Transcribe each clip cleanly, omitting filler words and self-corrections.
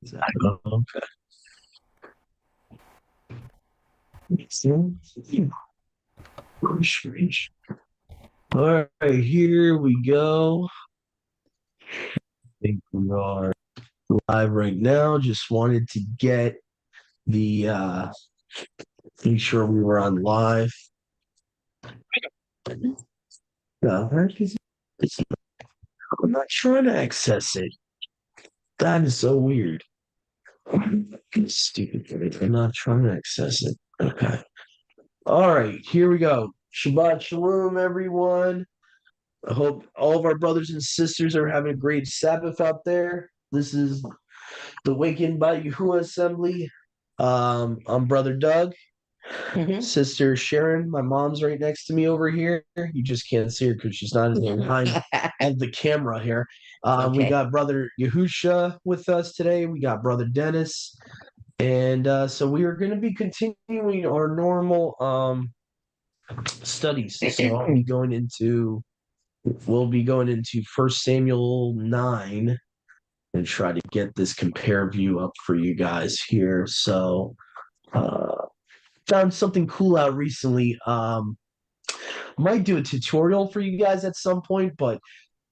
Okay. All right, here we go. I think we are live right now. Just wanted to get the make sure we were on live. The heck is I'm not trying to access it. That is so weird. Stupid thing. I'm not trying to access it. Okay. All right, here we go. Shabbat Shalom, everyone. I hope all of our brothers and sisters are having a great Sabbath out there. This is the Wakened by Yahuwah Assembly. I'm Brother Doug, Sister Sharon. My mom's right next to me over here. You just can't see her because she's not behind the camera here. We got Brother Yahusha with us today. We got Brother Dennis. And so we are going to be continuing our normal studies. So we'll be going into First Samuel 9 and try to get this compare view up for you guys here. So found something cool out recently. Might do a tutorial for you guys at some point, but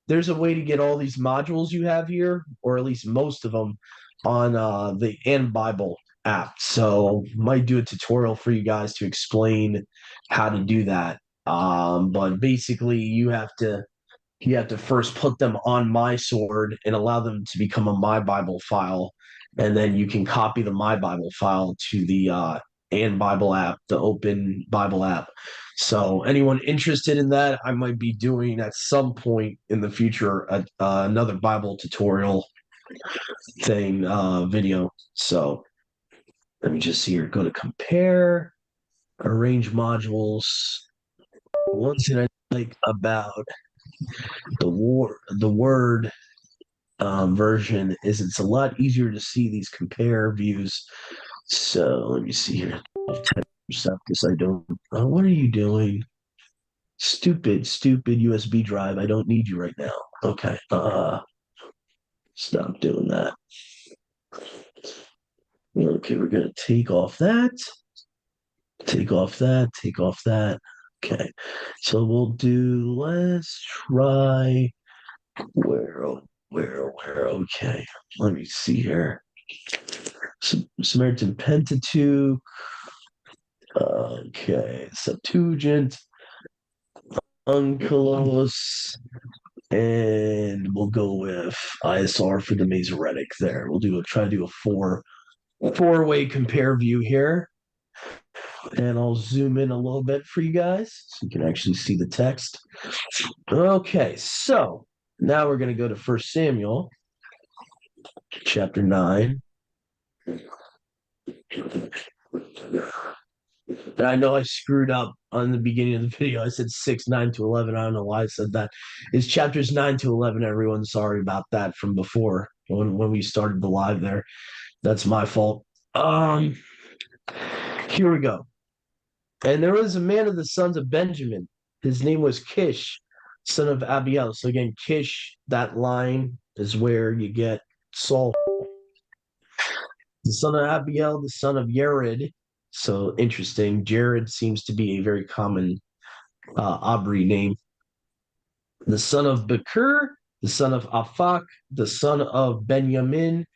there's a way to get all these modules you have here, or at least most of them, on the And Bible app. So might do a tutorial for you guys to explain how to do that. But basically, you have to first put them on my sword and allow them to become a My Bible file, and then you can copy the My Bible file to the and Bible app, the Open Bible app. So anyone interested in that, I might be doing at some point in the future another Bible tutorial thing video. So let me just see here. Go to compare, arrange modules. One thing I like about the word version is it's a lot easier to see these compare views. So let me see here. Stuff because I don't. What are you doing? Stupid USB drive. I don't need you right now. Okay. Stop doing that. Okay, we're gonna take off that. Take off that. Take off that. Okay. So we'll do. Let's try. Where? Where? Okay. Let me see here. Samaritan Pentateuch. Okay, Septuagint, Unkelos, and we'll go with ISR for the Masoretic there. Try to do a four-way compare view here. And I'll zoom in a little bit for you guys so you can actually see the text. Okay, so now we're going to go to First Samuel chapter 9. And I know I screwed up on the beginning of the video. I said 6, 9 to 11. I don't know why I said that. It's chapters 9 to 11, everyone. Sorry about that from before when we started the live there. That's my fault. Here we go. And there was a man of the sons of Benjamin. His name was Kish, son of Abiel. So again, Kish, that line is where you get Saul. The son of Abiel, the son of Yared. So interesting. Jared seems to be a very common Abri name. The son of Bekur, the son of Afak, the son of Benjamin,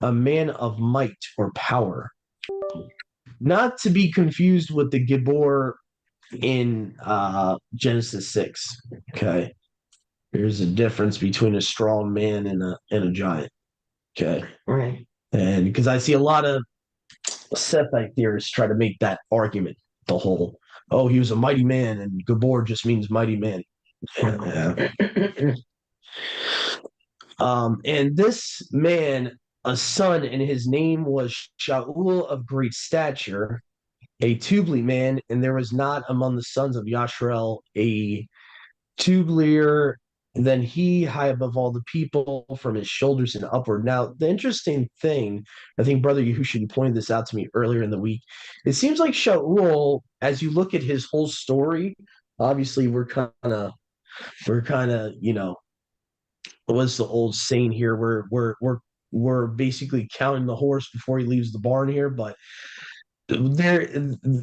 a man of might or power. Not to be confused with the Gibor in Genesis 6. Okay. There's a difference between a strong man and a giant. Okay. Right. And because I see a lot of Sethite theorists try to make that argument, the whole, oh, he was a mighty man, and Gabor just means mighty man. Yeah. And this man, a son, and his name was Shaul of great stature, a Tubli man, and there was not among the sons of Yashreel a Tublier than he, high above all the people, from his shoulders and upward. Now, the interesting thing, I think Brother Yehusha pointed this out to me earlier in the week. It seems like Shaul, as you look at his whole story, obviously we're kind of, what's the old saying here? We're we're basically counting the horse before he leaves the barn here, but there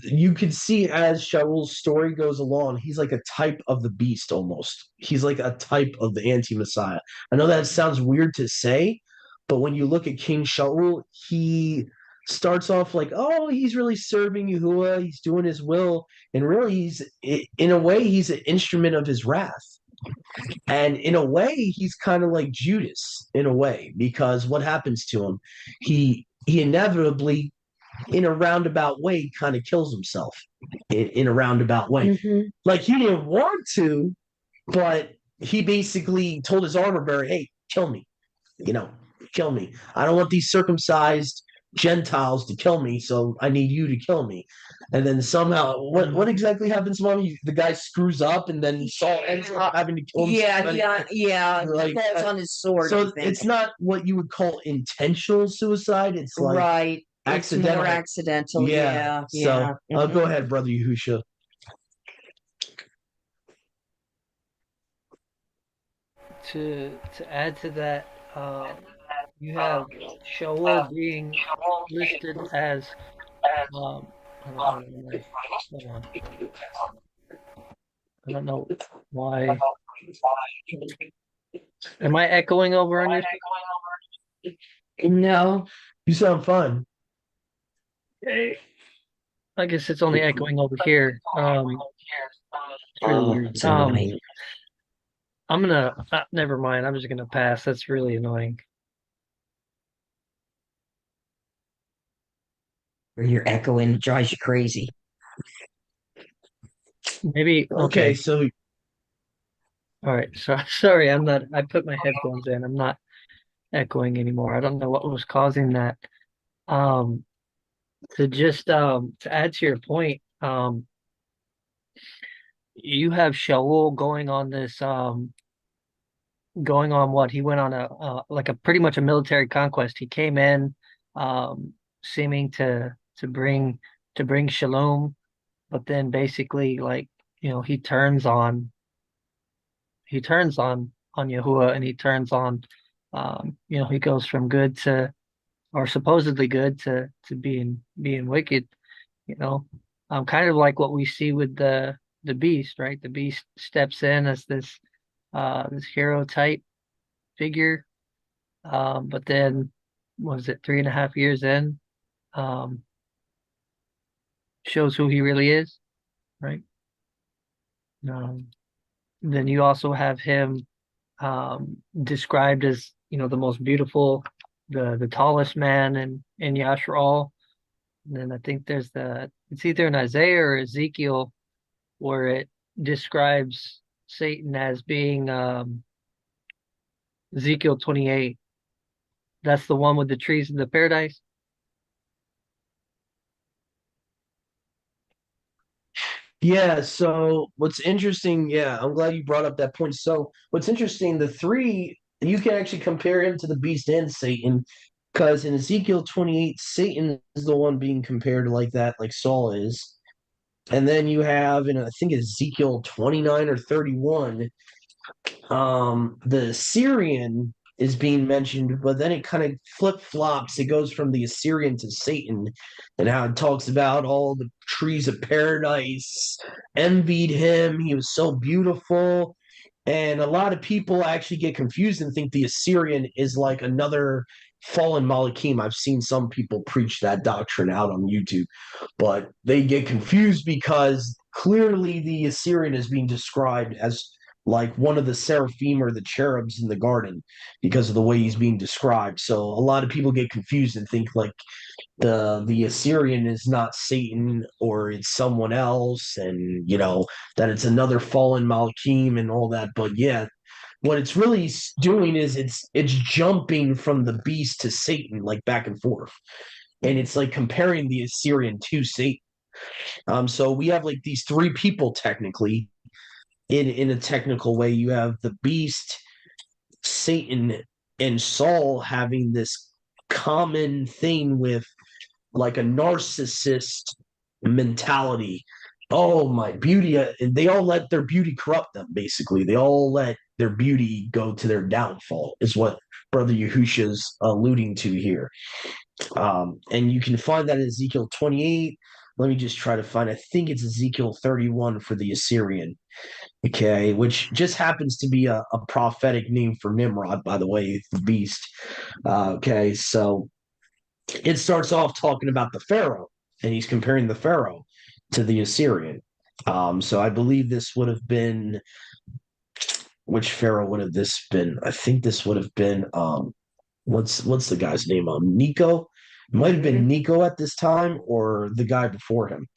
you can see as Shaul's story goes along, he's like a type of the beast almost. He's like a type of the anti-Messiah. I know that sounds weird to say, but when you look at King Shaul, he starts off like, oh, he's really serving Yahuwah, he's doing his will, and really he's in a way he's an instrument of his wrath. And in a way, he's kind of like Judas in a way, because what happens to him? He inevitably in a roundabout way kind of kills himself in a roundabout way. Mm-hmm. Like he didn't want to, but he basically told his armor bearer, hey, kill me, you know, kill me. I don't want these circumcised Gentiles to kill me, so I need you to kill me. And then somehow, what exactly happens, Mom? The guy screws up, and then Saul ends up having to kill himself. Yeah, Like, falls on his sword, I so think. it's not what you would call intentional suicide. It's like Right. It's accidental. more accidental. Yeah. Yeah, So yeah. go ahead, brother Yahusha. To add to that, you have Shaul being listed as um, hold on. I don't know why. Am I echoing over on your side? No. You sound fun. Hey. I guess it's only echoing over here. It's really Oh, weird. it's annoying. I'm gonna never mind. I'm just gonna pass. That's really annoying. Where you're echoing drives you crazy. Maybe Okay, okay. so All right. So sorry, I'm not. I put my headphones in. I'm not echoing anymore. I don't know what was causing that. Um, to add to your point, you have Shaul going on this going on what he went on a like a pretty much a military conquest. He came in seeming to bring shalom, but then basically like he turns on Yahuwah and he turns on he goes from good to or supposedly good to being wicked, you know. Kind of like what we see with the beast, right? The beast steps in as this hero type figure. But then was it 3.5 years in, um, shows who he really is, right? Um, then you also have him described as, the most beautiful, the tallest man in Yashar. And then I think it's either in Isaiah or Ezekiel where it describes Satan as being Ezekiel 28. That's the one with the trees in the paradise. yeah, so what's interesting, yeah, I'm glad you brought up that point. So what's interesting, the three you can actually compare him to the beast and Satan, because in Ezekiel 28, Satan is the one being compared like that, like Saul is. And then you have in I think Ezekiel 29 or 31, the Assyrian is being mentioned, but then it kind of flip flops. It goes from the Assyrian to Satan, and how it talks about all the trees of paradise envied him. He was so beautiful. And a lot of people actually get confused and think the Assyrian is like another fallen Malachim. I've seen some people preach that doctrine out on YouTube, but they get confused because clearly the Assyrian is being described as like one of the seraphim or the cherubs in the garden because of the way he's being described. So a lot of people get confused and think like the Assyrian is not Satan or it's someone else, and that it's another fallen Malachim and all that. But yeah, what it's really doing is it's jumping from the beast to Satan, like back and forth, and it's like comparing the Assyrian to Satan. So we have like these three people technically in a technical way. You have the beast, Satan, and Saul having this common thing with like a narcissist mentality. Oh, my beauty. And they all let their beauty corrupt them, basically. They all let their beauty go to their downfall, is what Brother Yahusha's alluding to here. And you can find that in Ezekiel 28. Let me just try to find, I think it's Ezekiel 31 for the Assyrian, okay, which just happens to be a prophetic name for Nimrod, by the way, the beast. Okay, so it starts off talking about the Pharaoh, and he's comparing the Pharaoh to the Assyrian. So I believe this would have been, which Pharaoh would have this been? I think this would have been what's the guy's name? Nico. It might have been Mhm. Nico at this time or the guy before him.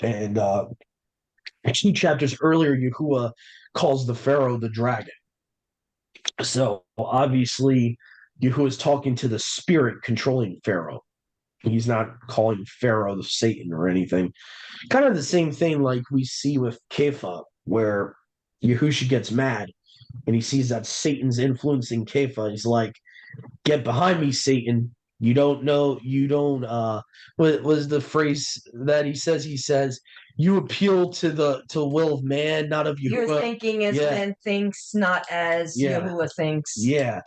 And 2 chapters earlier, Yahuwah calls the Pharaoh the dragon. So obviously, Yahuwah is talking to the spirit controlling Pharaoh. He's not calling Pharaoh the Satan or anything. Kind of the same thing like we see with Kepha, where Yahusha gets mad and he sees that Satan's influencing Kepha. He's like, "Get behind me, Satan. You don't know, you don't what was the phrase that he says? He says, you appeal to the will of man, not of Your Yahuwah." thinking as Yeah, man thinks, not as yeah, Yahuwah thinks. yeah.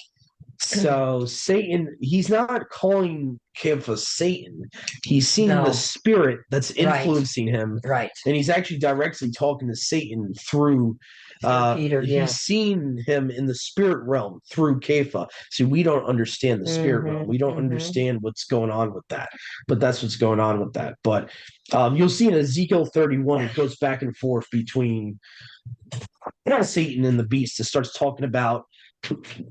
So Satan, he's not calling Kepha Satan. He's seeing the No, spirit that's right, influencing him, right. and he's actually directly talking to Satan through. Through Peter, yeah. He's seen him in the spirit realm through Kepha. See, we don't understand the spirit realm. We don't Mm-hmm. understand what's going on with that, but that's what's going on with that. But you'll see in Ezekiel 31, it goes back and forth between Satan and the beast. It starts talking about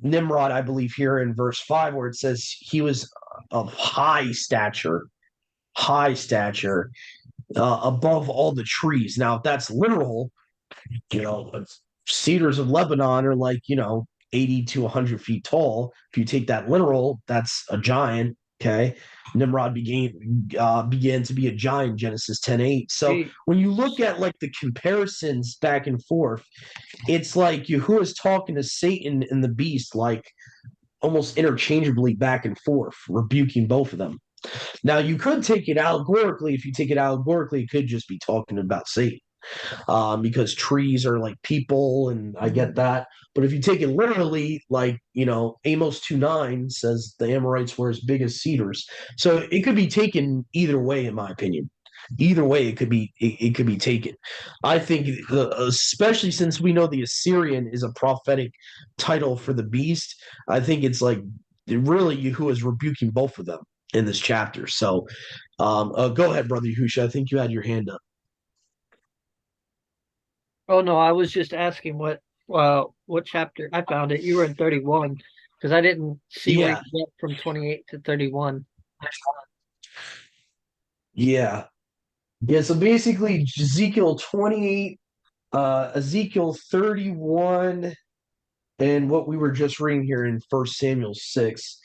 Nimrod, I believe, here in verse 5, where it says he was of high stature, above all the trees. Now, if that's literal, you know, cedars of Lebanon are like, 80 to 100 feet tall. If you take that literal, that's a giant. Okay. Nimrod began to be a giant, Genesis 10:8. So Hey, when you look at like the comparisons back and forth, it's like Yahuwah is talking to Satan and the beast like almost interchangeably back and forth, rebuking both of them. Now, you could take it allegorically. If you take it allegorically, it could just be talking about Satan, because trees are like people, and I get that. But if you take it literally, like, Amos 2:9 says the Amorites were as big as cedars. So it could be taken either way, in my opinion. Either way, it could be taken. I think, especially since we know the Assyrian is a prophetic title for the beast, I think it's like really Yahuwah is rebuking both of them in this chapter. So go ahead, brother Yahusha. I think you had your hand up. oh no, I was just asking what chapter I found it. You were in 31 because I didn't see where Yeah, you went from 28 to 31. yeah. Yeah, so basically Ezekiel 28, Ezekiel 31, and what we were just reading here in 1 Samuel 6.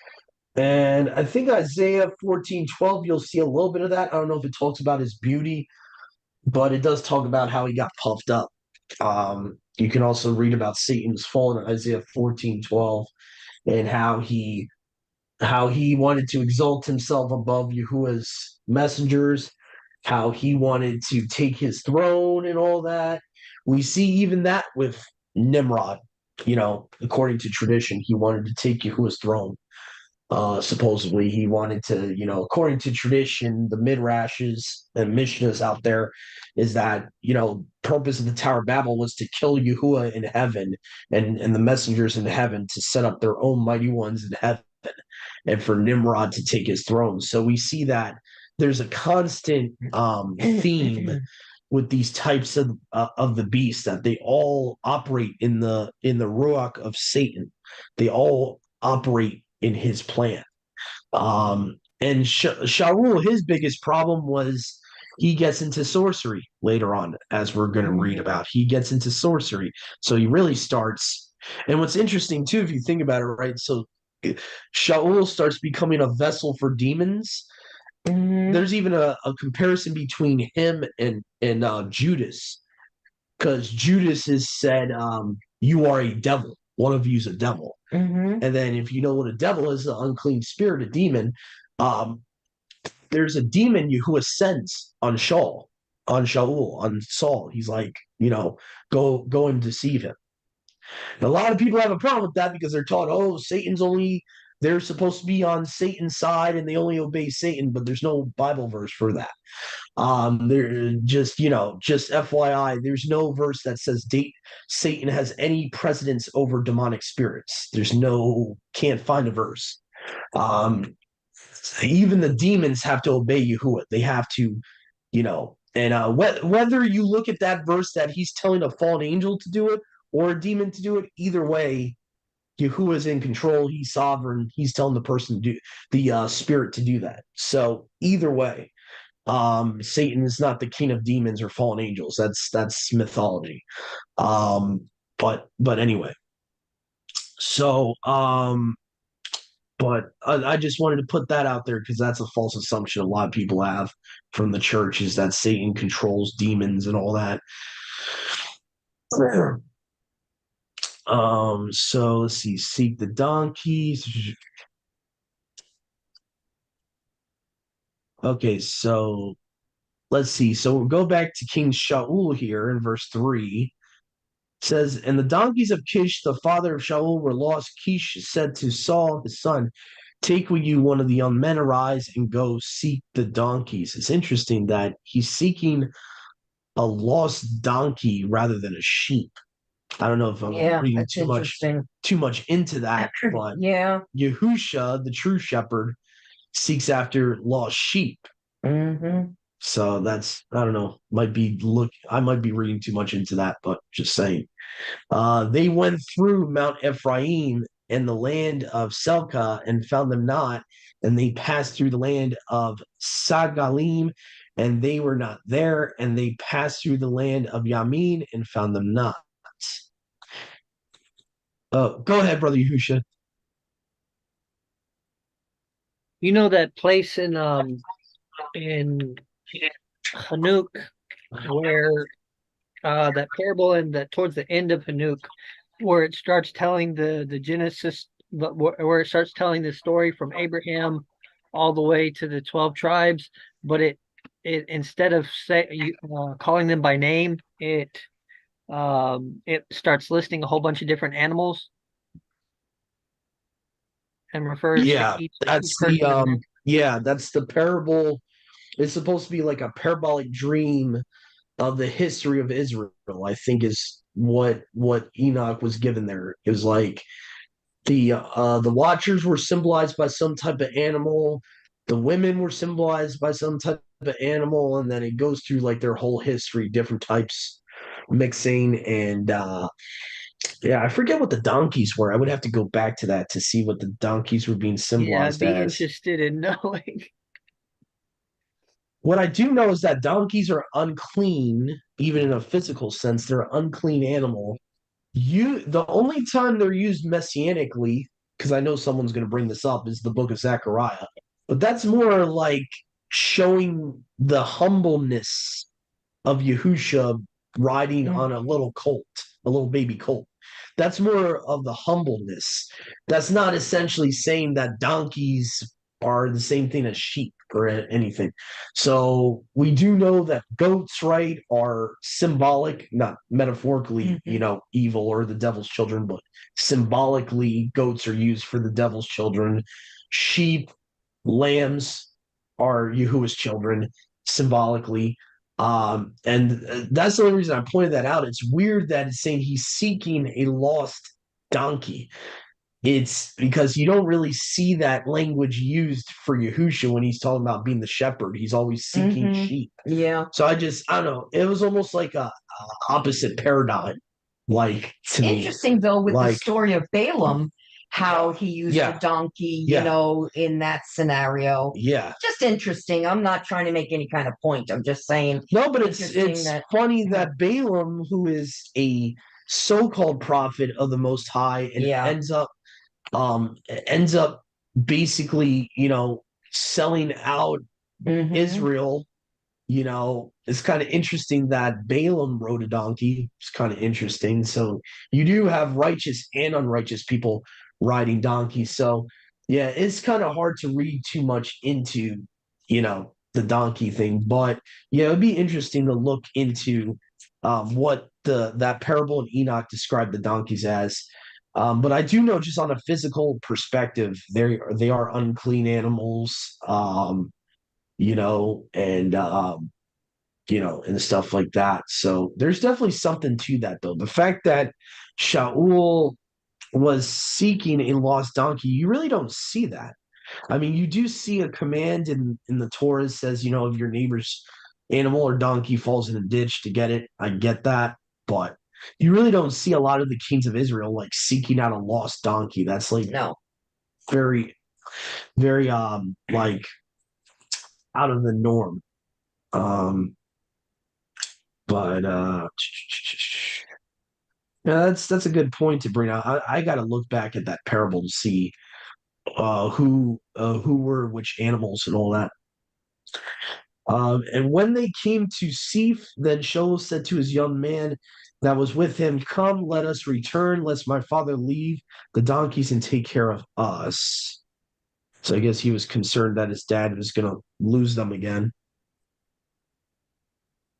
And I think Isaiah 14:12, you'll see a little bit of that. I don't know if it talks about his beauty, but it does talk about how he got puffed up. You can also read about Satan's fall in Isaiah 14:12 and how he wanted to exalt himself above Yahuwah's messengers, how he wanted to take his throne and all that. We see even that with Nimrod. According to tradition, he wanted to take Yahuwah's throne. Supposedly, he wanted to, according to tradition, the midrashes and mishnahs out there is that, purpose of the Tower of Babel was to kill Yahuwah in heaven and the messengers in heaven to set up their own mighty ones in heaven and for Nimrod to take his throne. So we see that there's a constant theme with these types of the beast, that they all operate in the ruach of Satan. They all operate in his plan. And Shaul, his biggest problem was he gets into sorcery later on, as we're going to read about. He gets into sorcery. So he really starts. And what's interesting, too, if you think about it, right? So Shaul starts becoming a vessel for demons. There's even a comparison between him and Judas, because Judas has said, "You are a devil. One of you's a devil." And then, if you know what a devil is, an unclean spirit, a demon, um, there's a demon who ascends on Shaul, on Saul. He's like, go and deceive him. And a lot of people have a problem with that because they're taught, oh, they're supposed to be on Satan's side and they only obey Satan, but there's no Bible verse for that. There just FYI, there's no verse that says Satan has any precedence over demonic spirits. Can't find a verse. Um, Even the demons have to obey Yahuwah. They have to, and whether you look at that verse that he's telling a fallen angel to do it or a demon to do it, either way, Yahuwah is in control. He's sovereign. He's telling the person to do the spirit to do that. So either way, Satan is not the king of demons or fallen angels. That's mythology. But anyway, so but I just wanted to put that out there because that's a false assumption a lot of people have from the church is that Satan controls demons and all that. So let's see, seek the donkeys. Okay, so let's see. So we'll go back to King Shaul here in verse 3. It says, and the donkeys of Kish, the father of Shaul, were lost. Kish said to Saul, his son, take with you one of the young men, arise and go seek the donkeys. It's interesting that he's seeking a lost donkey rather than a sheep. I don't know if I'm reading that's too much into that, but Yeah. Yahusha, the true shepherd, seeks after lost sheep. Mm-hmm. So that's, I don't know, I might be reading too much into that, but just saying. They went through Mount Ephraim and the land of Selka and found them not, and they passed through the land of Sagalim, and they were not there, and they passed through the land of Yamin and found them not. Go ahead, Brother Yahusha. You know that place in Hanuk where that parable and that towards the end of Hanuk where it starts telling the Genesis, where it starts telling the story from Abraham all the way to the 12 tribes, but it instead of calling them by name, it starts listing a whole bunch of different animals and refers to Yeah, each that's person. that's the parable. It's supposed to be like a parabolic dream of the history of Israel, I think is what Enoch was given there. It was like the watchers were symbolized by some type of animal, the women were symbolized by some type of animal, and then it goes through like their whole history, different types mixing, and yeah, I forget what the donkeys were. I would have to go back to that to see what the donkeys were being Yeah, I'd symbolized be as. interested in knowing. What I do know is that donkeys are unclean, even in a physical sense. They're an unclean animal. The only time they're used messianically, because I know someone's going to bring this up, is the book of Zechariah. But that's more like showing the humbleness of Yahusha riding on a little colt, a little baby colt. That's more of the humbleness. That's not essentially saying that donkeys are the same thing as sheep or anything. So we do know that goats, right, are symbolic, not metaphorically, evil or the devil's children, but symbolically, goats are used for the devil's children. Sheep, lambs are Yahuwah's children symbolically. And that's the only reason I pointed that out. It's weird that it's saying he's seeking a lost donkey. It's because you don't really see that language used for Yahusha when he's talking about being the shepherd. He's always seeking sheep. Yeah. So I don't know. It was almost like a opposite paradigm, like to me. Interesting though, with the story of Balaam, how he used a donkey, in that scenario. Yeah. Just interesting. I'm not trying to make any kind of point. I'm just saying. No, but it's funny that Balaam, who is a so-called prophet of the Most High, and ends up basically, selling out Israel. It's kind of interesting that Balaam rode a donkey. It's kind of interesting. So you do have righteous and unrighteous people riding donkeys. So yeah, it's kind of hard to read too much into, the donkey thing. But yeah, it'd be interesting to look into what that parable in Enoch described the donkeys as. But I do know, just on a physical perspective, they are unclean animals. You know, and stuff like that. So there's definitely something to that, though. The fact that Shaul was seeking a lost donkey, you really don't see that. I mean, you do see a command in the Torah that says, if your neighbor's animal or donkey falls in a ditch to get it. I get that, but you really don't see a lot of the kings of Israel like seeking out a lost donkey. That's like No. very, very like out of the norm. Um, but yeah, that's a good point to bring out. I got to look back at that parable to see who were which animals and all that. And when they came to Seth, then Shaul said to his young man that was with him, "Come, let us return, lest my father leave the donkeys and take care of us." So I guess he was concerned that his dad was going to lose them again.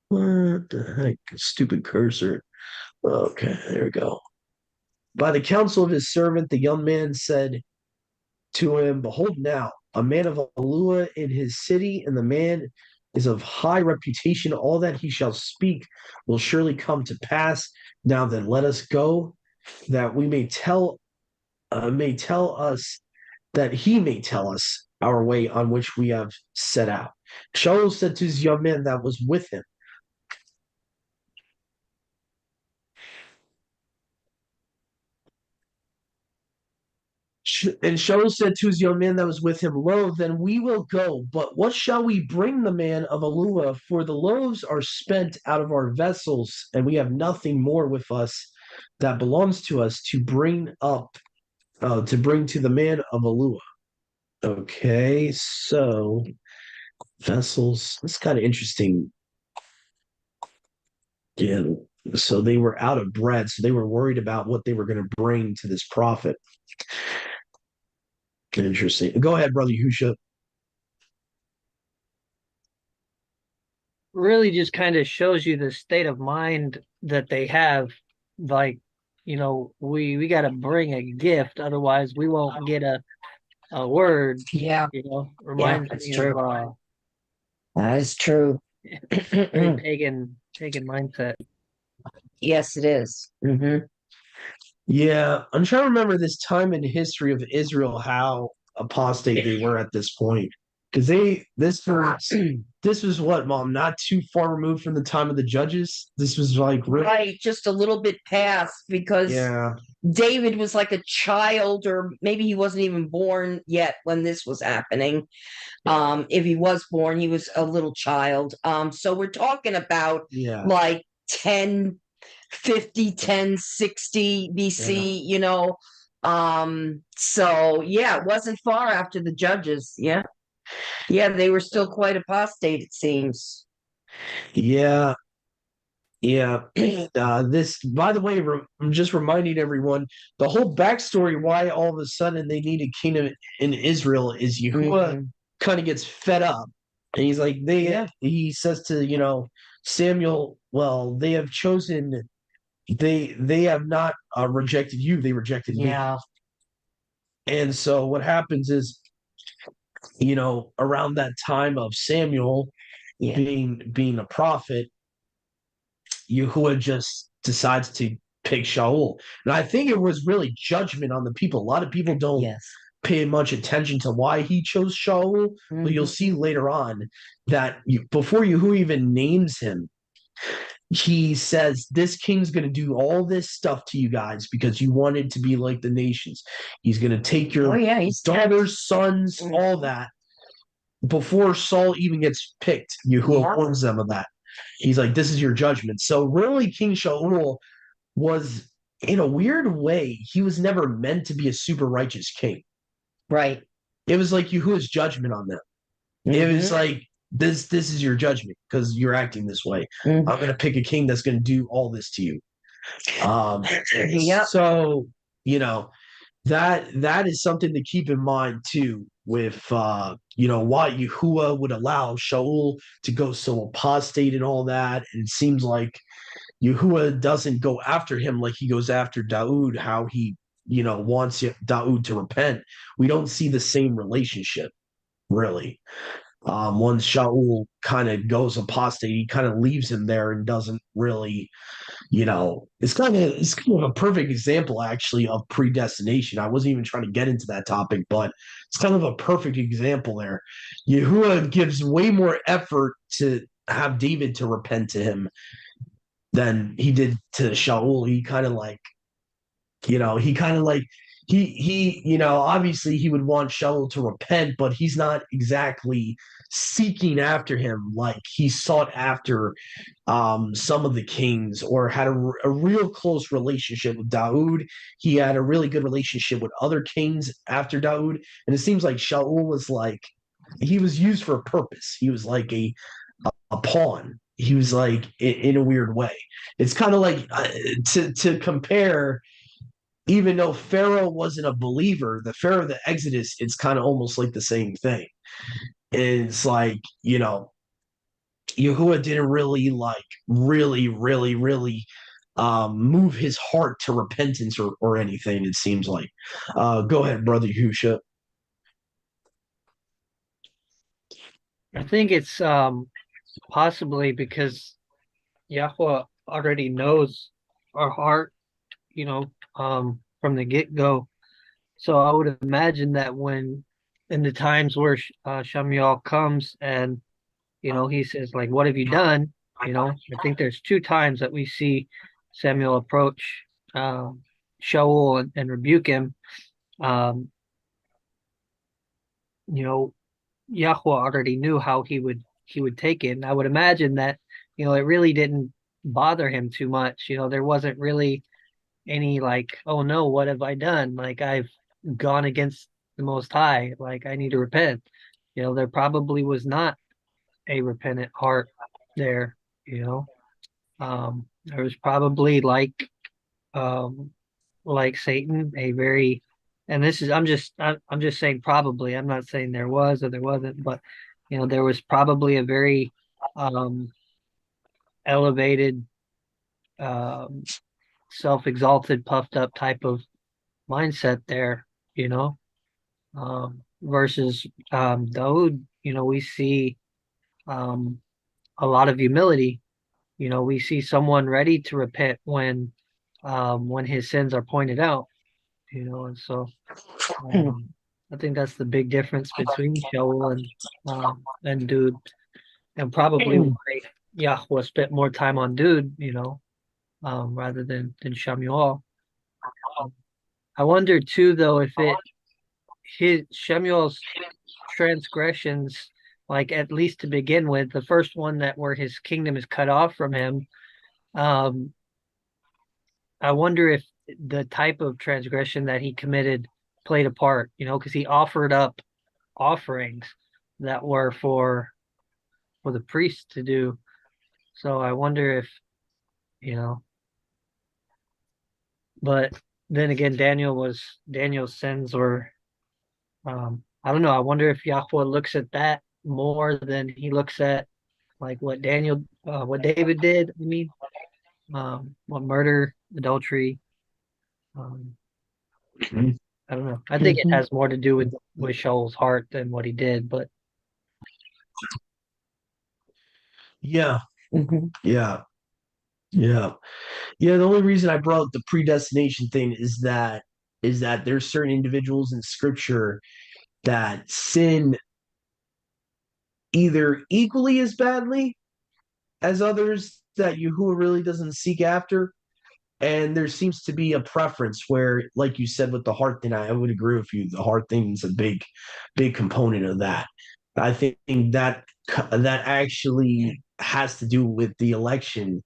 What the heck? Stupid cursor. Okay, there we go. By the counsel of his servant, the young man said to him, "Behold now, a man of Alua in his city, and the man is of high reputation. All that he shall speak will surely come to pass. Now then, let us go, that we may tell us, that he may tell us our way on which we have set out." Shaul said to his young man that was with him, and Shaul said to his young man that was with him, "Lo, then we will go. But what shall we bring the man of Alua? For the loaves are spent out of our vessels, and we have nothing more with us that belongs to us to bring to the man of Alua." Okay, so vessels. That's kind of interesting. Yeah. So they were out of bread, so they were worried about what they were going to bring to this prophet. Interesting. Go ahead, brother Yahusha. Really just kind of shows you the state of mind that they have. Like, we got to bring a gift, otherwise we won't get a word. Yeah. Reminds That's me true. of That is true. very pagan mindset. Yes, it is. Yeah, I'm trying to remember this time in history of Israel how apostate they were at this point. Because this was what, Mom, not too far removed from the time of the judges. This was like Right, just a little bit past, because yeah, David was like a child, or maybe he wasn't even born yet when this was happening. If he was born, he was a little child. So we're talking about yeah, like 1050, 1060 BC, So yeah, it wasn't far after the judges. Yeah. Yeah, they were still quite apostate, it seems. yeah, yeah. This, by the way, I'm just reminding everyone the whole backstory why all of a sudden they need a kingdom in Israel is Yahuwah kind of gets fed up, and he's like, he says to Samuel, "Well, they have chosen, they have not rejected you, they rejected me." Yeah. And so what happens is, around that time of Samuel Yeah. being a prophet, Yahuwah just decides to pick Shaul. And I think it was really judgment on the people. A lot of people don't pay much attention to why he chose Shaul, but you'll see later on that before Yahuwah even names him, he says, "This king's going to do all this stuff to you guys because you wanted to be like the nations. He's going to take your daughters, sons, all that." Before Saul even gets picked, Yahuwah warns them of that. He's like, "This is your judgment." So really, King Shaul was, in a weird way, he was never meant to be a super righteous king. Right. It was like Yahuwah's judgment on them. It was like, this is your judgment because you're acting this way. I'm going to pick a king that's going to do all this to you. So, that is something to keep in mind too with why Yahuwah would allow Shaul to go so apostate and all that. And it seems like Yahuwah doesn't go after him like he goes after Daud, how he, wants Daud to repent. We don't see the same relationship, really. Once Shaul kind of goes apostate, he kind of leaves him there and doesn't really, it's kind of a perfect example actually of predestination. I wasn't even trying to get into that topic, but it's kind of a perfect example there. Yahuwah gives way more effort to have David to repent to him than he did to Shaul. He kind of like obviously he would want Shaul to repent, but he's not exactly seeking after him like he sought after some of the kings, or had a real close relationship with Daud. He had a really good relationship with other kings after Daud, and it seems like Shaul was like he was used for a purpose. He was like a pawn. He was like in a weird way. It's kind of like to compare, even though Pharaoh wasn't a believer, the Pharaoh of the Exodus, it's kind of almost like the same thing. It's like, Yahuwah didn't really really move his heart to repentance or anything, it seems like. Go ahead, Brother Yahusha. I think it's possibly because Yahweh already knows our heart, from the get-go. So I would imagine that when in the times where Shamuel comes and he says like, "What have you done?" I think there's two times that we see Samuel approach Shaul and rebuke him. Um, you know, Yahweh already knew how he would take it. And I would imagine that it really didn't bother him too much. There wasn't really any like, "Oh no, what have I done? Like I've gone against the Most High. Like I need to repent." There probably was not a repentant heart there. There was probably like Satan, a very, and this is I'm just saying probably. I'm not saying there was or there wasn't, but there was probably a very um elevated, um self-exalted, puffed up type of mindset there, you know, versus Daud, we see um a lot of humility. We see someone ready to repent when his sins are pointed out, and so I think that's the big difference between Shaul and Dude, and probably why Yahweh spent more time on Dude, rather than Shamuel. I wonder too, though, if his Shemuel's transgressions, like at least to begin with, the first one that where his kingdom is cut off from him, um, I wonder if the type of transgression that he committed played a part, because he offered up offerings that were for the priests to do. So I wonder if, you know, but then again, Daniel's sins were, I don't know. I wonder if Yahweh looks at that more than he looks at like what David did. I mean, what murder, adultery. Um, I don't know. I think it has more to do with Shaul's heart than what he did, but Yeah. Yeah. Yeah. Yeah. The only reason I brought up the predestination thing is that there's certain individuals in scripture that sin either equally as badly as others that Yahuwah really doesn't seek after. And there seems to be a preference where, like you said, with the heart thing, I would agree with you. The heart thing is a big component of that. I think that actually has to do with the election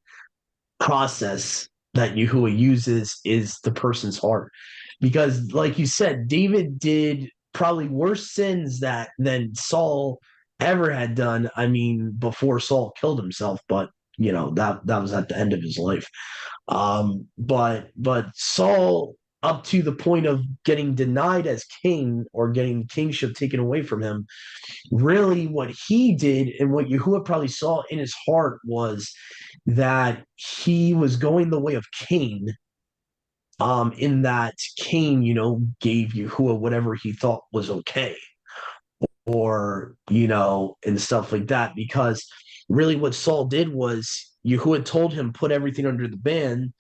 process that Yahuwah uses is the person's heart. Because, like you said, David did probably worse sins than Saul ever had done. I mean, before Saul killed himself, but that was at the end of his life. But Saul up to the point of getting denied as king or getting kingship taken away from him, really what he did and what Yahuwah probably saw in his heart was that he was going the way of Cain, in that Cain, gave Yahuwah whatever he thought was okay, or, and stuff like that. Because really what Saul did was Yahuwah told him, put everything under the ban.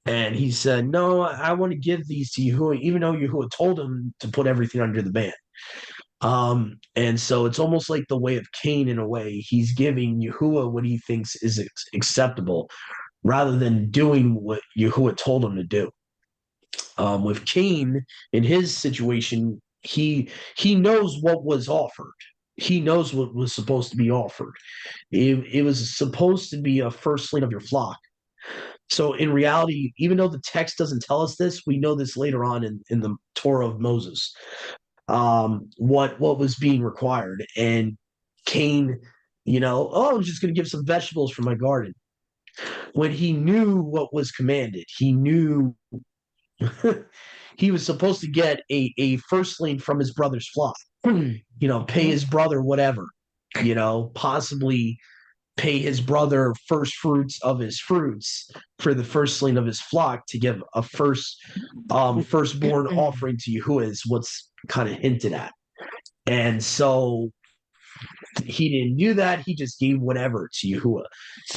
And he said, no, I want to give these to Yahuwah, even though Yahuwah told him to put everything under the ban. And so it's almost like the way of Cain in a way. He's giving Yahuwah what he thinks is acceptable rather than doing what Yahuwah told him to do. With Cain, in his situation, he knows what was offered. He knows what was supposed to be offered. It was supposed to be a firstling of your flock. So in reality, even though the text doesn't tell us this, we know this later on in the Torah of Moses, what was being required. And Cain, I'm just going to give some vegetables from my garden. When he knew what was commanded, he knew he was supposed to get a firstling from his brother's flock, pay his brother whatever, possibly pay his brother first fruits of his fruits for the firstling of his flock to give a firstborn offering to Yahuwah is what's kind of hinted at. And so he didn't do that. He just gave whatever to Yahuwah.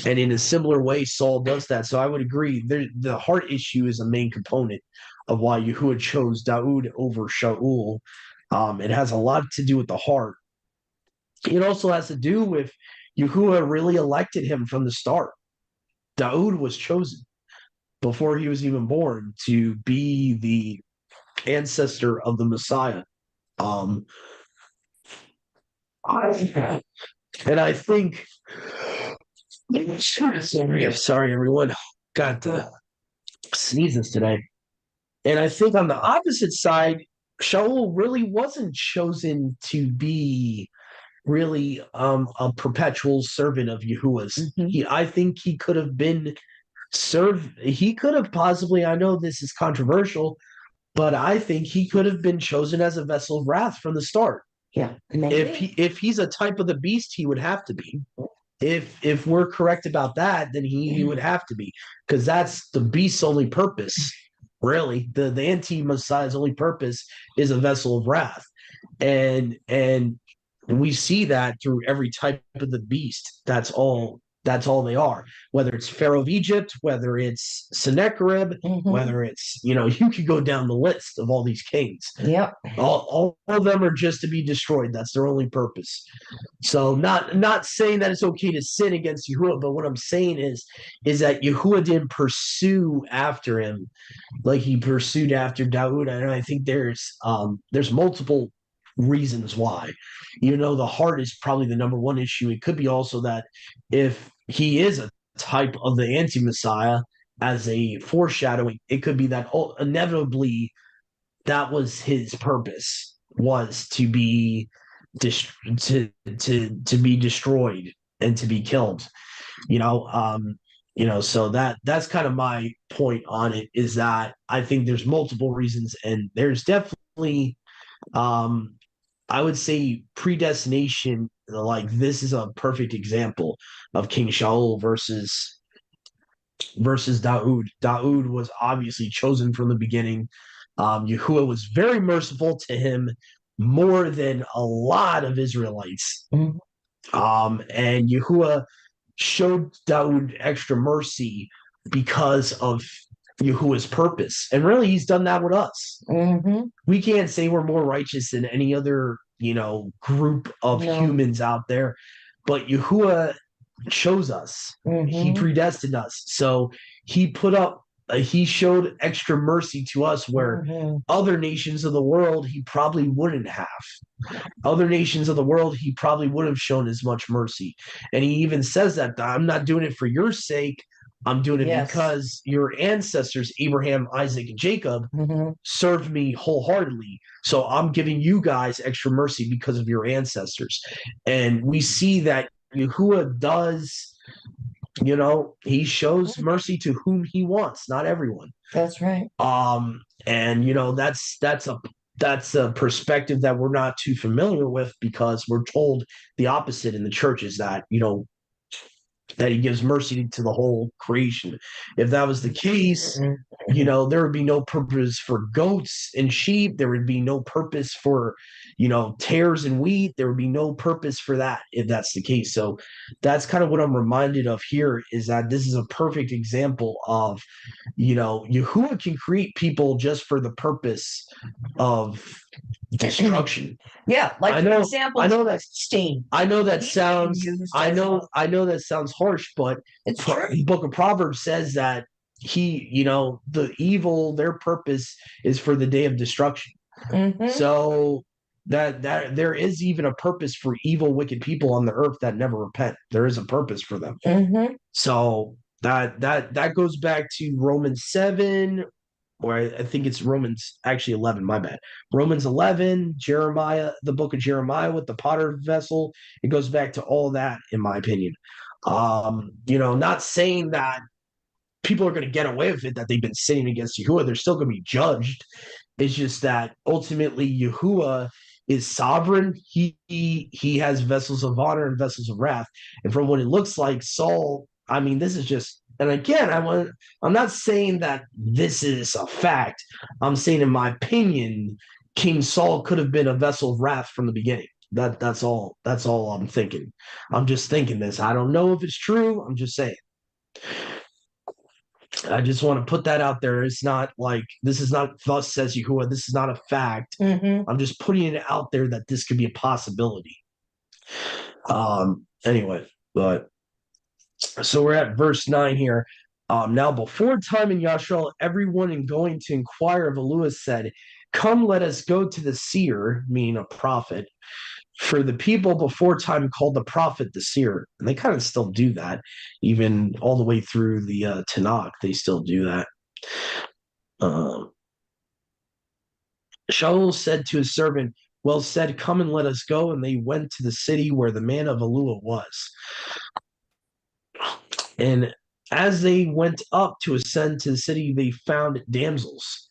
And in a similar way, Saul does that. So I would agree. The heart issue is a main component of why Yahuwah chose Daud over Shaul. It has a lot to do with the heart. It also has to do with Yahuwah really elected him from the start. Daud was chosen before he was even born to be the ancestor of the Messiah. And I think, sorry everyone, got the sneezes today. And I think on the opposite side, Shaul really wasn't chosen to be really a perpetual servant of Yahuwah's. I think he could have been he could have possibly, I know this is controversial, but I think he could have been chosen as a vessel of wrath from the start. Yeah. Maybe. If he's a type of the beast, he would have to be. If we're correct about that, then he would have to be, because that's the beast's only purpose. Really, the anti-Messiah's only purpose is a vessel of wrath, and we see that through every type of the beast. That's all they are. Whether it's Pharaoh of Egypt, whether it's Sennacherib, whether it's, you could go down the list of all these kings. Yep. All of them are just to be destroyed. That's their only purpose. So not saying that it's okay to sin against Yahuwah, but what I'm saying is that Yahuwah didn't pursue after him like he pursued after Daud. And I think there's multiple reasons why. Even though the heart is probably the number one issue, it could be also that if he is a type of the anti-Messiah as a foreshadowing, it could be that inevitably that was his purpose, was to be to be destroyed and to be killed. So that's kind of my point on it, is that I think there's multiple reasons, and there's definitely I would say predestination. Like, this is a perfect example of King Shaul versus Daud. Daud was obviously chosen from the beginning. Yahuwah was very merciful to him, more than a lot of Israelites. And Yahuwah showed Daud extra mercy because of Yahuwah's purpose. And really, he's done that with us. We can't say we're more righteous than any other, group of humans out there, but Yahuwah chose us. He predestined us. So he he showed extra mercy to us where other nations of the world he probably wouldn't have. Other nations of the world he probably would have shown as much mercy. And he even says that I'm not doing it for your sake. I'm doing it because your ancestors, Abraham, Isaac, and Jacob, served me wholeheartedly. So I'm giving you guys extra mercy because of your ancestors. And we see that Yahuwah does he shows mercy to whom he wants, not everyone. That's right. And that's a perspective that we're not too familiar with because we're told the opposite in the churches that that he gives mercy to the whole creation. If that was the case, there would be no purpose for goats and sheep. There would be no purpose for, tares and wheat. There would be no purpose for that if that's the case. So that's kind of what I'm reminded of here is that this is a perfect example of, Yahuwah can create people just for the purpose of destruction. Yeah, like I for know, example, I know that Steam. I know that He's sounds been used I as know a- I know that sounds harsh, but It's true. Book of Proverbs says that the evil, their purpose is for the day of destruction. Hmm. So that there is even a purpose for evil, wicked people on the earth that never repent. There is a purpose for them. Hmm. So that goes back to Romans 7, or I think it's Romans, actually 11, my bad. Romans 11, Jeremiah, the book of Jeremiah with the potter vessel. It goes back to all that, in my opinion. Not saying that people are going to get away with it, that they've been sinning against Yahuwah. They're still going to be judged. It's just that ultimately Yahuwah is sovereign. He has vessels of honor and vessels of wrath. And from what it looks like, Saul, I mean, this is just, and again, I'm not saying that this is a fact. I'm saying, in my opinion, King Saul could have been a vessel of wrath from the beginning. That's all I'm thinking. I'm just thinking this. I don't know if it's true. I'm just saying. I just want to put that out there. It's not like this is not thus says Yahuwah. This is not a fact. Hmm. I'm just putting it out there that this could be a possibility. Anyway, but so we're at verse 9 here. Now before time in Yashar, everyone in going to inquire of Elua said, "Come, let us go to the seer," meaning a prophet. For the people before time called the prophet the seer, and they kind of still do that, even all the way through the Tanakh. They still do that. Um, Shaul said to his servant, "Well said, come and let us go." And they went to the city where the man of Elua was. And as they went up to ascend to the city, they found damsels.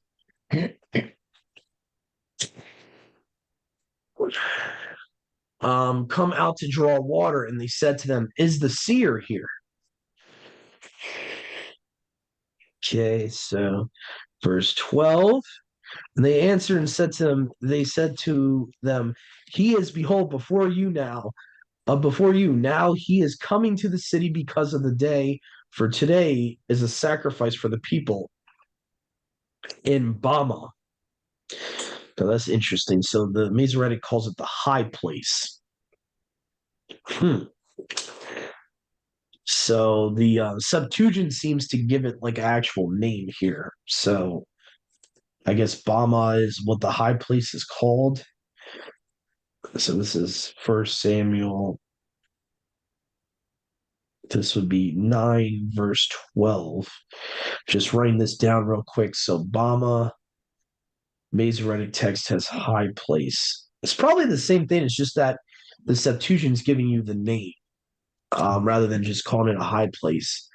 Come out to draw water, and they said to them, "Is the seer here?" Okay, so verse 12. And they answered and they said to them, "He is, behold, before you now. Before you now, he is coming to the city because of the day, for today is a sacrifice for the people in Bama." So that's interesting. So the Masoretic calls it the high place. So the Septuagint seems to give it like an actual name here. So I guess Bama is what the high place is called. So this is First Samuel. This would be 9, verse 12. Just writing this down real quick. So Bama, Masoretic text has high place. It's probably the same thing. It's just that the Septuagint is giving you the name rather than just calling it a high place.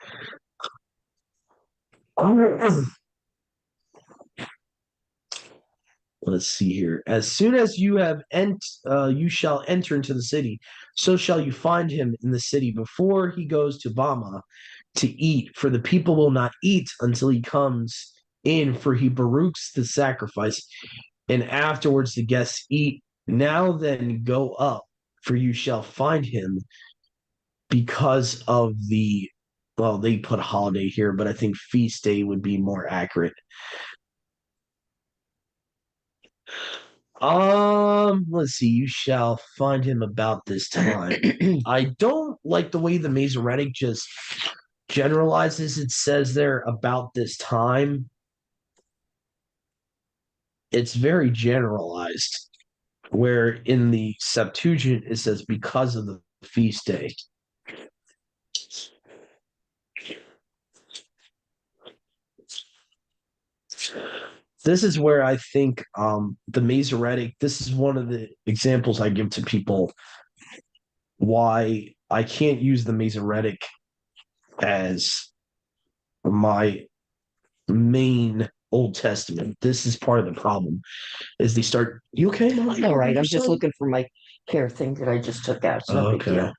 Let's see here. As soon as you shall enter into the city, so shall you find him in the city before he goes to Bama to eat. For the people will not eat until he comes in, for he baruchs the sacrifice, and afterwards the guests eat. Now then, go up, for you shall find him because of the. Well, they put holiday here, but I think feast day would be more accurate. Let's see. You shall find him about this time. I don't like the way the Masoretic just generalizes. It says there about this time. It's very generalized. Where in the Septuagint it says because of the feast day. This is where I think the Masoretic, this is one of the examples I give to people why I can't use the Masoretic as my main Old Testament. This is part of the problem. Is they start. You okay? Mom? All right. You I'm just son? looking for my hair thing that I just took out. It's no Oh, big okay. deal.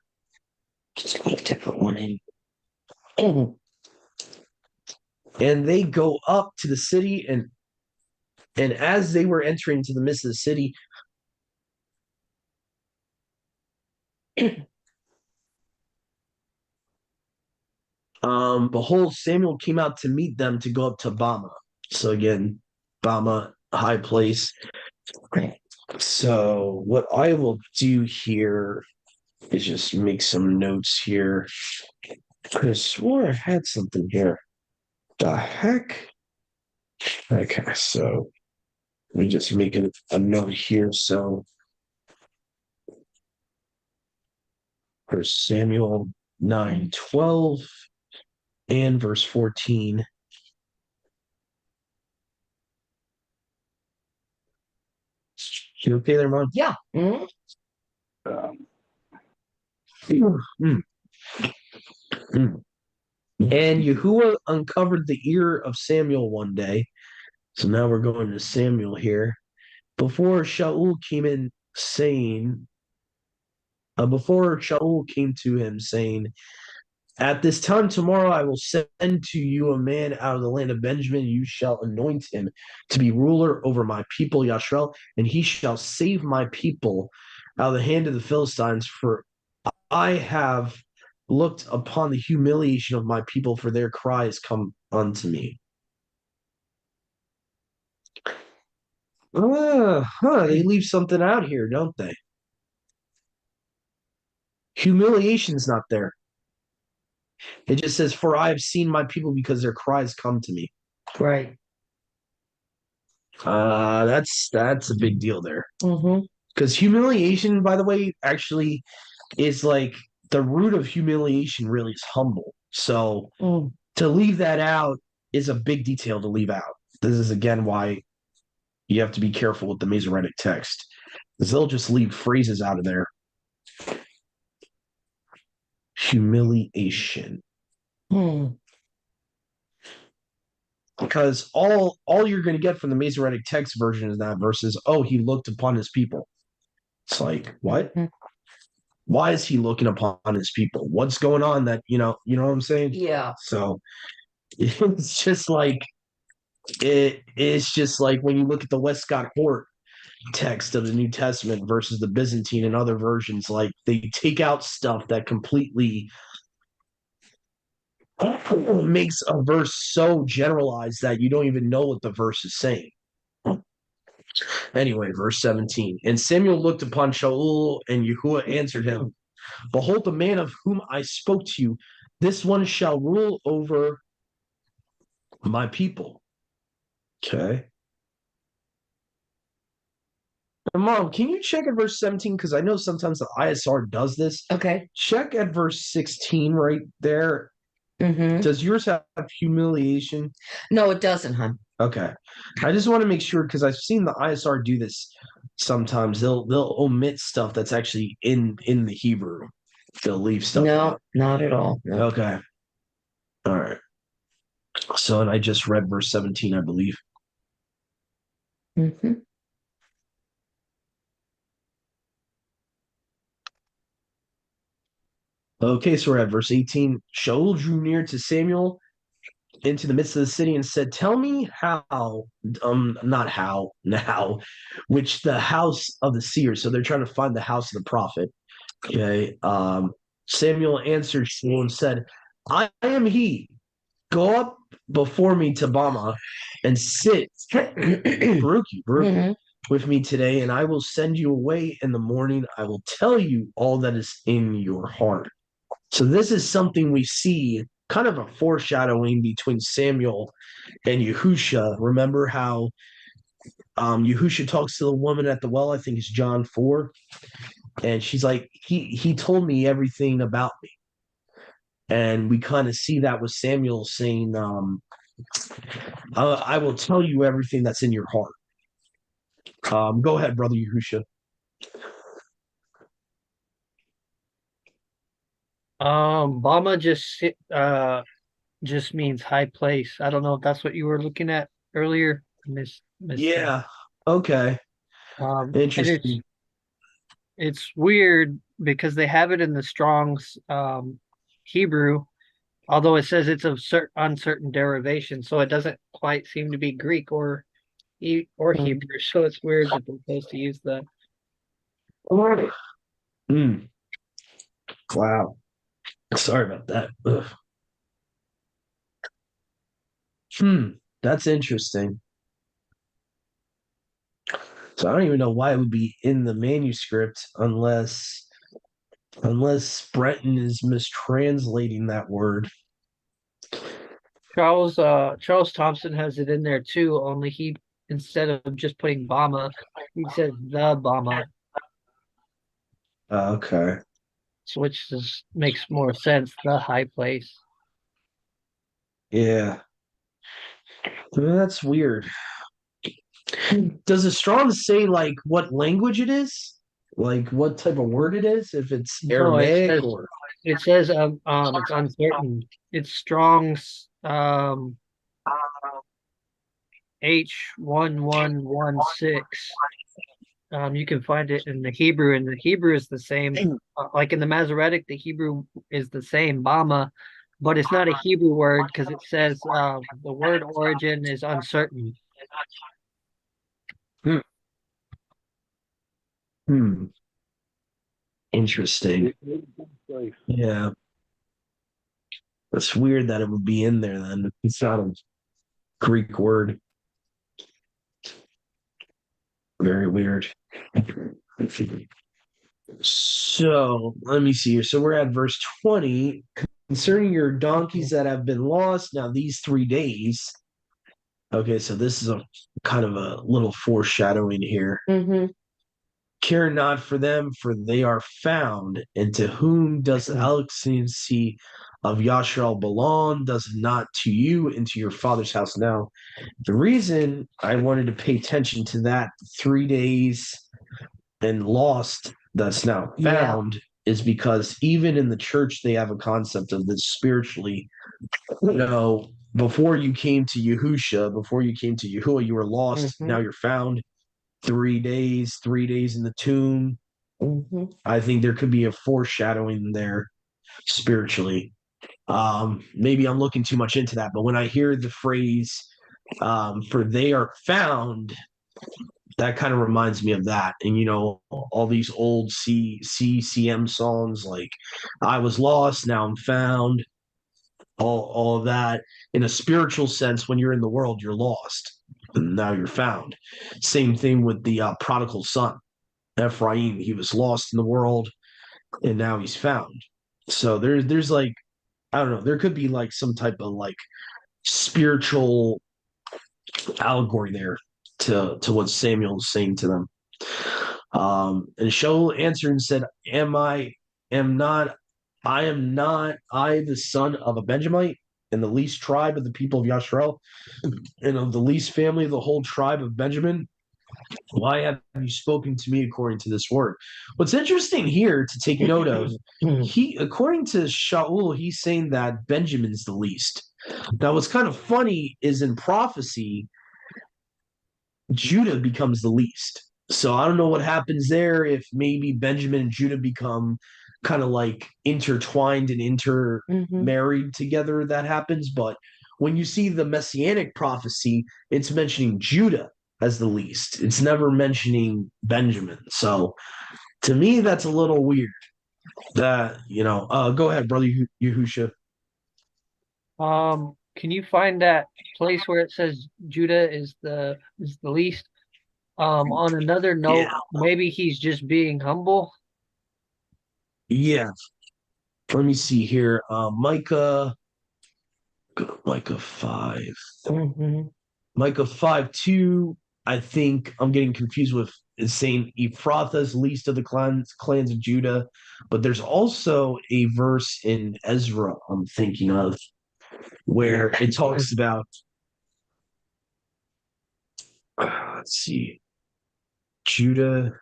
Just need to put one in. Oh, And they go up to the city, and as they were entering into the midst of the city, behold, Samuel came out to meet them to go up to Bama. So again, Bama, high place. great. So what I will do here is just make some notes here. I could have swore I had something here. The heck? Okay, so let me just make a note here. So First Samuel 9:12 and verse 14. You okay there, Mom? Yeah. Mhm. Mm, mm. And Yahuwah uncovered the ear of Samuel one day. So now we're going to Samuel here. Before Shaul came in saying, before Shaul came to him saying, at this time tomorrow I will send to you a man out of the land of Benjamin. You shall anoint him to be ruler over my people, Yashrael, and he shall save my people out of the hand of the Philistines. For I have looked upon the humiliation of my people, for their cries come unto me. They leave something out here, don't they? Humiliation's not there. It just says, for I have seen my people because their cries come to me. Right. That's a big deal there. Mm-hmm. Because humiliation, by the way, actually is like the root of humiliation really is humble. So Mm. to leave that out is a big detail to leave out. This is again why you have to be careful with the Masoretic text. Because they'll just leave phrases out of there. Humiliation. Mm. Because all you're going to get from the Masoretic text version is that verse is, oh, he looked upon his people. It's like, what? Mm. Why is he looking upon his people? What's going on that, you know what I'm saying? Yeah. So it's just like it's just like when you look at the Westcott Court text of the New Testament versus the Byzantine and other versions, like they take out stuff that completely makes a verse so generalized that you don't even know what the verse is saying. Anyway, verse 17. And Samuel looked upon Shaul, and Yahuwah answered him, behold, the man of whom I spoke to you, this one shall rule over my people. Okay. And Mom, can you check at verse 17? Because I know sometimes the ISR does this. Okay. Check at verse 16 right there. Mm-hmm. Does yours have humiliation? No, it doesn't, hon. Okay. I just want to make sure because I've seen the ISR do this sometimes. They'll omit stuff that's actually in the Hebrew. They'll leave stuff No, out. not at all. No. Okay. All right. So, and I just read verse 17, I believe. Mm-hmm. Okay, so we're at verse 18. Shaul drew near to Samuel into the midst of the city and said, tell me how, not how, now, which the house of the seer. So they're trying to find the house of the prophet. Okay. Samuel answered Shaul and said, I am he. Go up before me to Bama and sit Mm-hmm. with me today, and I will send you away in the morning. I will tell you all that is in your heart. So this is something we see kind of a foreshadowing between Samuel and Yahusha. Remember how Yahusha talks to the woman at the well, I think it's John 4, and she's like, he told me everything about me. And we kind of see that with Samuel saying, I will tell you everything that's in your heart. Go ahead, brother Yahusha. Bama just means high place. I don't know if that's what you were looking at earlier. Missed that. Yeah. Okay. And Interesting. it's weird because they have it in the Strong's Hebrew, although it says it's of uncertain derivation, so it doesn't quite seem to be Greek or Hebrew. So it's weird that they're supposed to use that. Mm, wow. Sorry about that. Ugh. Hmm. That's interesting. So I don't even know why it would be in the manuscript unless Breton is mistranslating that word. Charles Thompson has it in there too, only he instead of just putting Bama, he says the Bama, Okay. which just makes more sense, the high place. Yeah. That's weird. Does the Strong say like what language it is? Like what type of word it is? If it's No, Aramaic or it says it's uncertain. It's Strong's H1116. You can find it in the Hebrew, and the Hebrew is the same. Like in the Masoretic, the Hebrew is the same, Bama, but it's not a Hebrew word because it says the word origin is uncertain. hmm. Hmm. Interesting. Yeah. That's weird that it would be in there then. It's not a Greek word. Very weird. So let me see here. So we're at verse 20. Concerning your donkeys that have been lost, now these 3 days. Okay, so this is a kind of a little foreshadowing here. Mm-hmm. Care not for them, for they are found. And to whom does the excellency of Yashar belong? Does it not to you and to your father's house? Now, the reason I wanted to pay attention to that 3 days and lost that's now Yeah. found is because even in the church they have a concept of this spiritually. Before you came to Yahusha, before you came to Yahuwah, you were lost. Mm-hmm. Now you're found. 3 days in the tomb. Mm-hmm. I think there could be a foreshadowing there spiritually. Maybe I'm looking too much into that, but when I hear the phrase for they are found, that kind of reminds me of that. And all these old CCM songs like I was lost, now I'm found, all of that. In a spiritual sense, when you're in the world, you're lost. And now you're found. Same thing with the prodigal son. Ephraim, he was lost in the world and now he's found. So there's like, I don't know, there could be like some type of like spiritual allegory there to what Samuel is saying to them. And Shaul answered and said, am not I the son of a Benjamite and the least tribe of the people of Yasharel and of the least family of the whole tribe of Benjamin? Why have you spoken to me according to this word? What's interesting here to take note of, according to Shaul, he's saying that Benjamin's the least. Now, what's kind of funny is in prophecy, Judah becomes the least. So I don't know what happens there if maybe Benjamin and Judah become kind of like intertwined and Mm-hmm. intermarried together. That happens. But when you see the messianic prophecy, it's mentioning Judah as the least. It's never mentioning Benjamin. So to me, that's a little weird. Go ahead, brother Yahusha. Can you find that place where it says Judah is the least? On another Yeah, note, maybe he's just being humble. yeah. Let me see here. Micah 5. Mm-hmm. Micah 5:2. I think I'm getting confused with is saying Ephrathah's least of the clans of Judah, but there's also a verse in Ezra I'm thinking of where it talks about let's see, Judah.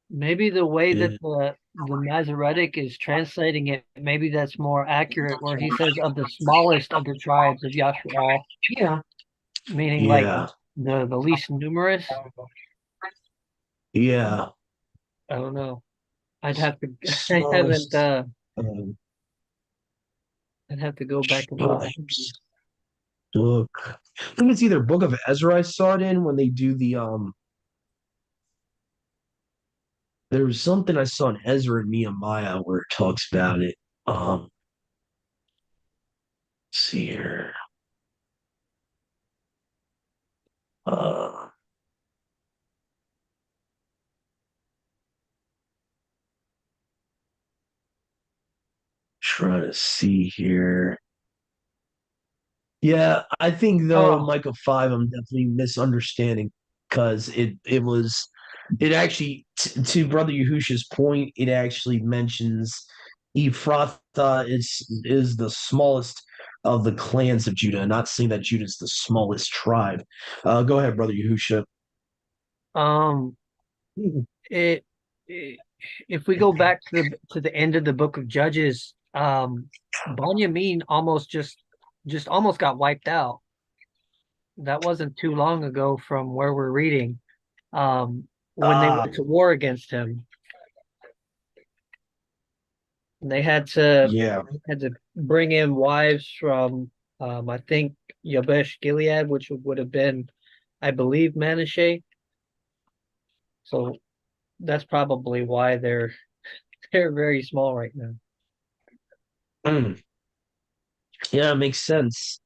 maybe the way that Yeah. the Masoretic is translating it, maybe that's more accurate, where he says of the smallest of the tribes of Yashraal, Yeah. meaning like Yeah. the least numerous. Yeah. I don't know. I'd have to. I haven't. Smallest um, I'd have to go back and look. tribes book. I think it's either Book of Ezra I saw it in when they do the there was something I saw in Ezra and Nehemiah where it talks about it. Let's see here. Uh Trying to see here. Yeah, I think though Oh, Micah 5, I'm definitely misunderstanding because it actually to Brother Yahusha's point, it actually mentions Ephrathah is the smallest of the clans of Judah, not saying that Judah is the smallest tribe. Go ahead, Brother Yahusha. um, it, it if we go back to the end of the book of Judges, Banyamin almost just almost got wiped out. That wasn't too long ago from where we're reading. When they Ah, went to war against him, they yeah. had to bring in wives from I think Yabesh Gilead, which would have been, I believe, Manasseh. So that's probably why they're very small right now. Mm, yeah, makes sense.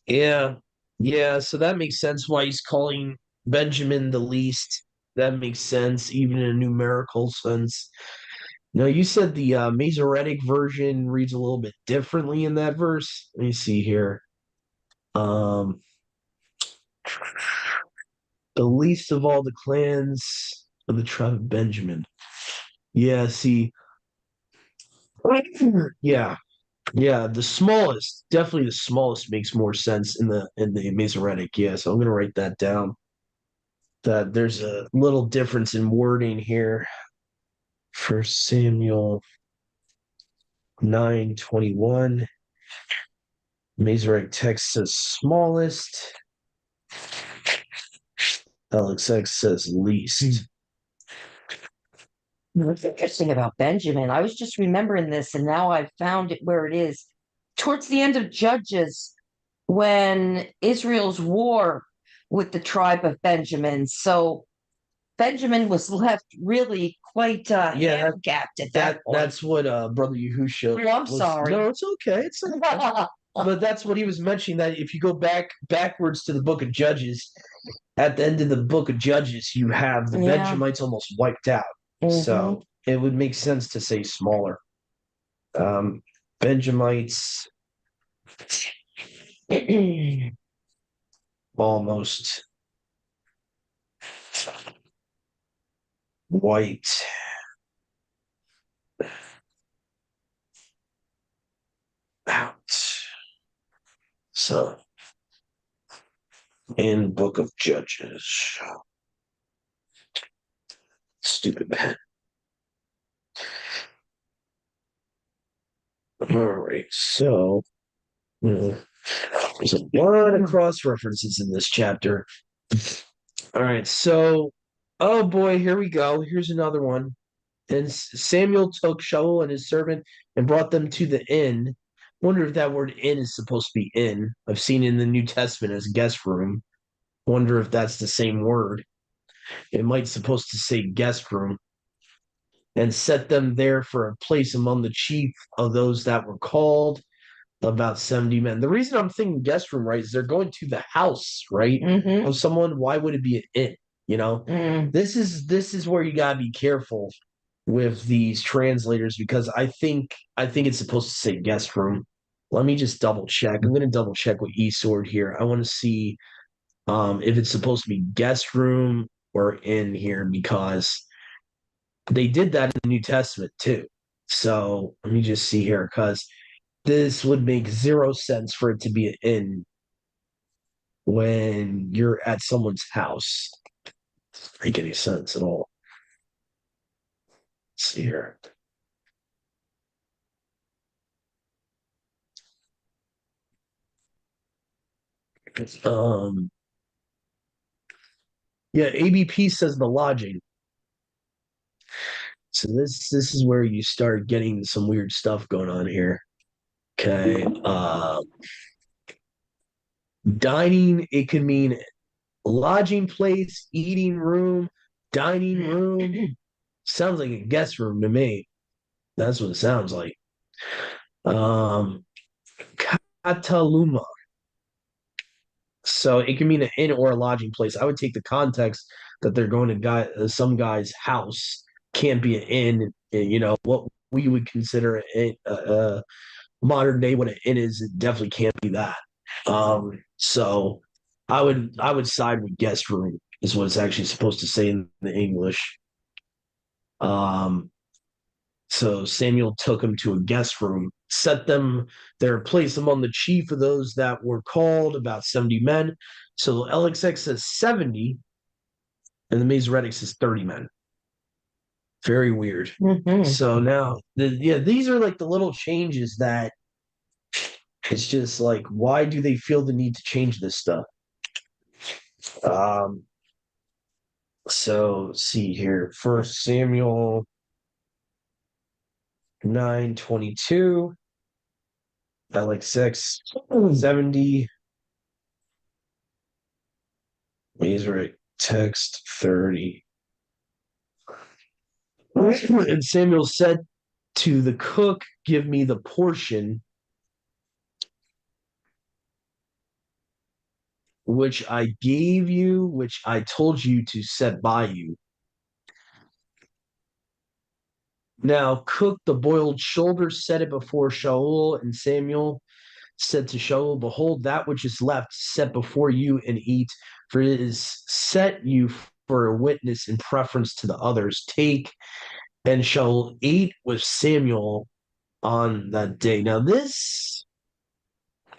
Yeah. Yeah, so that makes sense why he's calling Benjamin the least. That makes sense, even in a numerical sense. No, you said the Masoretic version reads a little bit differently in that verse. Let me see here. Um, the least of all the clans of the tribe of Benjamin. Yeah, see, yeah, yeah, the smallest, definitely the smallest makes more sense in the Masoretic. Yeah, so I'm gonna write that down. That there's a little difference in wording here. First Samuel 9:21. Masoretic text says smallest. LXX says least. What's interesting about Benjamin, I was just remembering this, and now I've found it where it is. Towards the end of Judges, when Israel's war with the tribe of Benjamin. So Benjamin was left really quite Yeah, handicapped at that point. that's what Brother Yahusha Oh, I'm was. sorry. No, it's okay. It's okay. But that's what he was mentioning. That if you go backwards to the Book of Judges, at the end of the Book of Judges, you have the Yeah. Benjamites almost wiped out. Hmm. So it would make sense to say smaller. Benjamites almost wiped out. So in Book of Judges, stupid man. All right, so there's a lot of cross references in this chapter. All right, so oh boy, here we go. Here's another one. And Samuel took Shaul and his servant and brought them to the inn. Wonder if that word inn is supposed to be inn. I've seen in the New Testament as guest room. Wonder if that's the same word. It might supposed to say guest room. And set them there for a place among the chief of those that were called, about 70 men. The reason I'm thinking guest room, right, is they're going to the house, right, Hmm. of someone. Why would it be an inn? You know, Mm. this is where you gotta be careful with these translators because I think it's supposed to say guest room. Let me just double check. I'm gonna double check with eSword here. I want to see if it's supposed to be guest room or inn here because they did that in the New Testament too. So let me just see here because this would make zero sense for it to be an inn when you're at someone's house. Doesn't make any sense at all. see here. Um, yeah, ABP says the lodging. So this is where you start getting some weird stuff going on here. Okay. Dining, it could mean lodging place, eating room, dining room. Sounds like a guest room to me. That's what it sounds like. Um, Kataluma. So it can mean an inn or a lodging place. I would take the context that they're going to some guy's house. Can't be an inn. What we would consider a modern day what an inn is. It definitely can't be that. So I would side with guest room is what it's actually supposed to say in the English. Um, so Samuel took them to a guest room, set them there, placed them on the chief of those that were called, about 70 men. So LXX says 70, and the Masoretic says 30 men. Very weird. Mhm. So now, these are like the little changes that it's just like, why do they feel the need to change this stuff? Um, so let's see here. First Samuel 9:22, LXX 70. Masoretic text 30. And Samuel said to the cook, give me the portion which I gave you, which I told you to set by you. Now cook the boiled shoulder, set it before Shaul, and Samuel said to Shaul, behold, that which is left set before you and eat, for it is set you for a witness in preference to the others. Take, and Shaul ate with Samuel on that day. Now this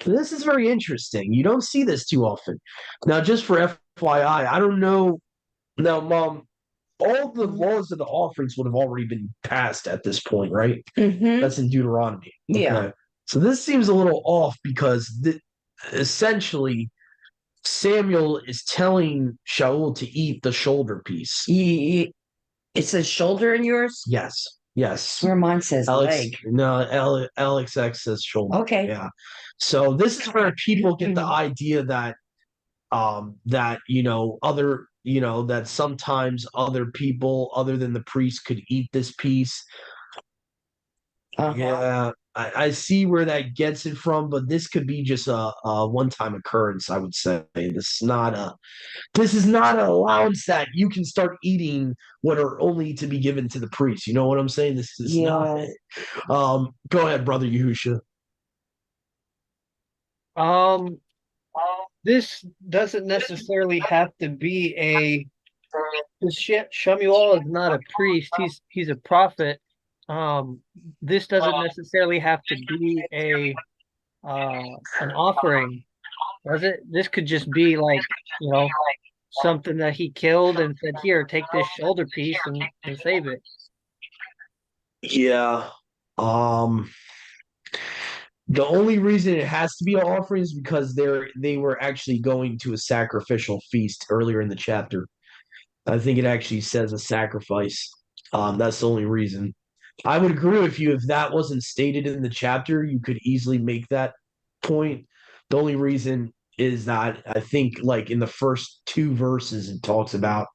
is very interesting. You don't see this too often. Now, just for FYI, I don't know. Now, Mom, all the laws of the offerings would have already been passed at this point, right? Mhm. That's in Deuteronomy. Yeah. Okay. So this seems a little off because essentially Samuel is telling Shaul to eat the shoulder piece. It says shoulder in yours? Yes. Yes. Where mine says Alex, leg. no, LXX says shoulder. Okay. Yeah. So this is where people get the idea that that sometimes other people other than the priest could eat this piece. Uh-huh. Yeah, I see where that gets it from, but this could be just a one-time occurrence, I would say. This is not an allowance that you can start eating what are only to be given to the priest. You know what I'm saying? This is not Yeah. it. Go ahead, brother Yahusha. Um, this doesn't necessarily have to be a. Shemuel is not a priest. He's a prophet. Um, this doesn't necessarily have to be a an offering, does it? This could just be like, something that he killed and said, "Here, take this shoulder piece and save it." Yeah. Um, the only reason it has to be an offering is because they were actually going to a sacrificial feast earlier in the chapter. I think it actually says a sacrifice. That's the only reason. I would agree with you if that wasn't stated in the chapter, you could easily make that point. The only reason is that I think like in the first two verses it talks about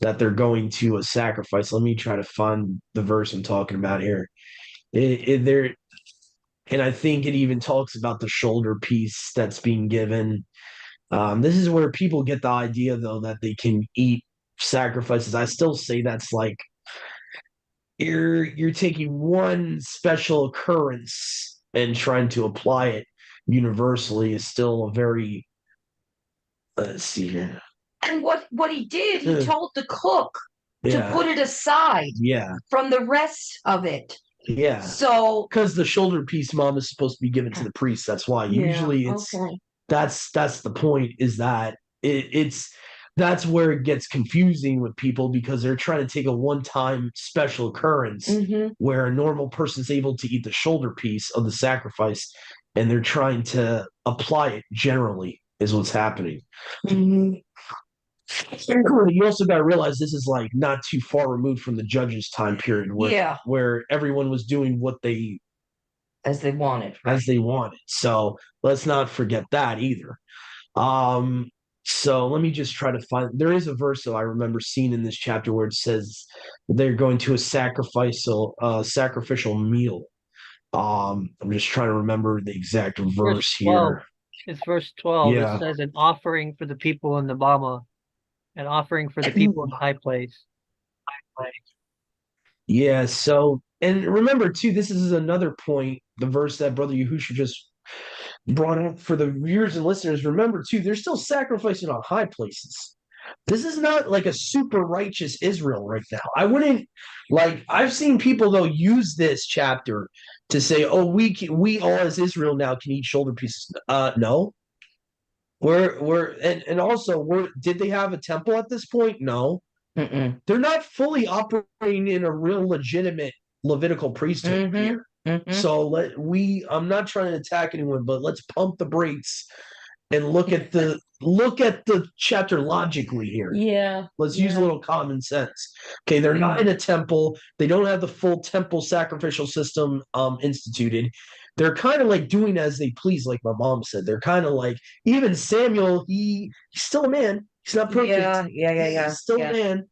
that they're going to a sacrifice. Let me try to find the verse I'm talking about here. There, and I think it even talks about the shoulder piece that's being given. This is where people get the idea, though, that they can eat sacrifices. I still say that's like you're taking one special occurrence and trying to apply it universally is still a very let's see here. And what he did, he told the cook to Yeah, put it aside yeah, from the rest of it. yeah. So Because the shoulder piece, mom, is supposed to be given to the priest. That's why. yeah, Usually, it's okay. that's the point. Is that it's that's where it gets confusing with people because they're trying to take a one-time special occurrence where a normal person's able to eat the shoulder piece of the sacrifice, and they're trying to apply it generally is what's happening. Mhm. You also got to realize this is like not too far removed from the judges' time period Yeah, where everyone was doing what they as they wanted. as they wanted. So let's not forget that either. Um, so let me just try to find. There is a verse that I remember seeing in this chapter where it says they're going to a sacrificial meal. I'm just trying to remember the exact Verse verse 12. here. It's verse 12. It Yeah, says an offering for the people in the Bama, an offering for the people in the high place. yeah. So, and remember too, this is another point. The verse that Brother Yahusha just brought up for the viewers and listeners. Remember too, they're still sacrificing on high places. This is not like a super righteous Israel right now. I wouldn't like. I've seen people though use this chapter to say, "Oh, we all as Israel now can eat shoulder pieces." No, and also did they have a temple at this point? No, Mm-mm. they're not fully operating in a real legitimate Levitical priesthood here. So I'm not trying to attack anyone, but let's pump the brakes and look at the chapter logically here. Yeah. Let's use a little common sense. Okay, they're not in a temple. They don't have the full temple sacrificial system instituted. They're kind of like doing as they please, like my mom said. They're kind of like even Samuel. He's still a man. He's not perfect. Yeah. He's still a man.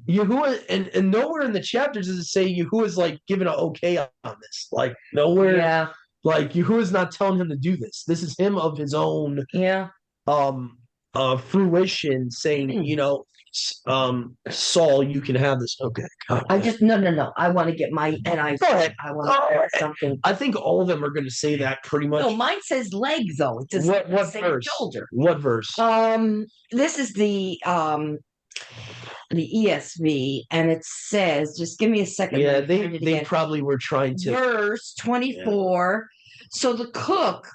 Yahuwah and nowhere in the chapters does it say Yahuwah's like giving an okay on this. Like nowhere. Yeah. Like Yahuwah's not telling him to do this. This is him of his own Yeah. um fruition saying, Saul, you can have this. Okay. I just no. I want to get my Go ahead. I want to get something. I think all of them are going to say that pretty much. No, mine says leg though. It does What not say verse? shoulder. What verse? This is the ESV, and it says, just give me a second. Yeah, let me find it they again. probably were trying to. Verse 24. So the cook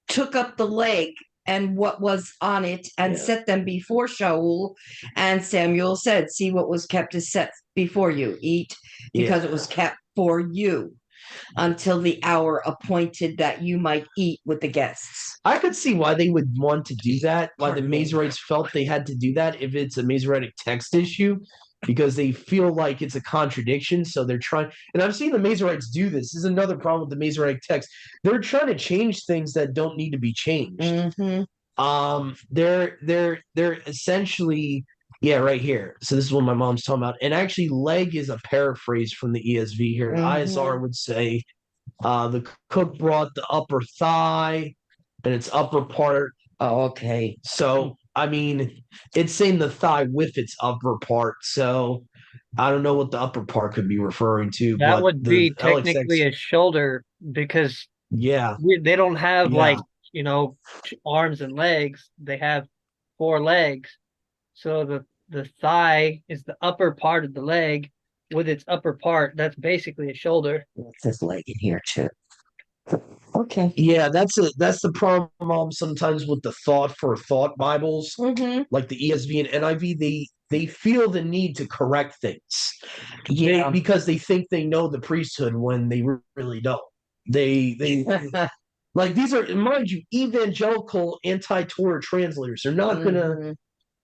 took up the leg and what was on it and set them before Shaul. And Samuel said, "See, what was kept is set before you. Eat, because it was kept for you until the hour appointed that you might eat with the guests." I could see why they would want to do that, why the Masoretes felt they had to do that if it's a Masoretic text issue, because they feel like it's a contradiction. So they're trying, and I've seen the Masoretes do this. This is another problem with the Masoretic text. They're trying to change things that don't need to be changed. They're essentially, yeah, right here. So this is what my mom's talking about. And actually, leg is a paraphrase from the ESV here. The ISR would say the cook brought the upper thigh and its upper part. Oh, okay. So, I mean, it's saying the thigh with its upper part. So, I don't know what the upper part could be referring to, That but would the be technically a shoulder because yeah, they don't have yeah. arms and legs. They have four legs. So the thigh is the upper part of the leg with its upper part. That's basically a shoulder. It says leg in here too. Okay. Yeah, that's the problem sometimes with the thought for thought Bibles, like the ESV and NIV. They feel the need to correct things, because they think they know the priesthood when they really don't. They like these are, mind you, evangelical anti-Torah translators. They're not gonna.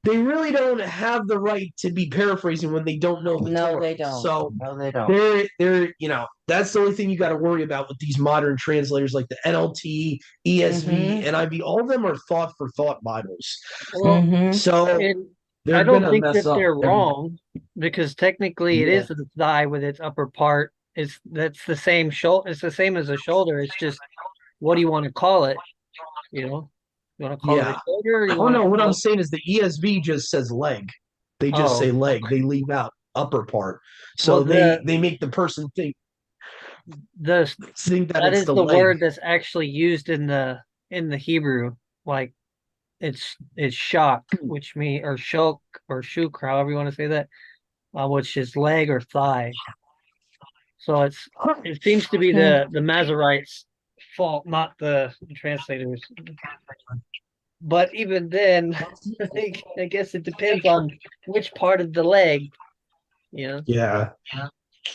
They really don't have the right to be paraphrasing when they don't know the Torah. They don't. So no, they don't. they're that's the only thing you got to worry about with these modern translators like the NLT, ESV, NIV. All of them are thought for thought Bibles. Well, So I don't think that they're wrong because technically it is Yeah. the thigh with its upper part. That's the same shoulder. It's the same as a shoulder. It's just what do you want to call it? You want to call it a Yeah. shoulder? Or you Oh want to no, what call I'm it? saying is the ESV just says leg. They just say leg. They leave out upper part. So Well, they make the person think that it's is the the leg. word that's actually used in the Hebrew. Like it's shock, which mean or shok or shuk, however you want to say that, which is leg or thigh. So it seems to be the Masoretes' fault, not the translators. But even then, I guess it depends on which part of the leg, you know. Yeah.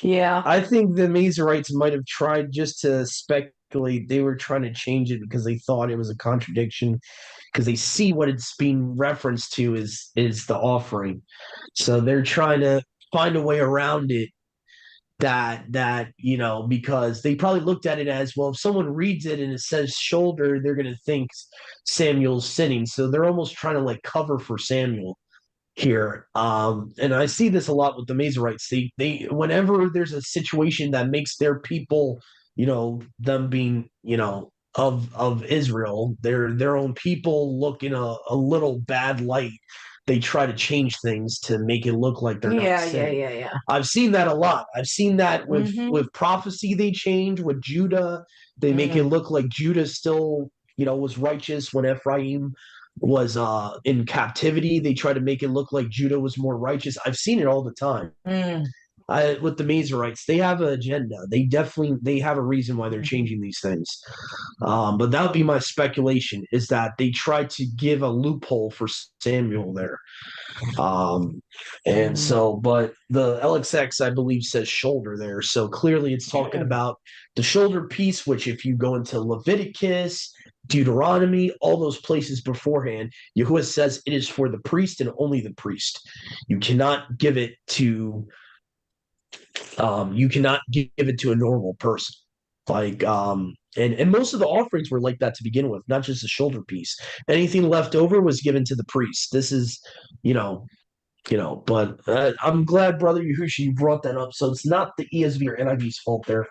Yeah. I think the Masorites might have tried just to speculate. They were trying to change it because they thought it was a contradiction because they see what it's being referenced to is the offering. So they're trying to find a way around it that because they probably looked at it as, well, if someone reads it and it says shoulder, they're going to think Samuel's sinning. So they're almost trying to like cover for Samuel here. And I see this a lot with the Masorites. They whenever there's a situation that makes their people, them being, of Israel, their own people look in a little bad light, they try to change things to make it look like they're not Yeah, yeah, sinning. yeah, yeah. I've seen that a lot. I've seen that with Mm-hmm. with prophecy they change, with Judah, they make it Mm. look like Judah still, was righteous when Ephraim was in captivity. They try to make it look like Judah was more righteous. I've seen it all the time. Mm. With the Masorites, they have an agenda. They have a reason why they're Mhm. changing these things. But that would be my speculation, is that they tried to give a loophole for Samuel there. And Mm. so, but the LXX, I believe, says shoulder there. So clearly it's talking about the shoulder piece, which if you go into Leviticus, Deuteronomy, all those places beforehand, Yahuwah says it is for the priest and only the priest. You cannot give it to a normal person. Like and most of the offerings were like that to begin with, not just the shoulder piece. Anything left over was given to the priest. This is, you know, but I'm glad, brother Yahushua, you brought that up. So it's not the ESV or NIV's fault there.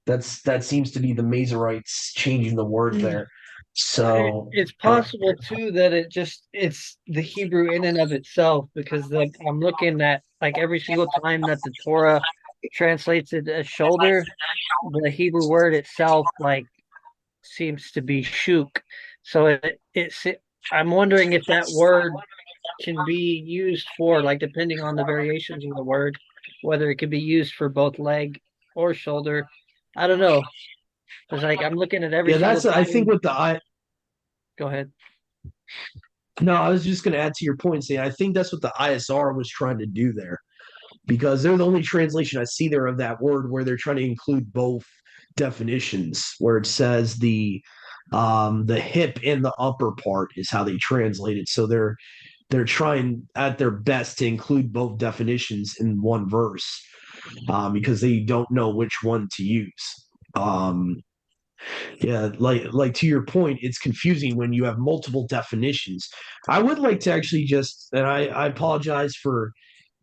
That seems to be the Masorites changing the word there. So It's possible too that it's the Hebrew in and of itself, because like I'm looking at like every single time that the Torah translates it as shoulder, the Hebrew word itself like seems to be shuk. So I'm wondering if that word can be used for, like, depending on the variations of the word, whether it could be used for both leg or shoulder. I don't know. Because like I'm looking at every yeah, single that's I think time. with the I Go ahead. no, I was just going to add to your point, saying I think that's what the ISR was trying to do there, because they're the only translation I see there of that word where they're trying to include both definitions, where it says the hip and the upper part is how they translate it. So they're trying at their best to include both definitions in one verse, because they don't know which one to use. Um, yeah, like to your point, it's confusing when you have multiple definitions. I would like to actually just, and I apologize for,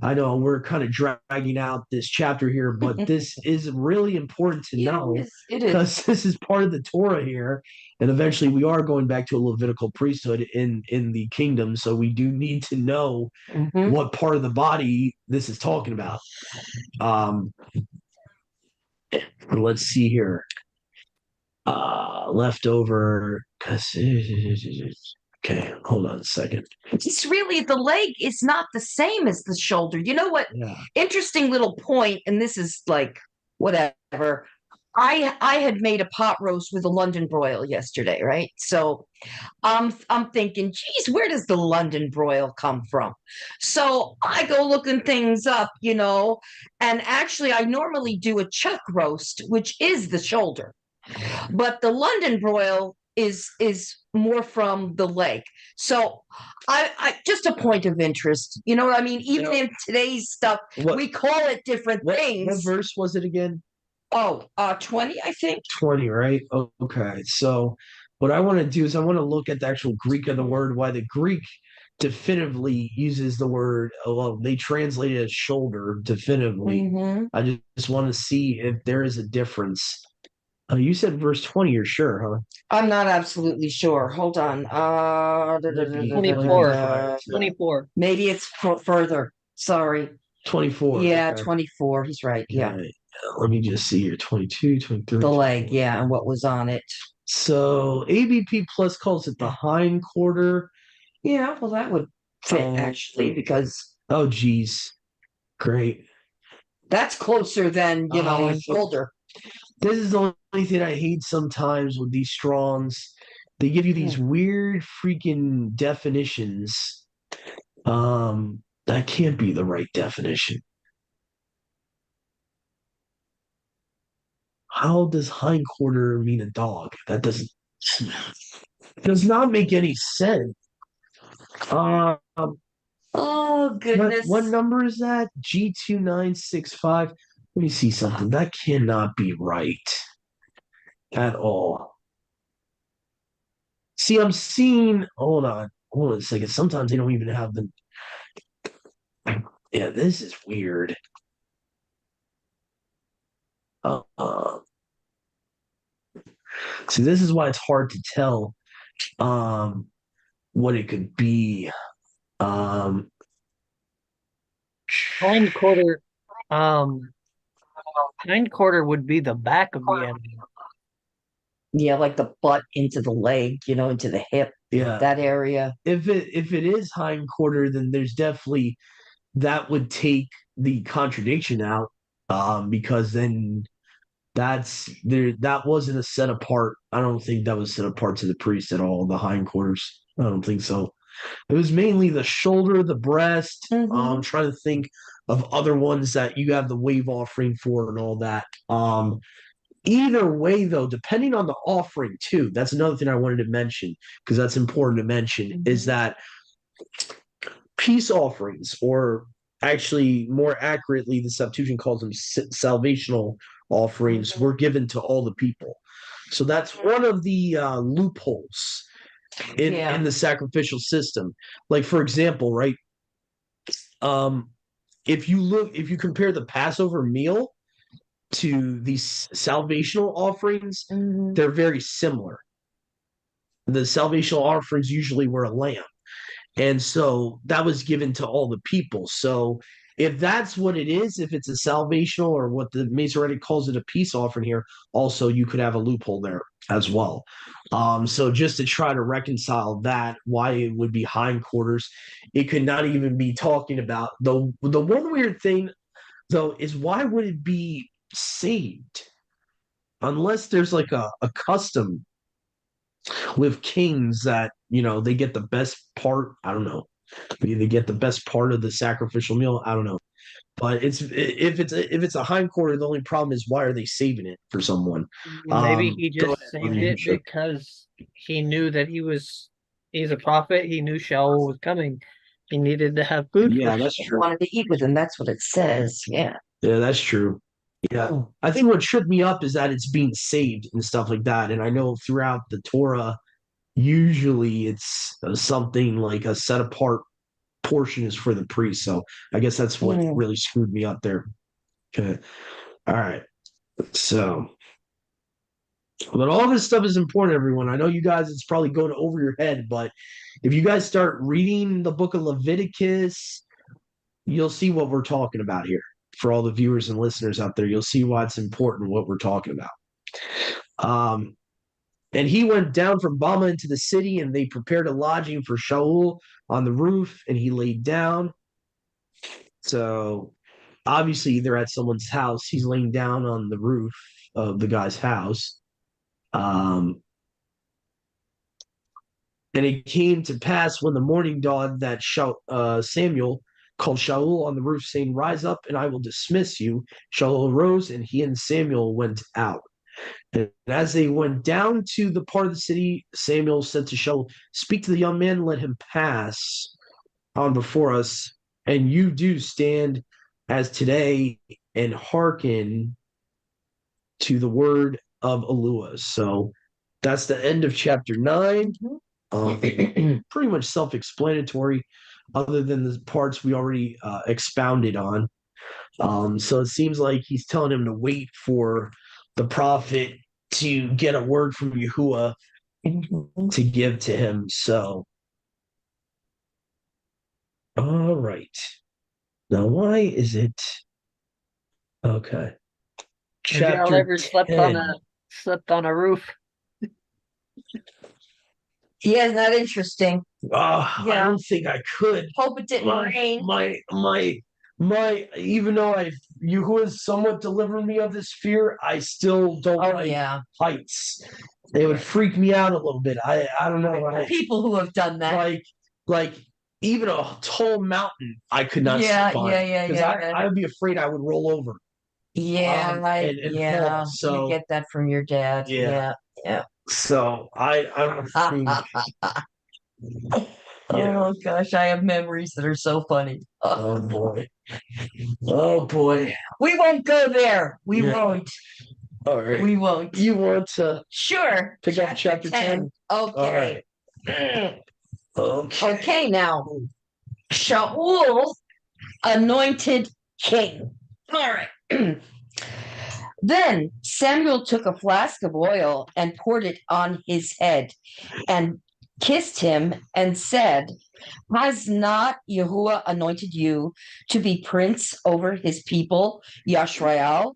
I know we're kind of dragging out this chapter here, but this is really important to Yeah, know, it is. because this is part of the Torah here, and eventually we are going back to a Levitical priesthood in the kingdom. So we do need to know Mm-hmm. what part of the body this is talking about. Um, let's see here. Leftover. Okay, hold on a second. It's really, the leg is not the same as the shoulder. You know what? Yeah. Interesting little point, and this is like whatever. I had made a pot roast with a London broil yesterday, right? So I'm thinking, geez, where does the London broil come from? So I go looking things up, and actually I normally do a chuck roast, which is the shoulder. But the London broil is more from the leg. So I just a point of interest. You know what I mean? Even in today's stuff, What we call it different what things. verse was it again? Oh, 20, I think. 20, right? Okay. So what I want to do is I want to look at the actual Greek of the word, why the Greek definitively uses the word, well, they translate it as shoulder definitively. Mm-hmm. I just want to see if there is a difference. You said verse 20, you're sure, huh? I'm not absolutely sure. Hold on. Might be prior to that. 24. Maybe it's further. Sorry. 24. Yeah, Okay. 24. He's right. Yeah. Okay. Let me just see here. 22, 23. The leg. Yeah. And what was on it. So ABP Plus calls it the hind quarter. Yeah. Well, that would fit Um, actually, because oh, geez. Great. that's closer than, a shoulder. This is the only thing I hate sometimes with these Strongs, They give you these weird freaking definitions. That can't be the right definition. How does hindquarter mean a dog? That does not make any sense. Um, Oh what goodness. number is that? G2965. Let me see something. That cannot be right at all. See, I'm seeing. Hold on a second. Sometimes they don't even have the. Yeah, this is weird. Uh, uh, See, this is why it's hard to tell um what it could be. Um, Hindquarter, um, hindquarter would be the back of the animal. Yeah, like the butt into the leg, into the hip, yeah, that area. if it is hindquarter, then there's definitely that would take the contradiction out, because then that wasn't a set apart. I don't think that was set apart to the priest at all. The hindquarters, I don't think so. It was mainly the shoulder, the breast. Hmm. Trying to think of other ones that you have the wave offering for and all that. Either way, though, depending on the offering too, that's another thing I wanted to mention because that's important to mention is Hmm. that peace offerings, or actually more accurately, the Septuagint calls them salvational offerings, were given to all the people. So that's one of the loopholes in Yeah. the sacrificial system. Like for example, right? Um, if you compare the Passover meal to these salvational offerings, Hmm. they're very similar. The salvational offerings usually were a lamb. And so that was given to all the people. So if that's what it is, if it's a salvational or what the Masoretic calls it a peace offering here, also you could have a loophole there as well. So just to try to reconcile that, why it would be hindquarters, it could not even be talking about the one weird thing though is why would it be saved unless there's like a custom with kings that they get the best part. I don't know. Maybe they get the best part of the sacrificial meal. I don't know. But if it's a hindquarter, the only problem is why are they saving it for someone? Maybe he Go just ahead. Let saved me it sure. because he knew that he's a prophet. He knew Shaul was coming. He needed to have food for Yeah, Shaul. that's I true. wanted to eat with him. That's what it says. Yeah. Yeah, that's true. Yeah. I think what tripped me up is that it's being saved and stuff like that. And I know throughout the Torah, usually it's something like a set apart portion is for the priest. So I guess that's what Mm. really screwed me up there. Okay. All right. So, but all this stuff is important, everyone. I know you guys, it's probably going over your head, but if you guys start reading the book of Leviticus, you'll see what we're talking about here. For all the viewers and listeners out there, you'll see why it's important what we're talking about. Um, and he went down from Bama into the city, and they prepared a lodging for Shaul on the roof, and he laid down. So obviously they're at someone's house. He's laying down on the roof of the guy's house. Um, and it came to pass when the morning dawned that Samuel called Shaul on the roof, saying, "Rise up, and I will dismiss you." Shaul arose, and he and Samuel went out. And as they went down to the part of the city, Samuel said to Shaul, "Speak to the young man, let him pass on before us, and you do stand as today and hearken to the word of Alua." So that's the end of chapter 9. Pretty much self-explanatory, other than the parts we already expounded on. So it seems like he's telling him to wait for the prophet to get a word from Yahuwah Mhm. to give to him. So, all right. Now, why is it okay? Have y'all Chapter ever ten. slept on a roof? Yeah, isn't that interesting? I Yeah. don't think I could. Hope it didn't My rain. my even though Yahuwah has somewhat delivered me of this fear, I still don't Oh, like yeah. heights. It would freak me out a little bit. I don't know. People who have done that. Like even a tall mountain, I could not Yeah, climb yeah, yeah, because yeah, yeah. I would be afraid I would roll over and fall. Yeah, you So get that from your dad. yeah. Yeah, yeah. So I don't think yeah. Oh gosh, I have memories that are so funny. Oh boy. Oh boy. We won't go there. We Yeah. won't. All right. We won't. You want to Sure. pick up chapter 10? Okay. Okay. Okay, now Shaul anointed king. All right. Then Samuel took a flask of oil and poured it on his head and kissed him and said, has not Yahuwah anointed you to be prince over his people, Yashrael?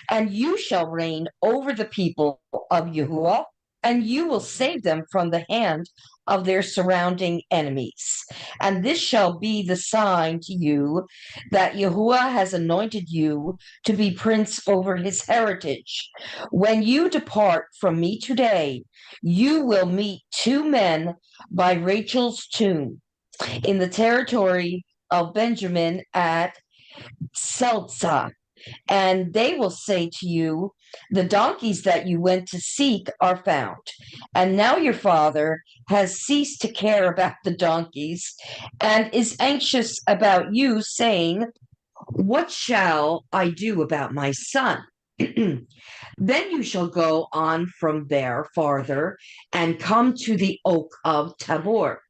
And you shall reign over the people of Yahuwah, and you will save them from the hand of their surrounding enemies. And this shall be the sign to you that Yahuwah has anointed you to be prince over his heritage. When you depart from me today, you will meet two men by Rachel's tomb in the territory of Benjamin at Selzah, and they will say to you, the donkeys that you went to seek are found. And now your father has ceased to care about the donkeys and is anxious about you, saying, what shall I do about my son? Then you shall go on from there farther and come to the oak of Tabor.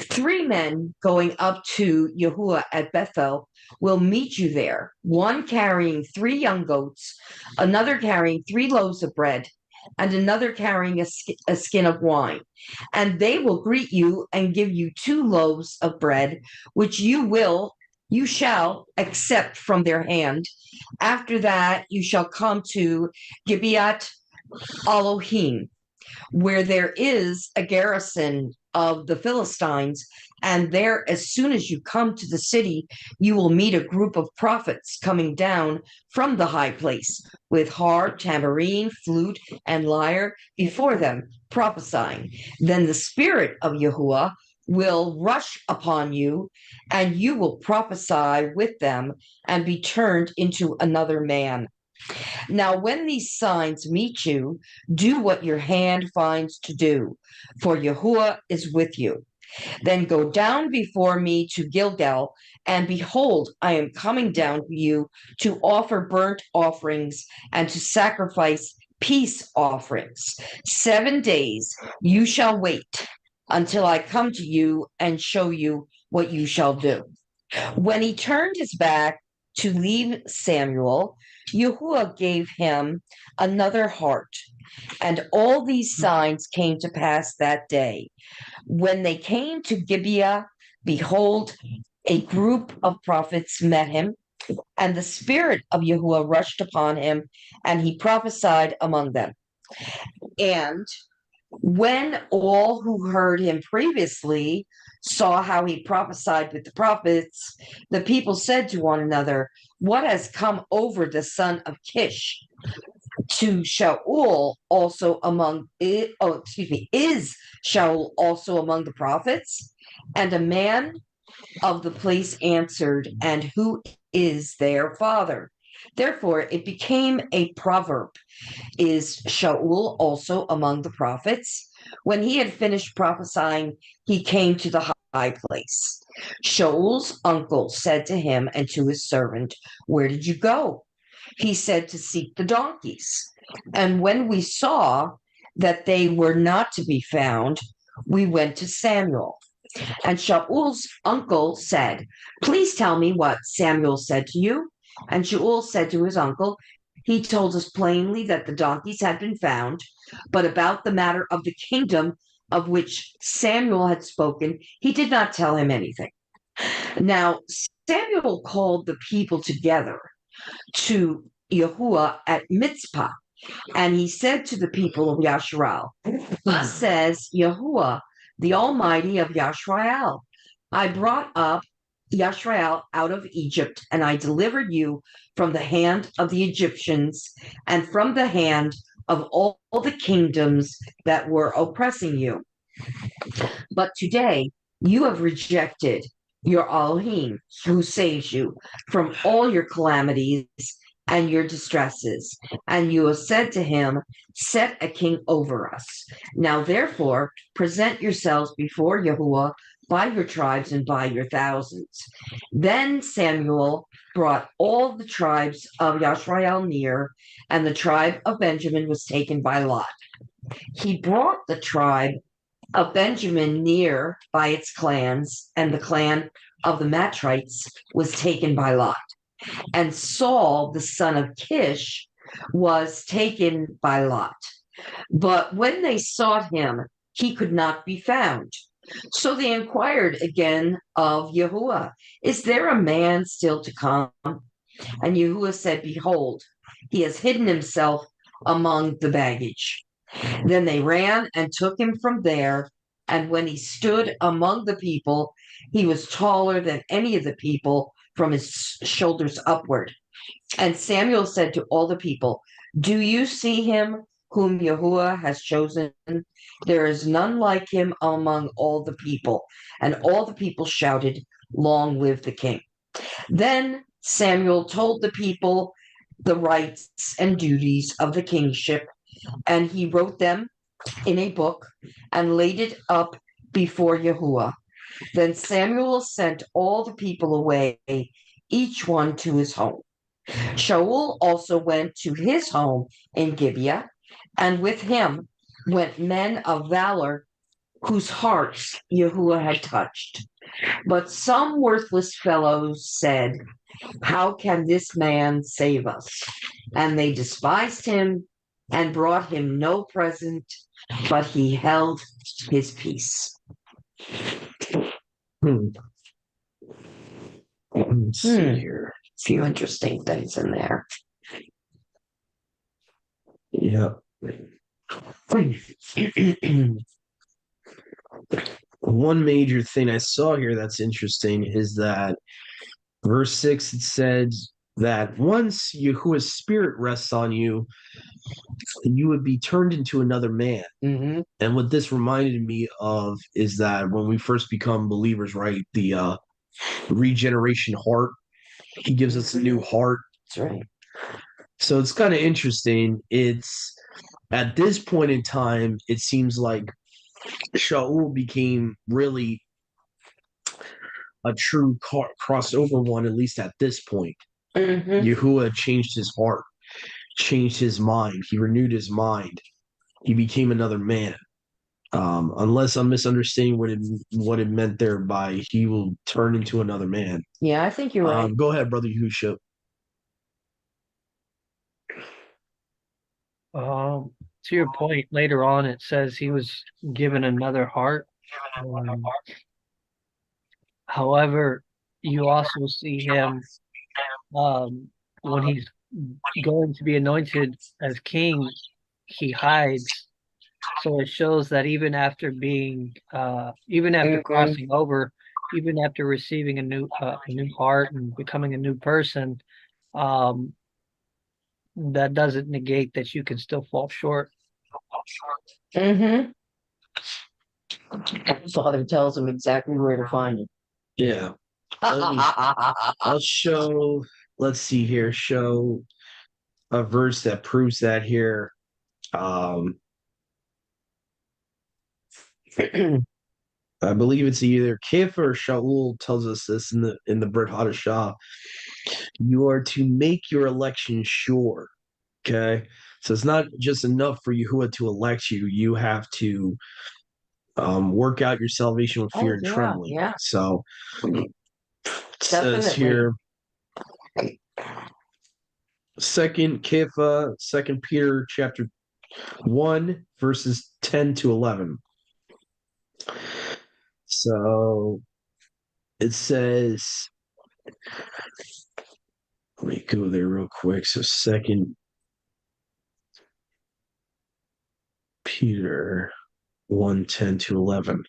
Three men going up to Yahuwah at Bethel will meet you there, one carrying 3 young goats, another carrying 3 loaves of bread, and another carrying a skin of wine. And they will greet you and give you 2 loaves of bread, which you shall accept from their hand. After that, you shall come to Gibeat Elohim, where there is a garrison of the Philistines. And there, as soon as you come to the city, you will meet a group of prophets coming down from the high place with harp, tambourine, flute, and lyre before them, prophesying. Then the spirit of Yahuwah will rush upon you, and you will prophesy with them and be turned into another man. Now, when these signs meet you, do what your hand finds to do, for Yahuwah is with you. Then go down before me to Gilgal, and behold, I am coming down to you to offer burnt offerings and to sacrifice peace offerings. 7 days you shall wait until I come to you and show you what you shall do. When he turned his back to leave Samuel, Yahuwah gave him another heart. And all these signs came to pass that day. When they came to Gibeah, behold, a group of prophets met him, and the spirit of Yahuwah rushed upon him, and he prophesied among them. And when all who heard him previously saw how he prophesied with the prophets, the people said to one another, what has come over the son of Kish to Shaul also among it? Oh, excuse me, is Shaul also among the prophets? And a man of the place answered, and who is their father? Therefore, it became a proverb. Is Shaul also among the prophets? When he had finished prophesying, he came to the high place. Shaul's uncle said to him and to his servant, where did you go? He said, to seek the donkeys. And when we saw that they were not to be found, we went to Samuel. And Shaul's uncle said, please tell me what Samuel said to you. And Shaul said to his uncle, he told us plainly that the donkeys had been found, but about the matter of the kingdom of which Samuel had spoken, he did not tell him anything. Now, Samuel called the people together to Yahuwah at Mitzpah, and he said to the people of Yashrael, thus says Yahuwah, the Almighty of Yashrael, I brought up Yashrael out of Egypt, and I delivered you from the hand of the Egyptians and from the hand of all the kingdoms that were oppressing you. But today you have rejected your Elohim, who saves you from all your calamities and your distresses. And you have said to him, set a king over us. Now, therefore, present yourselves before Yahuwah by your tribes and by your thousands. Then Samuel brought all the tribes of Yashrael near, and the tribe of Benjamin was taken by lot. He brought the tribe of Benjamin near by its clans, and the clan of the Matrites was taken by lot. And Saul, the son of Kish, was taken by lot. But when they sought him, he could not be found. So they inquired again of Yahuwah, is there a man still to come? And Yahuwah said, behold, he has hidden himself among the baggage. Then they ran and took him from there. And when he stood among the people, he was taller than any of the people from his shoulders upward. And Samuel said to all the people, do you see him whom Yahuwah has chosen? There is none like him among all the people. And all the people shouted, long live the king. Then Samuel told the people the rights and duties of the kingship, and he wrote them in a book and laid it up before Yahuwah. Then Samuel sent all the people away, each one to his home. Shaul also went to his home in Gibeah, and with him went men of valor whose hearts Yahuwah had touched. But some worthless fellows said, how can this man save us? And they despised him and brought him no present, but he held his peace. Let's see here. A few interesting things in there. Yeah. One major thing I saw here that's interesting is that verse 6, it says that once Yahuwah's spirit rests on you, you would be turned into another man. Mm-hmm. And what this reminded me of is that when we first become believers, right, the regeneration heart, he gives us a new heart. That's right. So it's kind of interesting. It's at this point in time, it seems like Shaul became really a true crossover one, at least at this point. Mm-hmm. Yahuwah changed his heart, changed his mind. He renewed his mind. He became another man. Unless I'm misunderstanding what it meant there by he will turn into another man. Yeah, I think you're right. Go ahead, brother Yahusha. To your point, later on it says he was given another heart. However, you also see him when he's going to be anointed as king, he hides. So it shows that even after being, even after crossing over, even after receiving a new heart and becoming a new person, that doesn't negate that you can still fall short. Mm-hmm. Father tells him exactly where to find him. Yeah. I'll show, let's see here, show a verse that proves that here. I believe it's either Kif or Shaul tells us this in the Brit Hadashah. You are to make your election sure. Okay. So it's not just enough for Yahuwah to elect you. You have to work out your salvation with fear and trembling. Yeah. So it says here, Second Peter chapter 1, verses 10 to 11. So it says, let me go there real quick. So Second Peter 1, 10 to 11.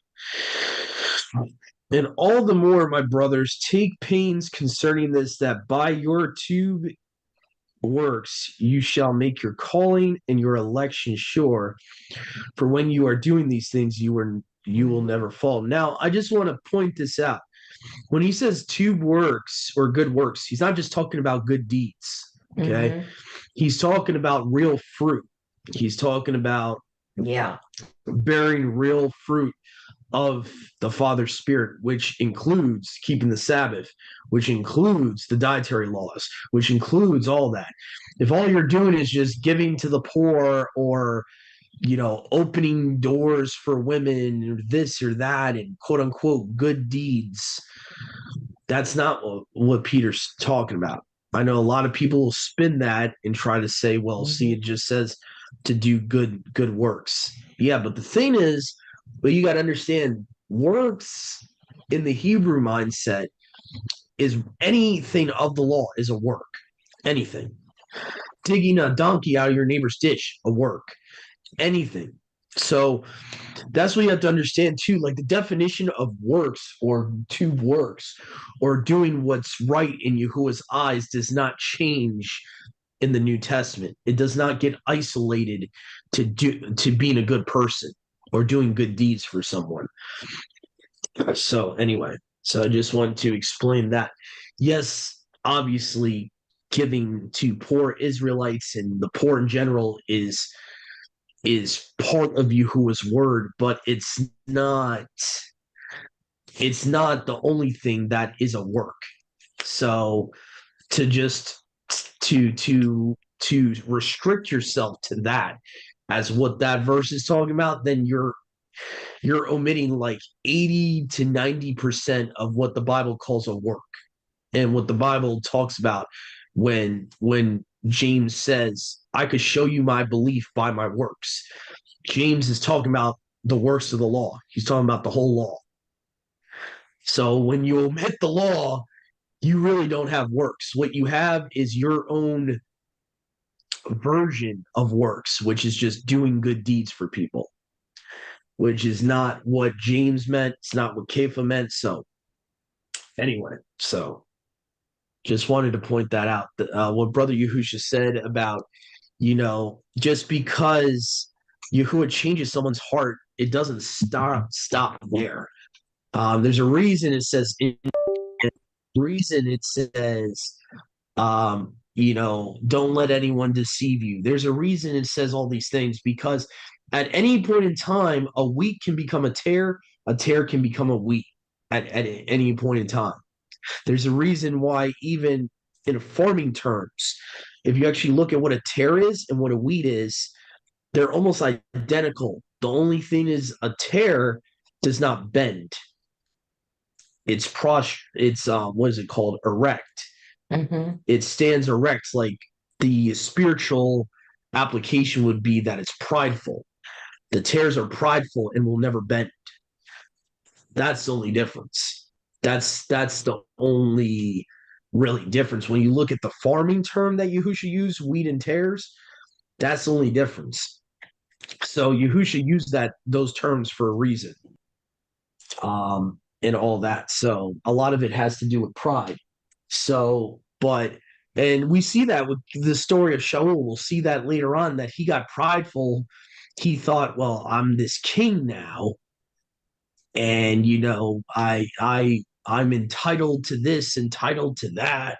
And all the more, my brothers, take pains concerning this, that by your two works, you shall make your calling and your election sure. For when you are doing these things, you will never fall. Now, I just want to point this out. When he says two works or good works, he's not just talking about good deeds. Okay. Mhm. He's talking about real fruit. He's talking about Yeah. bearing real fruit of the Father's Spirit, which includes keeping the Sabbath, which includes the dietary laws, which includes all that. If all you're doing is just giving to the poor or opening doors for women or this or that and quote unquote good deeds, that's not what Peter's talking about. I know a lot of people will spin that and try to say, well, see, Mhm. it just says to do good works. Yeah, but the thing is, but you got to understand, works in the Hebrew mindset is anything of the law is a work. Anything. Digging a donkey out of your neighbor's ditch, a work. Anything. So that's what you have to understand too. Like the definition of works or to works or doing what's right in Yahuwah's eyes does not change in the New Testament. It does not get isolated to being a good person or doing good deeds for someone. So anyway, so I just wanted to explain that. Yes, obviously giving to poor Israelites and the poor in general is part of Yahuwah's word, but it's not the only thing that is a work. So to just to restrict yourself to that as what that verse is talking about, then you're omitting like 80 to 90% of what the Bible calls a work and what the Bible talks about when James says, I could show you my belief by my works. James is talking about the works of the law. He's talking about the whole law. So when you omit the law, you really don't have works. What you have is your own version of works, which is just doing good deeds for people, which is not what James meant. It's not what Kepha meant. So anyway, so just wanted to point that out. What Brother Yahusha said about, just because Yahuwah changes someone's heart, it doesn't stop there. There's a reason it says don't let anyone deceive you. There's a reason it says all these things because at any point in time, a wheat can become a tear can become a wheat at any point in time. There's a reason why, even in farming terms, if you actually look at what a tear is and what a wheat is, they're almost identical. The only thing is a tear does not bend. It's what is it called? Erect. Mhm. It stands erect. Like the spiritual application would be that it's prideful. The tears are prideful and will never bend. That's the only difference. That's the only really difference. When you look at the farming term that Yahusha used, wheat and tares, that's the only difference. So Yahusha used those terms for a reason, and all that. So a lot of it has to do with pride. So, and we see that with the story of Shaul. We'll see that later on that he got prideful. He thought, well, I'm this king now, and I'm entitled to this, entitled to that,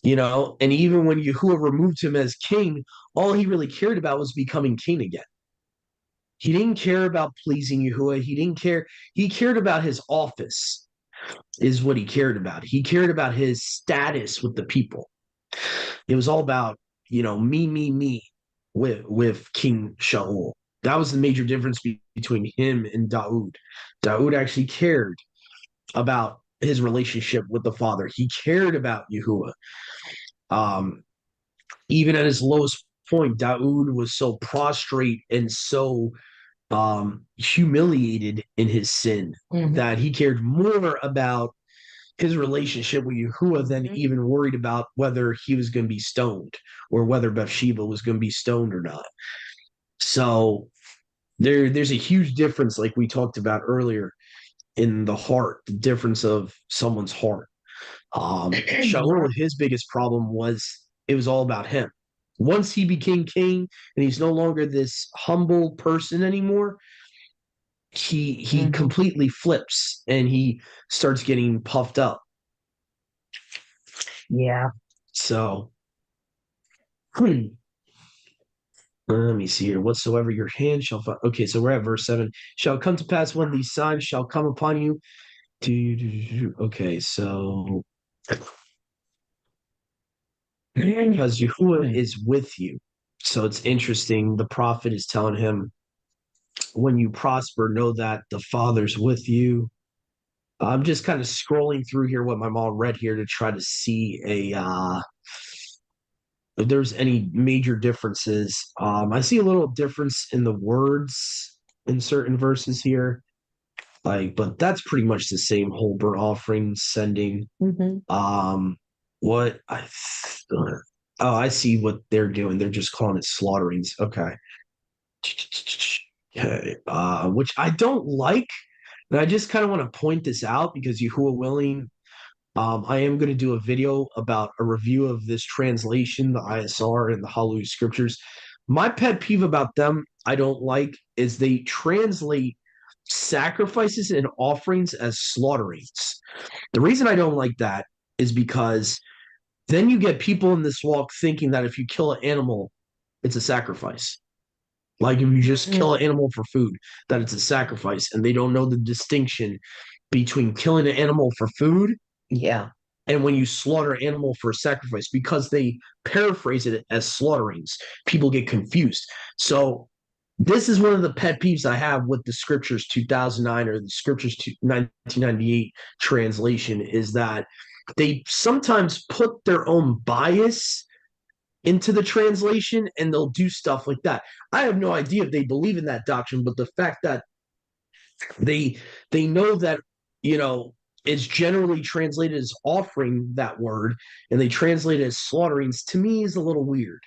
and even when Yahuwah removed him as king, all he really cared about was becoming king again. He didn't care about pleasing Yahuwah. He cared about his office, is what he cared about. He cared about his status with the people. It was all about, me with King Shaul. That was the major difference between him and Daoud. Daoud actually cared about his relationship with the Father. He cared about Yahuwah. Um, Even at his lowest point, Daoud was so prostrate and so humiliated in his sin Mhm. that he cared more about his relationship with Yahuwah than Mhm. even worried about whether he was going to be stoned or whether Bathsheba was going to be stoned or not. So there's a huge difference, like we talked about earlier, in the heart, the difference of someone's heart. Shaul, his biggest problem was it was all about him. Once he became king and he's no longer this humble person anymore, he Hmm. completely flips and he starts getting puffed up. Yeah. So let me see here. Whatsoever your hand shall find. Okay, so we're at verse 7. Shall come to pass when these signs shall come upon you. Okay, so because Yahuwah is with you. So it's interesting. The prophet is telling him, when you prosper, know that the Father's with you. I'm just kind of scrolling through here what my mom read here to try to see if there's any major differences. I see a little difference in the words in certain verses here, like, but that's pretty much the same whole burnt offering sending. Hmm. Um, what I oh, I see what they're doing. They're just calling it slaughterings. Okay. Okay. Which I don't like. And I just kind of want to point this out because Yahuwah willing, I am going to do a video about a review of this translation, the ISR and the Hallelujah scriptures. My pet peeve about them, I don't like, is they translate sacrifices and offerings as slaughterings. The reason I don't like that is because then you get people in this walk thinking that if you kill an animal, it's a sacrifice. Like if you just Hmm. kill an animal for food, that it's a sacrifice, and they don't know the distinction between killing an animal for food Yeah. and when you slaughter an animal for a sacrifice, because they paraphrase it as slaughterings, people get confused. So this is one of the pet peeves I have with the scriptures 2009 or the scriptures 1998 translation is that they sometimes put their own bias into the translation and they'll do stuff like that. I have no idea if they believe in that doctrine, but the fact that they they know that, you know, it's generally translated as offering, that word, and they translate it as slaughterings, to me is a little weird.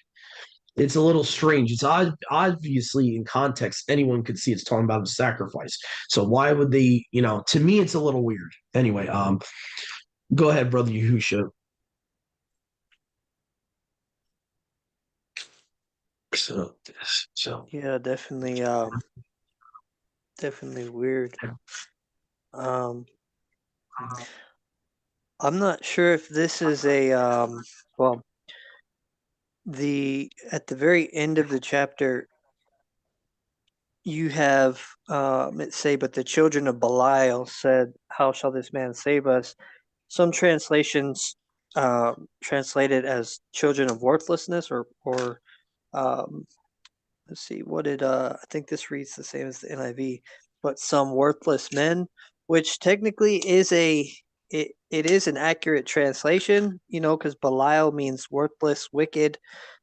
It's a little strange. It's obviously in context, anyone could see it's talking about a sacrifice. So why would they, you know, to me it's a little weird. Anyway, go ahead, brother Yahusha. So Yeah, definitely. Definitely weird. Um, I'm not sure if this is a well, the at the very end of the chapter you have it say, but the children of Belial said, "How shall this man save us?" Some translations translate it as children of worthlessness, or um, let's see, what did I think this reads the same as the NIV, but some worthless men, which technically is it is an accurate translation, you know, because Belial means worthless, wicked.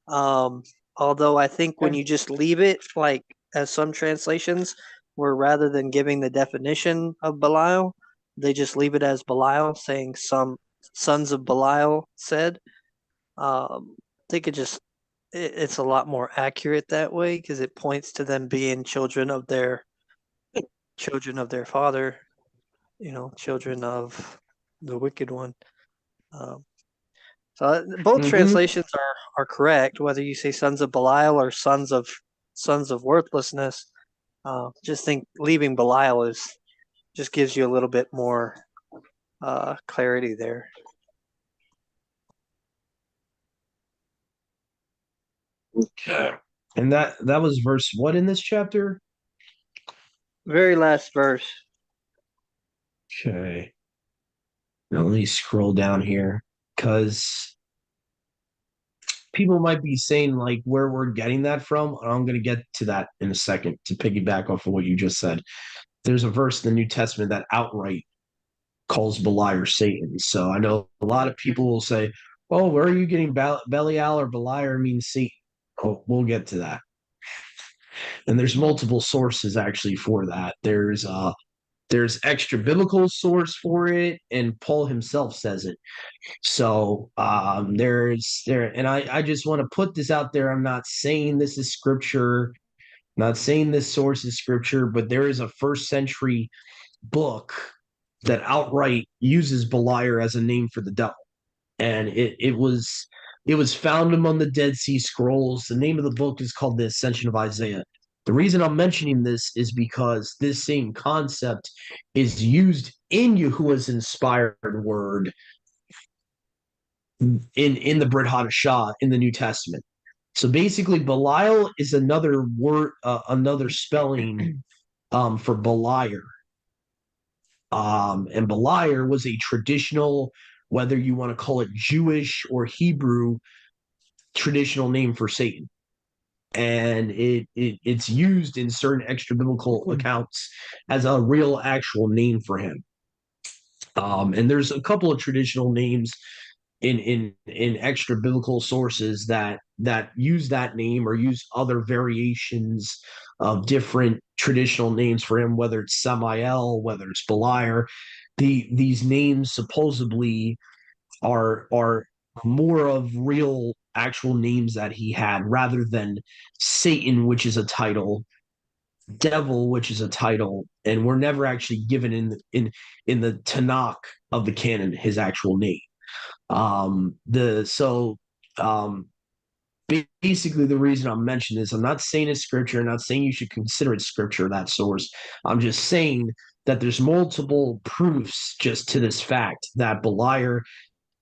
Um, Although I think when you just leave it like as some translations, where rather than giving the definition of Belial, they just leave it as Belial, saying some sons of Belial said. They could just it's a lot more accurate that way because it points to them being children of their father, you know, children of the wicked one. Um, both mhm. translations are correct, whether you say sons of Belial or sons of worthlessness. Just think leaving Belial is just gives you a little bit more clarity there. Okay. And that was verse what in this chapter? Very last verse. Okay. Now let me scroll down here because people might be saying like where we're getting that from. I'm going to get to that in a second to piggyback off of what you just said. There's a verse in the New Testament that outright calls Beliar Satan. So I know a lot of people will say, "Oh, where are you getting Belial or Beliar means Satan?" Oh, we'll get to that. And there's multiple sources actually for that. There's extra biblical source for it, and Paul himself says it. So there's there, and I just want to put this out there. I'm not saying this is scripture, not saying this source is scripture, but there is a first century book that outright uses Beliar as a name for the devil, and it was It was found among the Dead Sea Scrolls. The name of the book is called The Ascension of Isaiah. The reason I'm mentioning this is because this same concept is used in Yahuwah's inspired word in the Brit Hadashah in the New Testament. So basically, Belial is another word, another spelling for Beliar. And Beliar was a traditional, whether you want to call it Jewish or Hebrew, traditional name for Satan. And it's used in certain extra biblical accounts as a real actual name for him. And there's a couple of traditional names in extra biblical sources that use that name or use other variations of different traditional names for him, whether it's Samael, whether it's Beliar. These names supposedly are more of real actual names that he had rather than Satan, which is a title, devil, which is a title, and we're never actually given in the Tanakh of the canon his actual name. The so basically the reason I'm mentioning this, I'm not saying it's scripture, I'm not saying you should consider it scripture, that source. I'm just saying that there's multiple proofs just to this fact that Beliar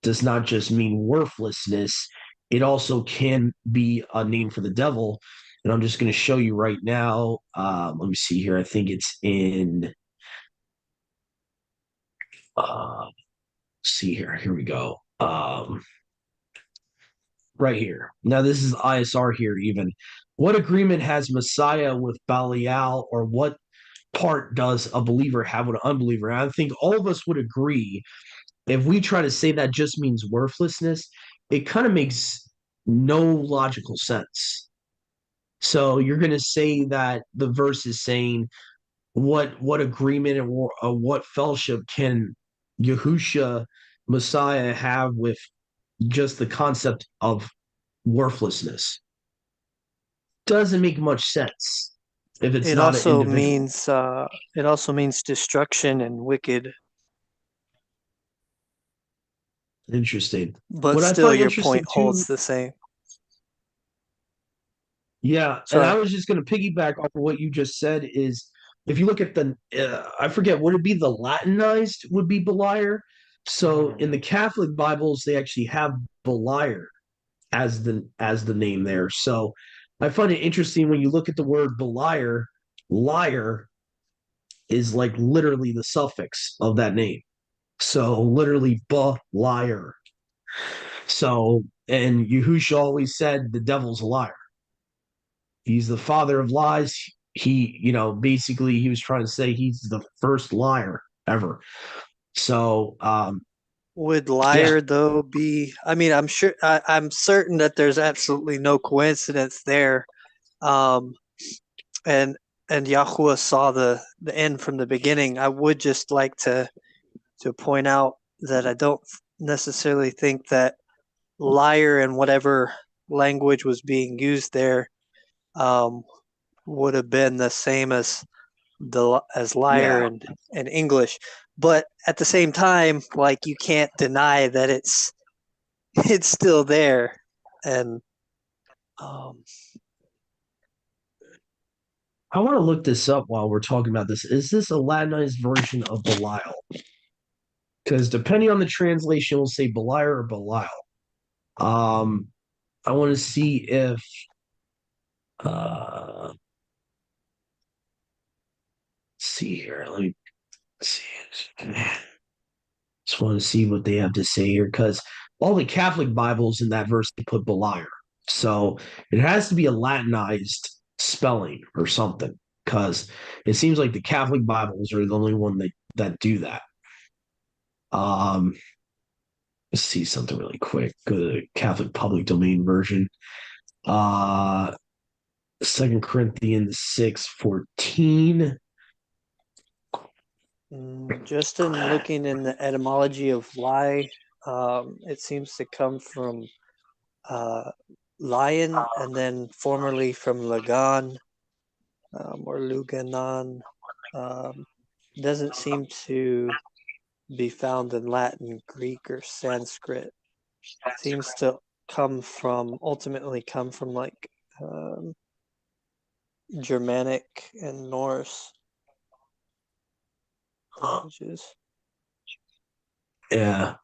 does not just mean worthlessness, it also can be a name for the devil. And I'm just going to show you right now. Let me see here. I think it's in. See here. Here we go. Right here. Now, this is ISR here, even. What agreement has Messiah with Belial, or what part does a believer have with an unbeliever? And I think all of us would agree if we try to say that just means worthlessness, it kind of makes no logical sense. So you're going to say that the verse is saying what agreement or what fellowship can Yahusha Messiah have with just the concept of worthlessness? Doesn't make much sense if it's It not an also individual. means destruction and wicked, Interesting. but What I still find your interesting point too, holds the same. yeah, and I Sorry. was just going to piggyback off of what you just said is if you look at the, I forget, would it be the Latinized would be Beliar? So in the Catholic Bibles, they actually have Beliar as the name there. So I find it interesting when you look at the word Beliar, liar is like literally the suffix of that name. So literally liar. So and Yahusha always said the devil's a liar. He's the father of lies. Basically he was trying to say he's the first liar ever. So Would yeah, liar though be? I mean, I'm certain that there's absolutely no coincidence there. Um, and Yahuwah saw the end from the beginning. I would just like to point out that I don't necessarily think that liar and whatever language was being used there um, would have been the same as liar yeah. and English. But at the same time, like you can't deny that it's still there. And um, I want to look this up while we're talking about this. Is this a Latinized version of Belial? Because depending on the translation, we'll say Beliar or Belial. Um, I want to see if let's see here. Let me see. Just want to see what they have to say here because all the Catholic Bibles in that verse they put Beliar. So it has to be a Latinized spelling or something because it seems like the Catholic Bibles are the only one that do that. Um, let's see something really quick. Go to the Catholic public domain version. Uh, 2 Corinthians 6:14. just in looking in the etymology of lie, it seems to come from uh, lion and then formerly from Lagan or Luganan. Um, doesn't seem to be found in Latin, Greek, or Sanskrit. Seems to ultimately come from like Germanic and Norse languages. Yeah.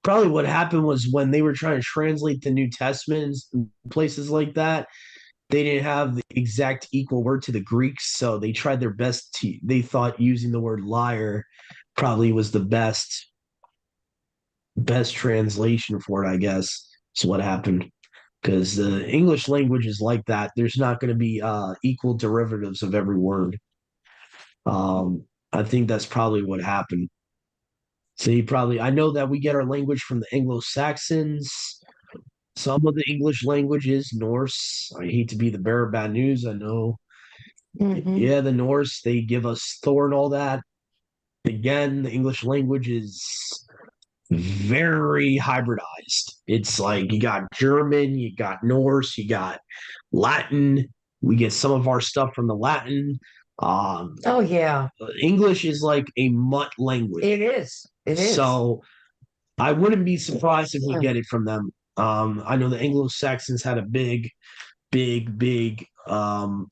Probably what happened was when they were trying to translate the New Testament and places like that, they didn't have the exact equal word to the Greeks, so they tried their best they thought using the word liar probably was the best translation for it, I guess. Is what happened. Because the English language is like that. There's not going to be equal derivatives of every word. I think that's probably what happened. So I know that we get our language from the Anglo-Saxons. Some of the English language is Norse. I hate to be the bearer of bad news. I know. Mhm. Yeah, the Norse, they give us Thor and all that. Again, the English language is very hybridized. It's like you got German, you got Norse, you got Latin. We get some of our stuff from the Latin. Oh yeah, English is like a mutt language. it is. It is. So I wouldn't be surprised if we get it from them. I know the Anglo-Saxons had a big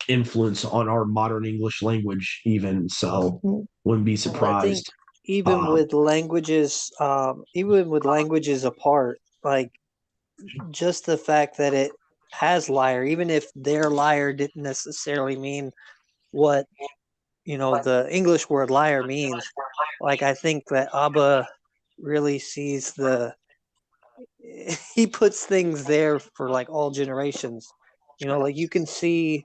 influence on our modern English language, even. So Mhm. wouldn't be Well, I think surprised. Um, even with languages apart, like just the fact that it has liar, even if their liar didn't necessarily mean what the English word liar means. Like I think that Abba really sees he puts things there for like all generations. Like you can see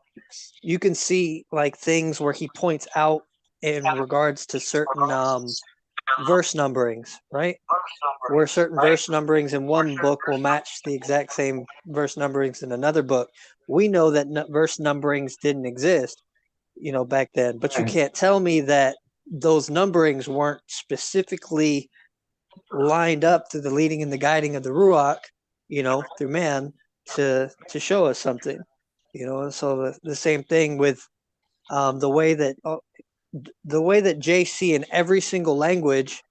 like things where he points out in regards to certain verse numberings, right? Where certain verse numberings in one book will match the exact same verse numberings in another book. We know that verse numberings didn't exist, back then, but you can't tell me that those numberings weren't specifically lined up through the leading and the guiding of the Ruach, through man to show us something, So the same thing with the way that JC in every single language,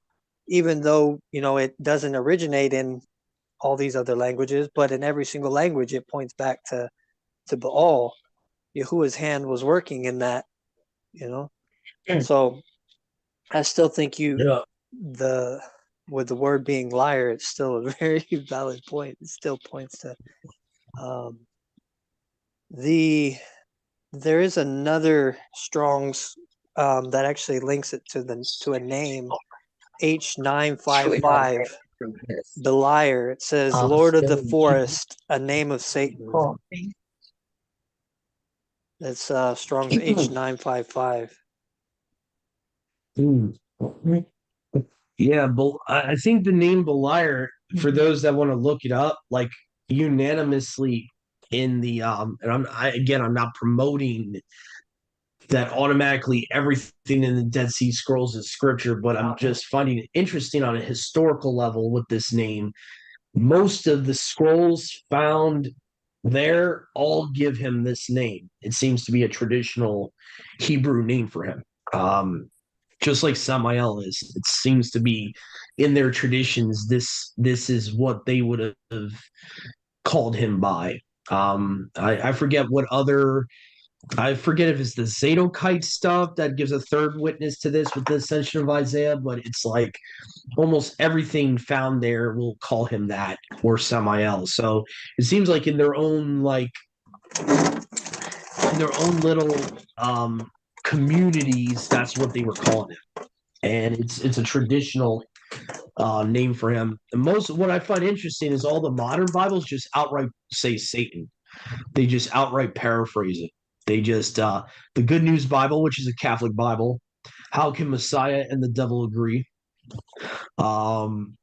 even though it doesn't originate in all these other languages, but in every single language it points back to Baal. Yahuwah's hand was working in that, you know. Mm. So I still think yeah, the with the word being liar, it's still a very valid point. It still points to um, the there is another Strong's that actually links it to a name, H955, the liar. It says Lord of the Forest, a name of Satan. That's Strong's H955. mm. Yeah, but I think the name Beliar, for those that want to look it up, like unanimously in the and I'm not promoting that automatically everything in the Dead Sea Scrolls is scripture, but I'm just finding it interesting on a historical level with this name. Most of the scrolls found there all give him this name. It seems to be a traditional Hebrew name for him. Just like Samael is, it seems to be in their traditions. This is what they would have called him by. I forget what other. I forget if it's the Zadokite stuff that gives a third witness to this with the ascension of Isaiah, but it's like almost everything found there will call him that or Samael. So it seems like in their own little communities, that's what they were calling him. And it's a traditional name for him. And most what I find interesting is all the modern Bibles just outright say Satan. They just outright paraphrase it. They just the Good News Bible, which is a Catholic Bible. How can Messiah and the devil agree? Um,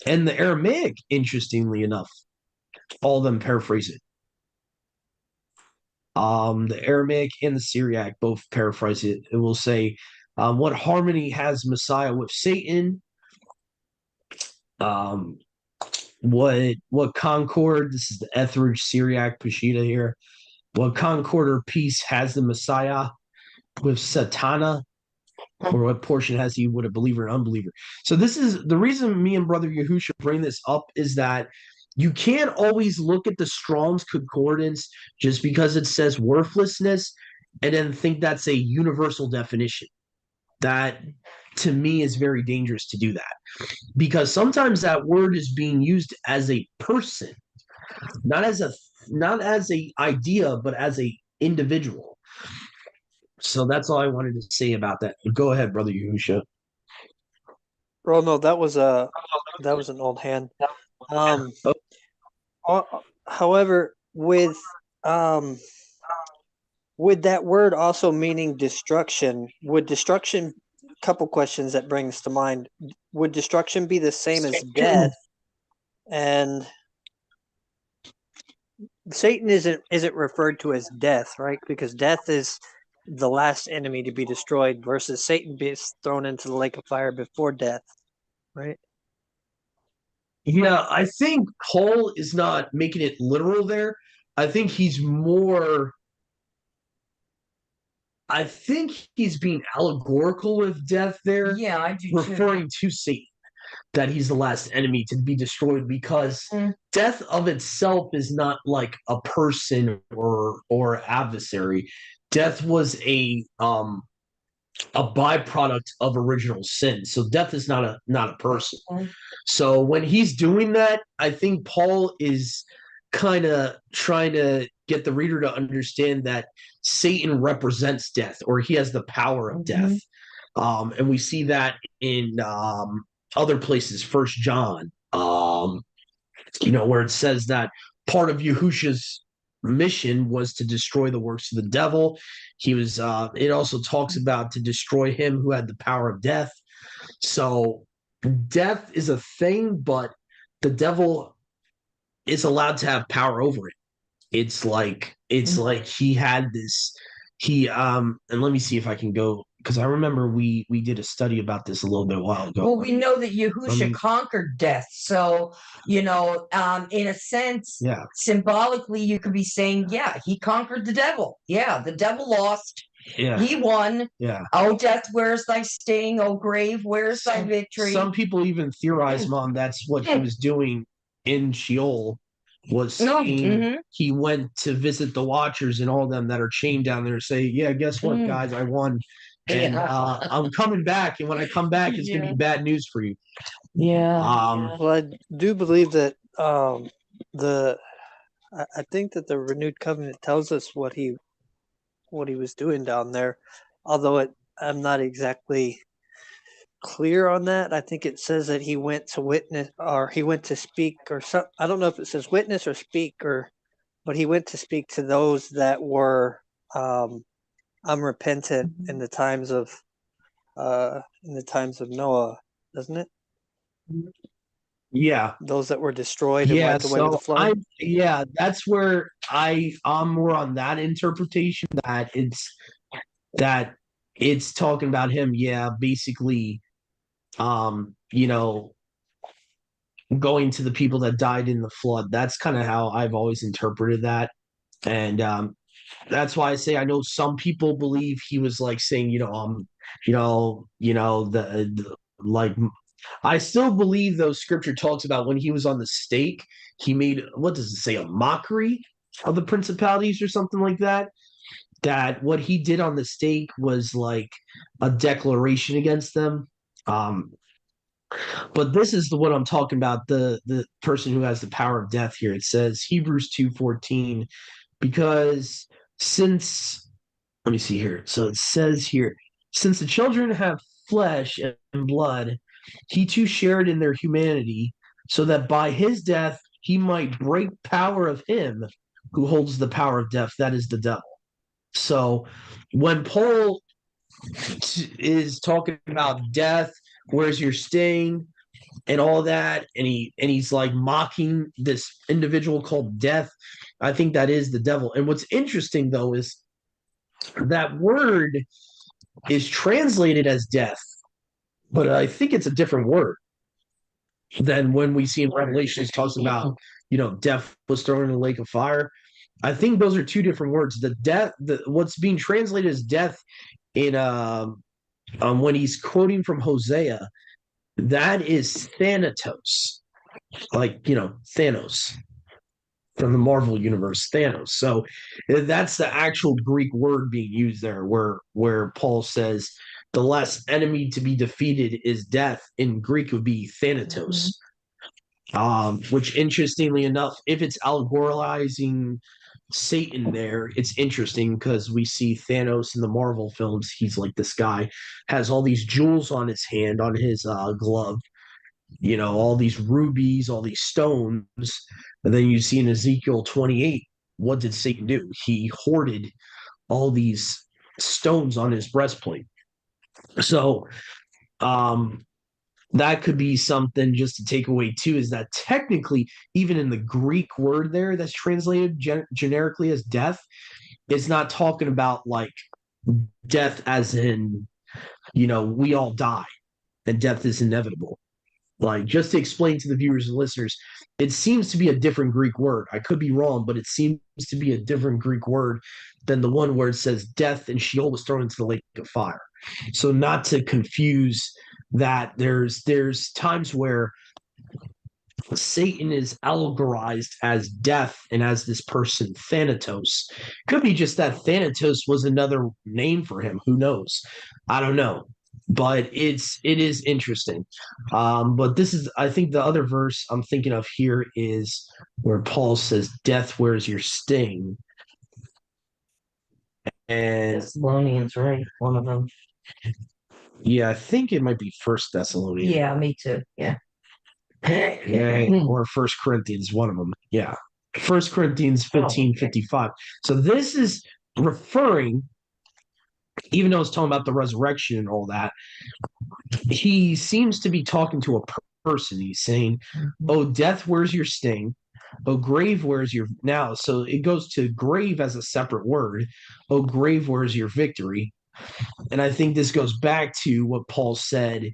and the Aramaic, interestingly enough, all of them paraphrase it. The Aramaic and the Syriac both paraphrase it. It will say, "What harmony has Messiah with Satan? Um, what concord? This is the Etheridge Syriac Peshitta here. What concord or peace has the Messiah with Satana? Or what portion has he with a believer and unbeliever?" So this is the reason me and Brother Yahusha bring this up is that you can't always look at the Strong's Concordance just because it says worthlessness and then think that's a universal definition. That to me is very dangerous to do that because sometimes that word is being used as a person, not as a not as a idea, but as a individual. So that's all I wanted to say about that. Go ahead, brother Yahusha. Well, no, that was an old hand. Oh, However, with that word also meaning destruction, would destruction, couple questions that brings to mind, would destruction be the same as death? And Satan isn't referred to as death, right? Because death is the last enemy to be destroyed versus Satan being thrown into the lake of fire before death, right? yeah, I think Paul is not making it literal there. I think he's more. I think he's being allegorical with death there, Yeah, I do too. referring to Satan, that he's the last enemy to be destroyed because death of itself is not like a person or adversary. Death was a byproduct of original sin. So death is not a person. So when he's doing that, I think Paul is kind of trying to get the reader to understand that Satan represents death, or he has the power of death. And we see that in other places, First John, where it says that part of Yahusha's mission was to destroy the works of the devil. He was. It also talks about to destroy him who had the power of death. So death is a thing, but the devil is allowed to have power over it. It's like he had this and let me see if I can go because I remember we did a study about this a little bit a while ago. Well, we know that Yahusha conquered death. So, in a sense, Yeah. symbolically, you could be saying, yeah, he conquered the devil. Yeah, the devil lost. Yeah. He won. Yeah. Oh, death, where's thy sting? Oh, grave, where's thy victory? Some people even theorize, Mom, that's what he was doing in Sheol. He went to visit the Watchers and all them that are chained down there and say, yeah, guess what, guys, I won. And I'm coming back. And when I come back, it's going to be bad news for you. Yeah. Well, I do believe that I think that the renewed covenant tells us what he was doing down there, although I'm not exactly clear on that. I think it says that he went to witness or he went to speak or some. I don't know if it says witness or speak but he went to speak to those that were unrepentant in the times of Noah, doesn't it? Yeah. Those that were destroyed and wiped away with the flood. That's where I'm more on that interpretation that it's talking about him. Yeah, basically, going to the people that died in the flood. That's kind of how I've always interpreted that. And that's why I say I know some people believe he was like saying, like I still believe though scripture talks about when he was on the stake, he made what does it say, a mockery of the principalities or something like that. That what he did on the stake was like a declaration against them. But this is the one I'm talking about, the person who has the power of death here. It says Hebrews 2:14, because since let me see here. So it says here, since the children have flesh and blood, he too shared in their humanity, so that by his death he might break power of him who holds the power of death, that is the devil. So when Paul is talking about death, where's your sting, and all that, and he's like mocking this individual called death, I think that is the devil. And what's interesting though is that word is translated as death, but I think it's a different word than when we see in Revelation it talks about, death was thrown in the lake of fire. I think those are two different words. The death, what's being translated as death in when he's quoting from Hosea, that is thanatos. like, Thanos from the Marvel universe, Thanos. So that's the actual Greek word being used there, where Paul says the last enemy to be defeated is death. In Greek, it would be Thanatos. Which interestingly enough, if it's allegoricalizing Satan there, it's interesting because we see Thanos in the Marvel films. He's like this guy has all these jewels on his hand, on his glove, all these rubies, all these stones. And then you see in Ezekiel 28, what did Satan do? He hoarded all these stones on his breastplate. So, that could be something just to take away too, is that technically, even in the Greek word there that's translated generically as death, it's not talking about like death as in, we all die and death is inevitable. Like, just to explain to the viewers and listeners, it seems to be a different Greek word. I could be wrong, but it seems to be a different Greek word than the one where it says death and Sheol was thrown into the lake of fire. So not to confuse that, there's times where Satan is allegorized as death and as this person Thanatos. Could be just that Thanatos was another name for him. Who knows? I don't know. But it is interesting. But this is, I think, the other verse I'm thinking of here is where Paul says, "Death, where's your sting?" And Thessalonians, right? One of them. yeah, I think it might be First Thessalonians. Yeah, me too. Yeah. Or First Corinthians, one of them. Yeah. First Corinthians 15:55. So this is referring, even though it's talking about the resurrection and all that, he seems to be talking to a person. He's saying, "Oh, death, where's your sting? Oh, grave, where's your now?" So it goes to grave as a separate word. "Oh, grave, where's your victory?" And I think this goes back to what Paul said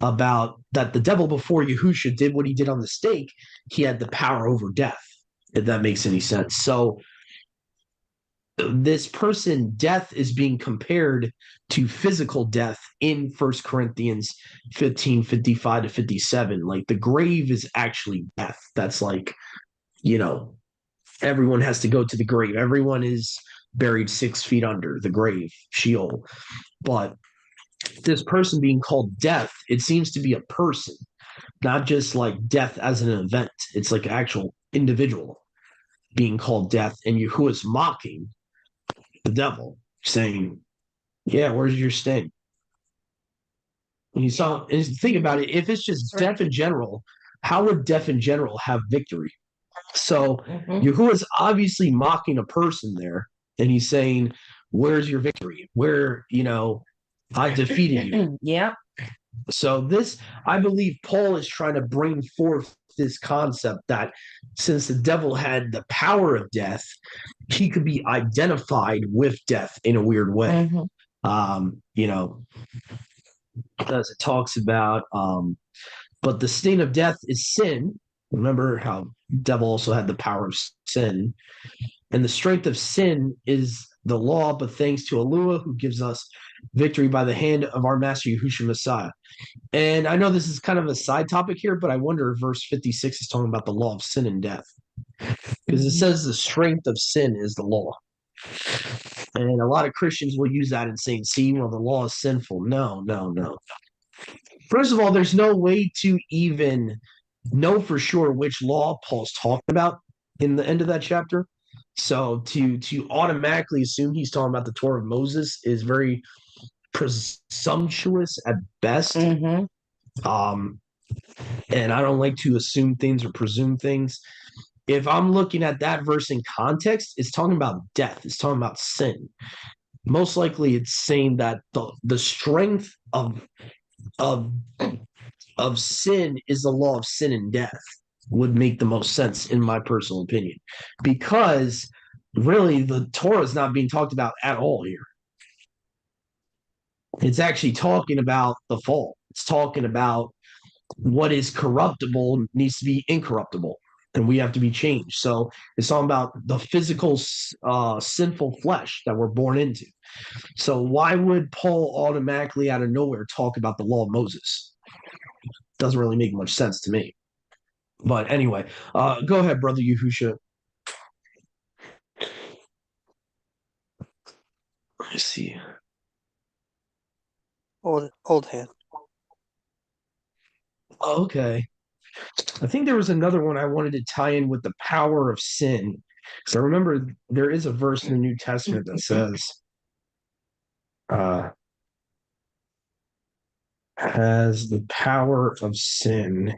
about that the devil before Yahusha did what he did on the stake. He had the power over death, if that makes any sense. So this person, death, is being compared to physical death in First Corinthians 15:55 to 57. Like, the grave is actually death. That's like, everyone has to go to the grave. Everyone is buried 6 feet under the grave, Sheol. But this person being called death, it seems to be a person, not just like death as an event. It's like an actual individual being called death, and Yahuwah is mocking the devil, saying, "Yeah, where's your sting?" And think about it. If it's just death in general, how would death in general have victory? So Yahuwah is obviously mocking a person there, and he's saying, "Where's your victory? Where, I defeated you." Yeah. So this, I believe Paul is trying to bring forth this concept that since the devil had the power of death, he could be identified with death in a weird way. As it talks about, but the sting of death is sin. Remember how devil also had the power of sin, and the strength of sin is the law, but thanks to Alua, who gives us victory by the hand of our master Yahushua Messiah. And I know this is kind of a side topic here, but I wonder if verse 56 is talking about the law of sin and death. Because it says the strength of sin is the law. And a lot of Christians will use that and saying, "See, well, the law is sinful." No, no, no. First of all, there's no way to even know for sure which law Paul's talking about in the end of that chapter. So to automatically assume he's talking about the Torah of Moses is very presumptuous at best. And I don't like to assume things or presume things. If I'm looking at that verse in context, it's talking about death. It's talking about sin. Most likely, it's saying that the strength of sin is the law of sin and death. Would make the most sense in my personal opinion, because really the Torah is not being talked about at all here. It's actually talking about the fall. It's talking about what is corruptible needs to be incorruptible, and we have to be changed. So it's all about the physical sinful flesh that we're born into. So why would Paul automatically out of nowhere talk about the law of Moses? Doesn't really make much sense to me. But anyway, go ahead, brother Yahusha. I see. Old hand. Okay. I think there was another one I wanted to tie in with the power of sin. So I remember there is a verse in the New Testament that says, has the power of sin.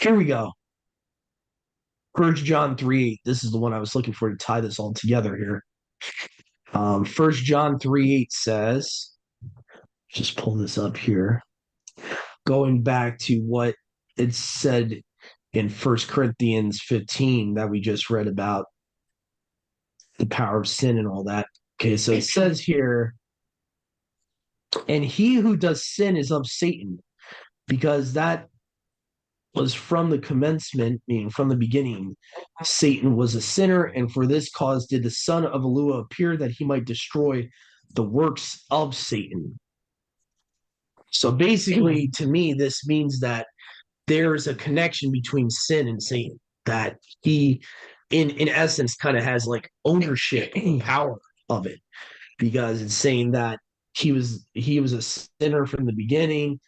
Here we go. 1 John 3:8. This is the one I was looking for to tie this all together here. 1 John 3:8 says, just pull this up here. Going back to what it said in 1 Corinthians 15 that we just read about the power of sin and all that. Okay, so it says here, and he who does sin is of Satan, because that was from the commencement, meaning from the beginning. Satan was a sinner, and for this cause did the son of Elua appear, that he might destroy the works of Satan. So basically, to me, this means that there's a connection between sin and Satan, that he, in essence, kind of has like ownership and power of it, because it's saying that he was a sinner from the beginning,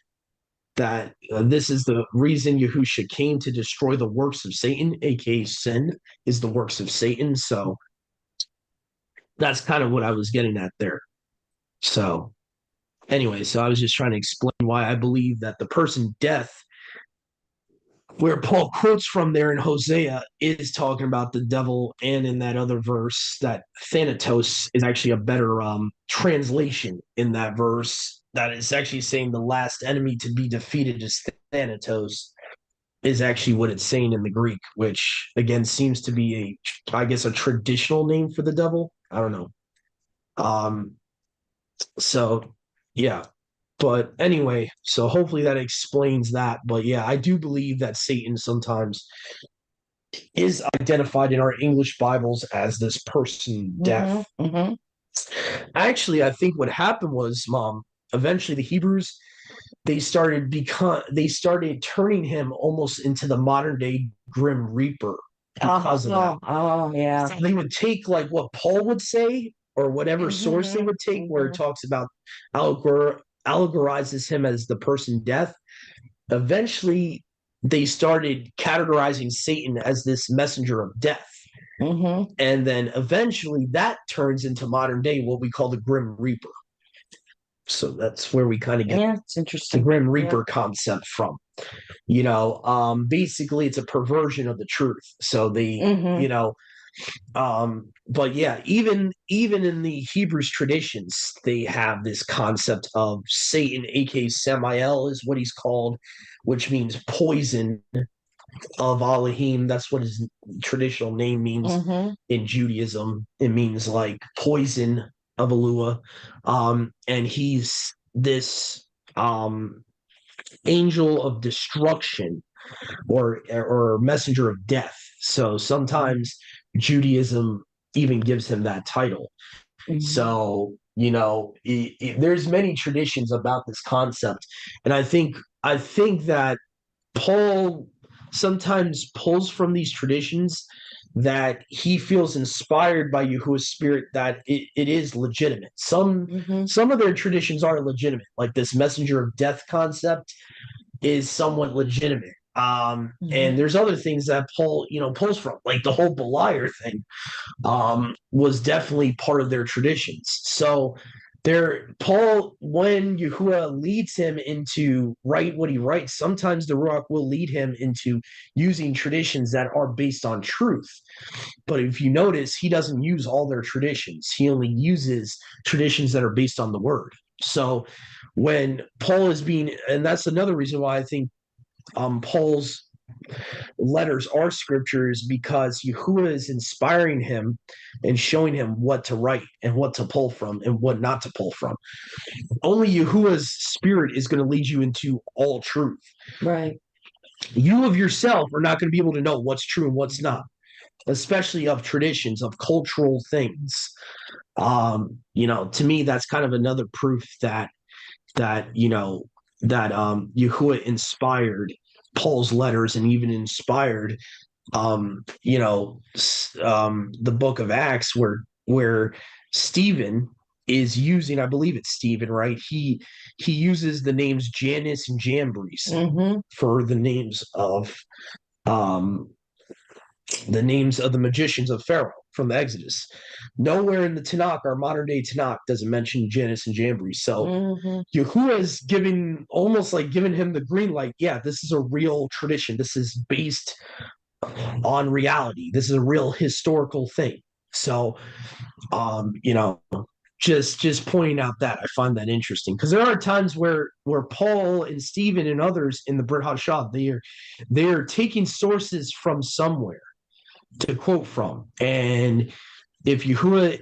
that this is the reason Yahusha came, to destroy the works of Satan, aka sin is the works of Satan. So that's kind of what I was getting at there. So anyway, so I was just trying to explain why I believe that the person death, where Paul quotes from there in Hosea, is talking about the devil, and in that other verse, that Thanatos is actually a better translation in that verse. That is actually saying the last enemy to be defeated is Thanatos, is actually what it's saying in the Greek, which again seems to be I guess, a traditional name for the devil. I don't know. So yeah. But anyway, so hopefully that explains that. But yeah, I do believe that Satan sometimes is identified in our English Bibles as this person death. Mm-hmm. Actually, I think what happened was, eventually the Hebrews, they started turning him almost into the modern day Grim Reaper because of that. Oh, yeah. They would take like what Paul would say, or whatever source they would take, where it talks about allegorizes him as the person death. Eventually, they started categorizing Satan as this messenger of death. Mm-hmm. And then eventually that turns into modern day what we call the Grim Reaper. So that's where we kind of get it's interesting. the Grim Reaper concept from. Basically it's a perversion of the truth. So they, but yeah, even in the Hebrews traditions, they have this concept of Satan, aka Samael is what he's called, which means poison of Elohim. That's what his traditional name means in Judaism. It means like poison of Elua. And he's this angel of destruction, or messenger of death. So sometimes Judaism even gives him that title. So there's many traditions about this concept, and I think that Paul sometimes pulls from these traditions, that he feels inspired by Yahuwah's spirit, that it is legitimate. Some of their traditions are legitimate, like this messenger of death concept is somewhat legitimate. And there's other things that Paul, pulls from, like the whole Beliar thing, was definitely part of their traditions. So Paul, when Yahuwah leads him into write what he writes, sometimes the Ruach will lead him into using traditions that are based on truth. But if you notice, he doesn't use all their traditions. He only uses traditions that are based on the word. So when Paul is and that's another reason why I think Paul's letters are scriptures, because Yahuwah is inspiring him and showing him what to write and what to pull from and what not to pull from. Only Yahuwah's spirit is going to lead you into all truth. Right. You of yourself are not going to be able to know what's true and what's not, especially of traditions, of cultural things. To me, that's kind of another proof that Yahuwah inspired Paul's letters and even inspired the book of Acts where Stephen is using, I believe it's Stephen, right? He uses the names Janus and Jambres Mm-hmm. for um the names of the magicians of Pharaoh from the Exodus. Nowhere in the Tanakh, our modern day Tanakh, doesn't mention Janus and Jambres. So Mm-hmm. Yahuwah is almost like giving him the green light. Yeah, this is a real tradition. This is based on reality. This is a real historical thing. So, um, you know, just pointing out that I find that interesting because there are times where Paul and Stephen and others in the Brit Hadashah they are taking sources from somewhere to quote from, and if Yahuwah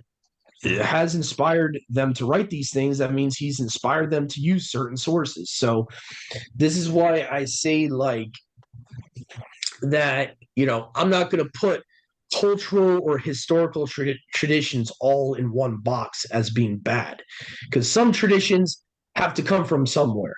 has inspired them to write these things, that means he's inspired them to use certain sources. So this is why I say like that, I'm not going to put cultural or historical traditions all in one box as being bad because some traditions have to come from somewhere.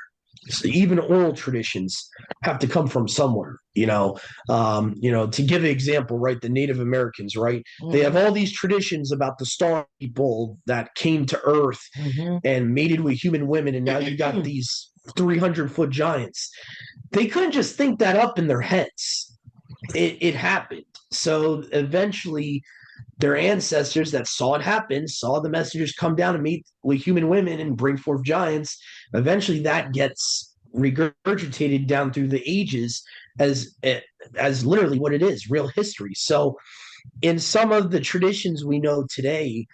So even oral traditions have to come from somewhere, to give an example, right? The Native Americans, right? They have all these traditions about the star people that came to earth Mm-hmm. and mated with human women. And now you got these 300-foot giants. They couldn't just think that up in their heads. It happened. So eventually, their ancestors that saw it happen, saw the messengers come down and meet with human women and bring forth giants. Eventually, that gets regurgitated down through the ages as literally what it is, real history. So, in some of the traditions we know today,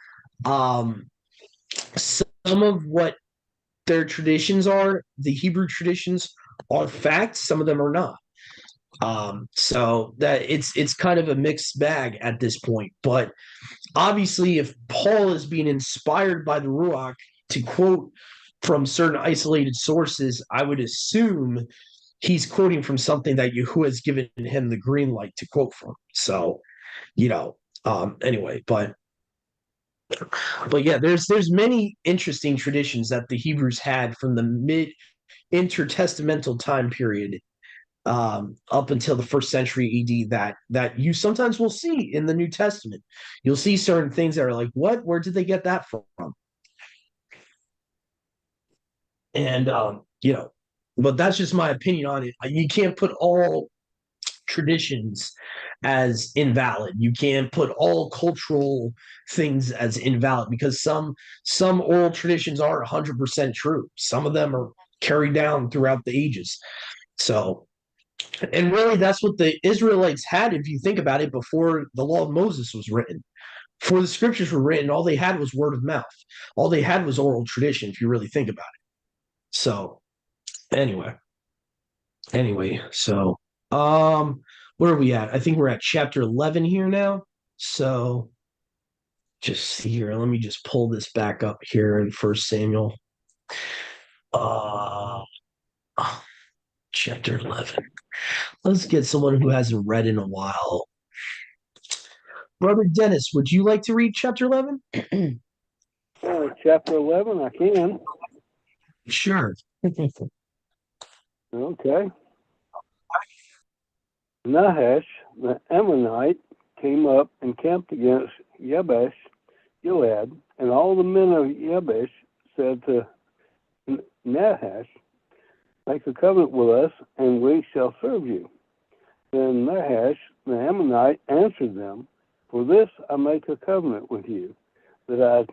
some of what their traditions are, the Hebrew traditions, are facts. Some of them are not. So that it's kind of a mixed bag at this point. But obviously, if Paul is being inspired by the Ruach to quote from certain isolated sources, I would assume he's quoting from something that Yahuwah has given him the green light to quote from. So, anyway, but yeah, there's many interesting traditions that the Hebrews had from the mid intertestamental time period up until the first century AD that you sometimes will see in the New Testament. You'll see certain things that are like, what? Where did they get that from? And but that's just my opinion on it. You can't put all traditions as invalid. You can't put all cultural things as invalid because some oral traditions are 100% true. Some of them are carried down throughout the ages. So and really, that's what the Israelites had, if you think about it, before the law of Moses was written. Before the scriptures were written, all they had was word of mouth. All they had was oral tradition, if you really think about it. So, anyway, so where are we at? I think we're at chapter 11 here now. So, just see here. Let me just pull this back up here in First Samuel. Uh, chapter 11. Let's get someone who hasn't read in a while. Brother Dennis, would you like to read chapter 11? Chapter 11, I can. Sure. Okay. Nahash, the Ammonite, came up and camped against Jabesh Gilead, and all the men of Jabesh said to Nahash, make a covenant with us, and we shall serve you. Then Nahash, the Ammonite, answered them, for this I make a covenant with you, that I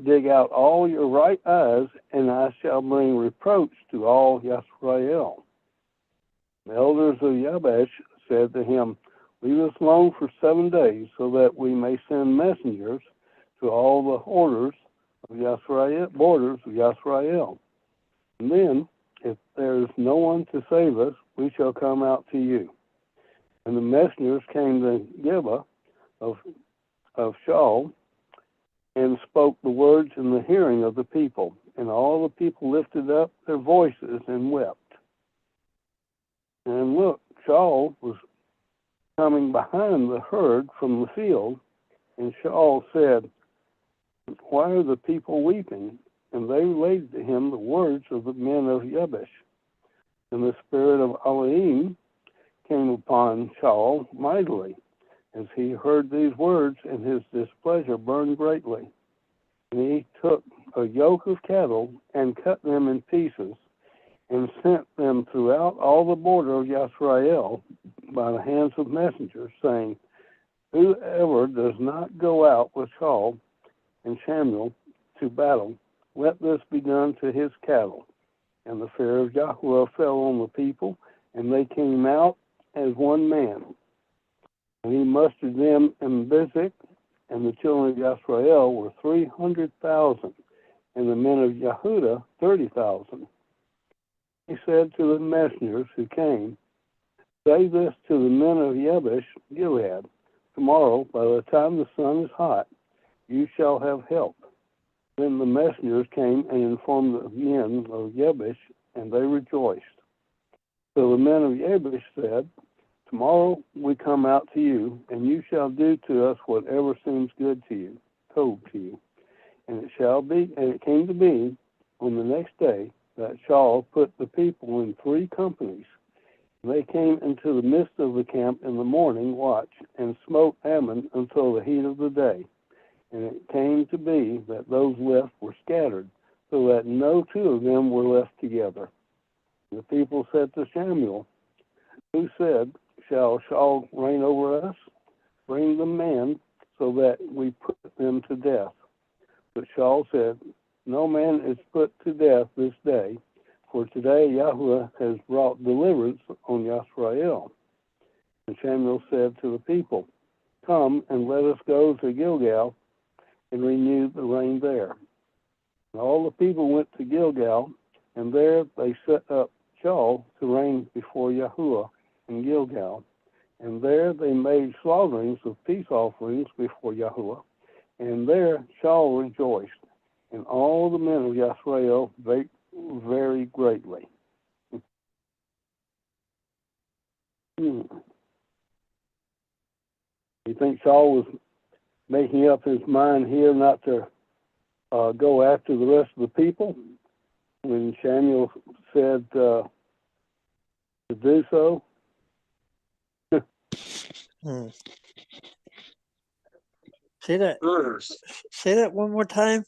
dig out all your right eyes, and I shall bring reproach to all Yisrael. The elders of Jabesh said to him, leave us alone for 7 days, so that we may send messengers to all the borders of Yisrael. And then, if there is no one to save us, we shall come out to you. And the messengers came to Gibeah of Shaul, and spoke the words in the hearing of the people. And all the people lifted up their voices and wept. And look, Shaul was coming behind the herd from the field, and Shaul said, Why are the people weeping? And they related to him the words of the men of Jabesh. And the spirit of Elohim came upon Shaul mightily, as he heard these words, and his displeasure burned greatly. And he took a yoke of cattle and cut them in pieces, and sent them throughout all the border of Yisrael by the hands of messengers, saying, Whoever does not go out with Shaul and Samuel to battle, let this be done to his cattle. And the fear of Yahweh fell on the people, and they came out as one man. And he mustered them in Bezek, and the children of Yisrael were 300,000, and the men of Yehudah 30,000. He said to the messengers who came, Say this to the men of Jabesh Gilead, tomorrow, by the time the sun is hot, you shall have help. Then the messengers came and informed the men of Jabesh, and they rejoiced. So the men of Jabesh said, Tomorrow we come out to you, and you shall do to us whatever seems good to you, told to you. And it came to be on the next day that Shaul put the people in 3 companies. And they came into the midst of the camp in the morning watch, and smote Ammon until the heat of the day. And it came to be that those left were scattered, so that no 2 of them were left together. The people said to Samuel, who said, Shall Shaul reign over us? Bring the men, so that we put them to death. But Shaul said, No man is put to death this day, for today Yahweh has brought deliverance on Yisrael. And Samuel said to the people, Come and let us go to Gilgal and renew the reign there. And all the people went to Gilgal, and there they set up Shaul to reign before Yahuwah in Gilgal. And there they made slaughterings of peace offerings before Yahuwah. And there Shaul rejoiced, and all the men of Yisrael very greatly. You think Saul was making up his mind here not to go after the rest of the people when Samuel said to do so? Say that one more time.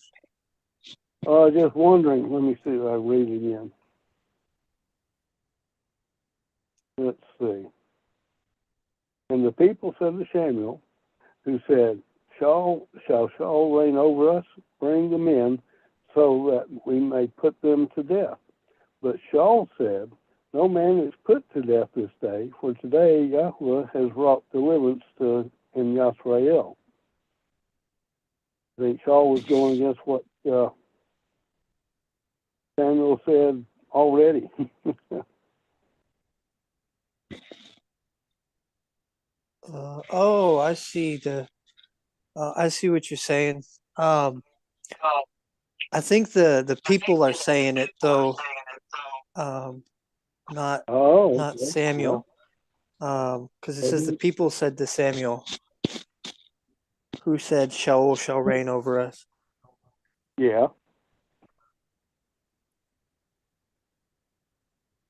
Just wondering. Let me see if I read it again. Let's see. And the people said to Samuel, who said, Shall Shaul reign over us? Bring the men, so that we may put them to death. But Shaul said, No man is put to death this day, for today Yahweh has wrought deliverance in Yisrael. I think Shaul was going against what Samuel said already. I see I see what you're saying. I think the people are saying it though, not Okay. Samuel, because it says the people said to Samuel, who said Shaul shall reign over us. Yeah.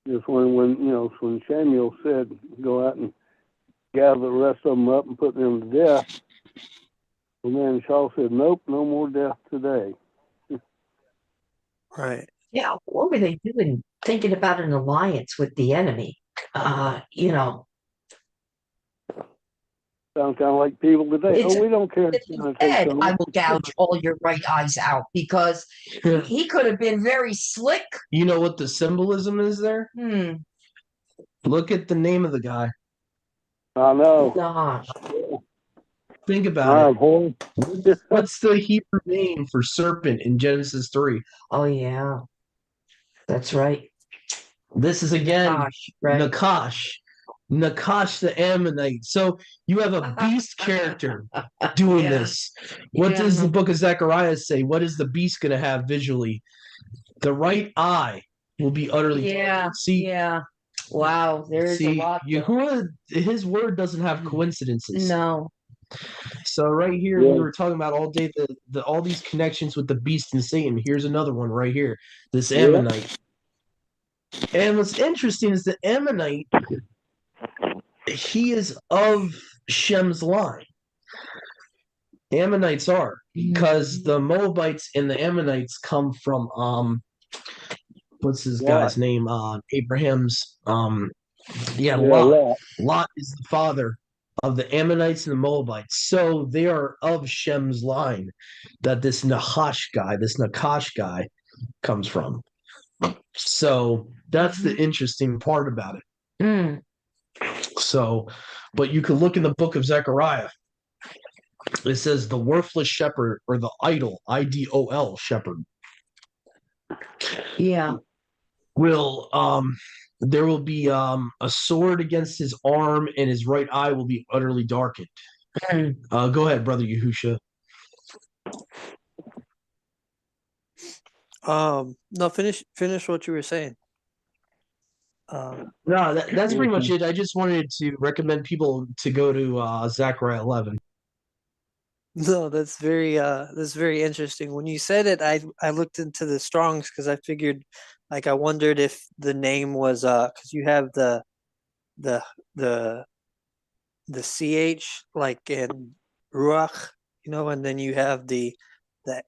Just when Samuel said, go out and gather the rest of them up and put them to death, and then Shaul said, nope, no more death today. Right. Yeah, what were they doing? Thinking about an alliance with the enemy. You know, Sounds kind of like people today. it's We don't care. said, I will gouge all your right eyes out, because he could have been very slick. You know what the symbolism is there? Look at the name of the guy. I know. Gosh. Think about it. What's the Hebrew name for serpent in Genesis 3? Oh, yeah. That's right. This is again Gosh, right. Nakash the Ammonite. So you have a beast character doing this. What does the book of Zechariah say? What is the beast going to have visually? The right eye will be utterly darkened. See, wow, there's a lot. Yahuwah, his word doesn't have coincidences. No. So right here, we were talking about all day all these connections with the beast and Satan. Here's another one right here. This Ammonite. And what's interesting is the Ammonite, he is of Shem's line. Ammonites are, because the Moabites and the Ammonites come from what's this guy's name? Abraham's Lot. Lot is the father of the Ammonites and the Moabites. So they are of Shem's line that this Nakash guy comes from. So that's the interesting part about it. Mm. So, but you can look in the book of Zechariah. It says the worthless shepherd, or the idol, IDOL shepherd, Yeah. will there will be a sword against his arm, and his right eye will be utterly darkened. Mm. Go ahead, brother Yahusha. No, finish what you were saying. No, that's pretty much it. I just wanted to recommend people to go to Zechariah 11. No, that's very interesting. When you said it, I looked into the Strongs because I figured, like, I wondered if the name was because you have the the the ch like in ruach, and then you have the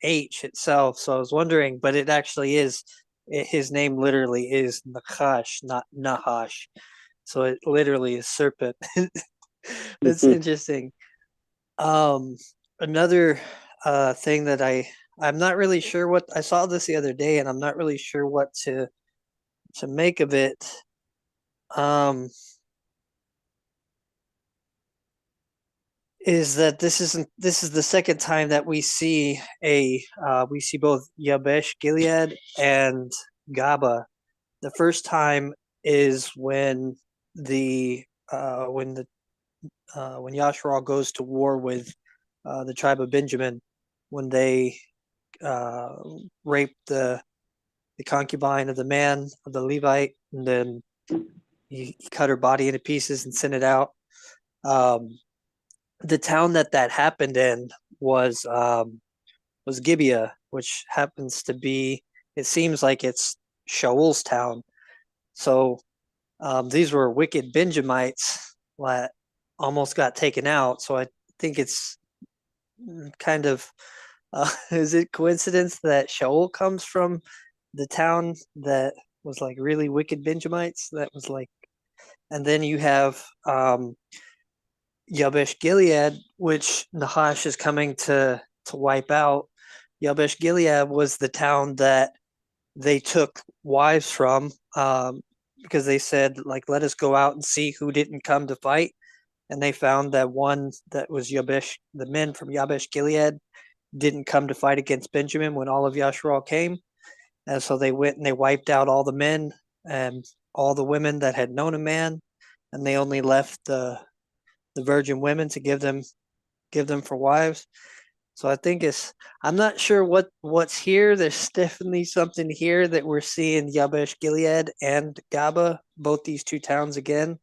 h itself. So I was wondering, but it actually is. His name literally is Nakash, not Nahash. So it literally is serpent. That's interesting. Another thing that I'm not really sure what I saw this the other day, and I'm not really sure what to make of it. Is that this is the second time that we see both Yabesh Gilead and Gaba. The first time is when when Yashral goes to war with the tribe of Benjamin, when they raped the concubine of the man of the Levite, and then he cut her body into pieces and sent it out. The town that happened in was Gibeah, which happens to be. It seems like it's Shaul's town. So these were wicked Benjamites that almost got taken out. So I think it's kind of is it coincidence that Shaul comes from the town that was like really wicked Benjamites? That was like, and then you have Yabesh Gilead, which Nahash is coming to wipe out. Yabesh Gilead was the town that they took wives from because they said, like, let us go out and see who didn't come to fight. And they found that one that was Yabesh, the men from Yabesh Gilead, didn't come to fight against Benjamin when all of Yashral came. And so they went and they wiped out all the men and all the women that had known a man, and they only left the virgin women to give them for wives. So I think I'm not sure what's here. There's definitely something here that we're seeing Yabesh Gilead and Gaba, both these two towns again.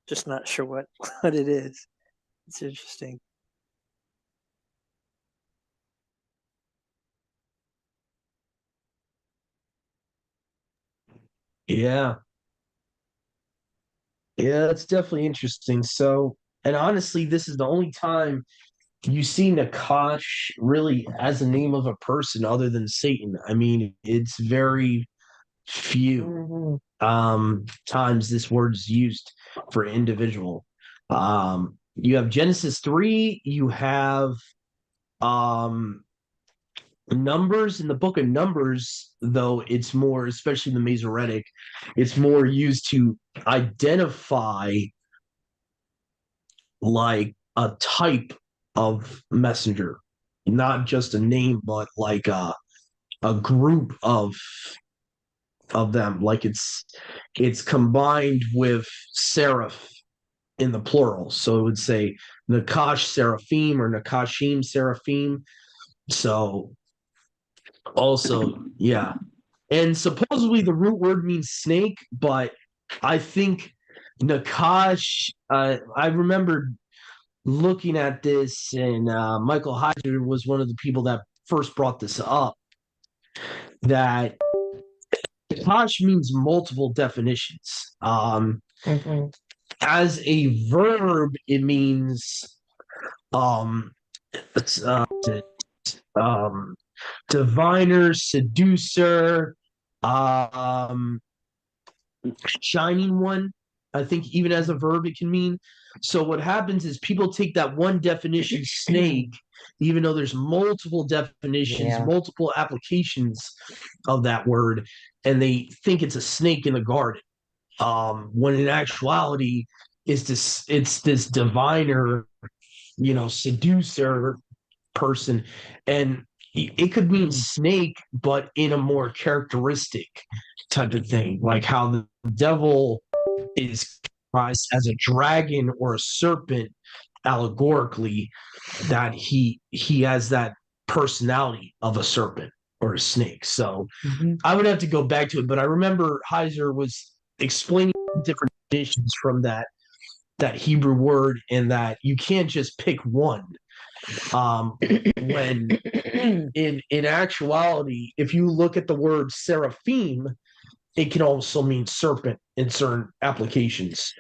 Just not sure what it is. It's interesting. Yeah. Yeah, that's definitely interesting. So, and honestly, this is the only time you see Nakash really as a name of a person other than Satan. I mean, it's very few times this word is used for individual. You have Genesis 3, you have Numbers. In the book of Numbers, though, it's more, especially the Masoretic, it's more used to identify like a type of messenger, not just a name, but like a group of them. Like it's combined with seraph in the plural. So it would say Nakash Seraphim or Nakashim Seraphim. So also, yeah. And supposedly the root word means snake, but I think Nakash, I remember looking at this, and Michael Heiser was one of the people that first brought this up, that Tosh means multiple definitions. Mhm. As a verb, it means um, it's, um, diviner, seducer, um, shining one. I think even as a verb, it can mean. So what happens is people take that one definition, snake, even though there's multiple definitions, Yeah. multiple applications of that word, and they think it's a snake in the garden. When in actuality, it's this diviner, seducer person, and it could mean snake, but in a more characteristic type of thing, like how the devil is characterized as a dragon or a serpent allegorically, that he has that personality of a serpent or a snake. So Mhm. I would have to go back to it, but I remember Heiser was explaining different definitions from that Hebrew word, and that you can't just pick one. When in actuality, if you look at the word seraphim, it can also mean serpent in certain applications.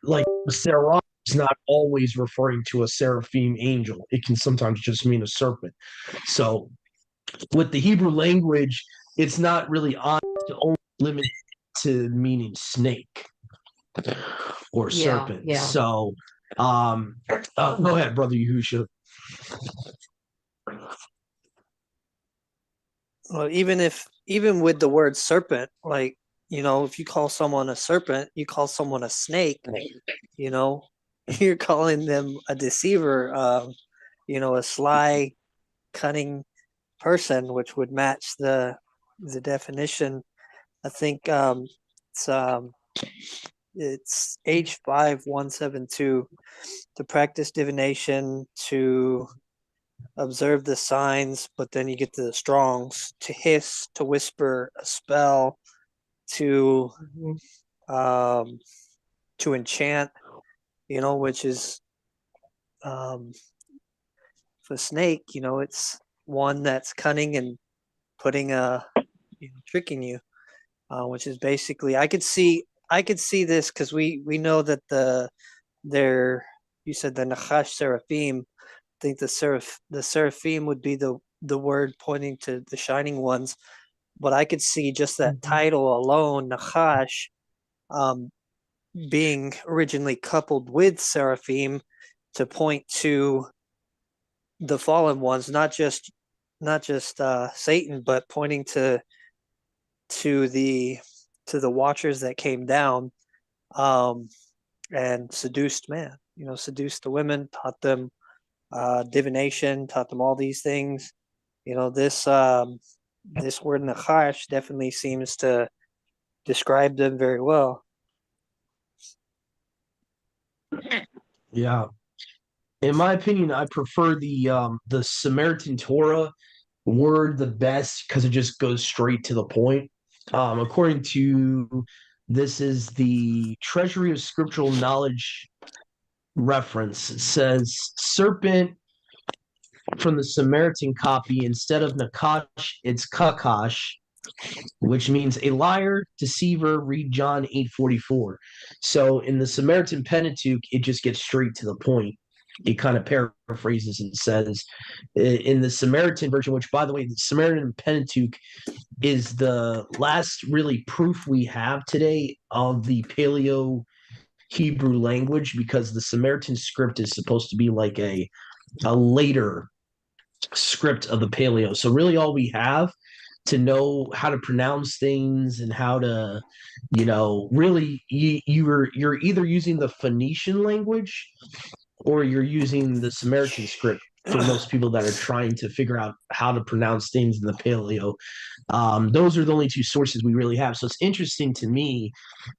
Like seraph is not always referring to a seraphim angel. It can sometimes just mean a serpent. So with the Hebrew language, it's not really only limited to meaning snake or Yeah, serpent. yeah. So go ahead, brother Yahusha. Well, even with the word serpent, like, if you call someone a serpent, you call someone a snake, you're calling them a deceiver, a sly, cunning person, which would match the definition. I think it's um, it's H5172, to practice divination, to observe the signs, but then you get to the Strongs, to hiss, to whisper a spell, to Mhm. um, to enchant, which is for snake, it's one that's cunning and putting tricking you, which is basically I could see this because we know that they're you said the Nachash Seraphim. I think the Seraphim would be the word pointing to the shining ones, but I could see just that Mhm. title alone, Nachash, um, being originally coupled with Seraphim to point to the fallen ones, not just Satan, but pointing to the to the watchers that came down, um, and seduced man. Seduced the women, taught them divination, taught them all these things. This word Nachash definitely seems to describe them very well. Yeah. In my opinion, I prefer the Samaritan Torah word the best because it just goes straight to the point. According to this is the Treasury of Scriptural Knowledge reference. It says serpent from the Samaritan copy, instead of Nakash, it's Kakash, which means a liar, deceiver. Read John 8:44. So in the Samaritan Pentateuch, it just gets straight to the point. It kind of paraphrases and says, in the Samaritan version, which by the way, the Samaritan Pentateuch is the last really proof we have today of the Paleo Hebrew language, because the Samaritan script is supposed to be like a later script of the Paleo. So really all we have to know how to pronounce things and how to, really you're either using the Phoenician language or you're using the Samaritan script for most people that are trying to figure out how to pronounce things in the Paleo. Those are the only two sources we really have. So it's interesting to me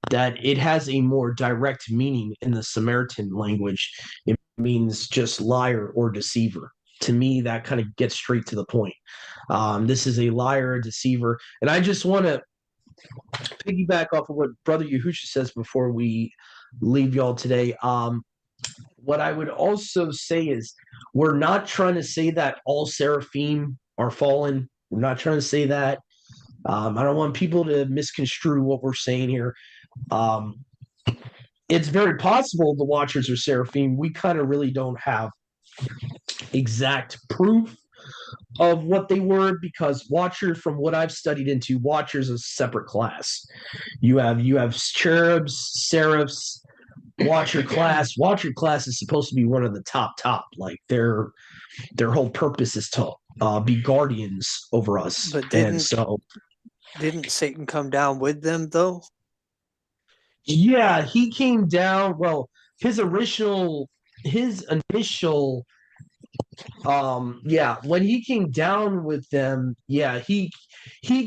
that it has a more direct meaning in the Samaritan language. It means just liar or deceiver. To me, that kind of gets straight to the point. This is a liar, a deceiver. And I just want to piggyback off of what Brother Yahusha says before we leave y'all today. what I would also say is we're not trying to say that all seraphim are fallen. We're not trying to say that. I don't want people to misconstrue what we're saying here. Um, it's very possible the Watchers are seraphim. We kind of really don't have exact proof of what they were because Watchers, from what I've studied into, Watchers is a separate class. You have cherubs, seraphs, Watcher class. Watcher class is supposed to be one of the top. Like their whole purpose is to be guardians over us. But and so didn't Satan come down with them though? yeah, he came down. Well, his initial yeah, when he came down with them, yeah, he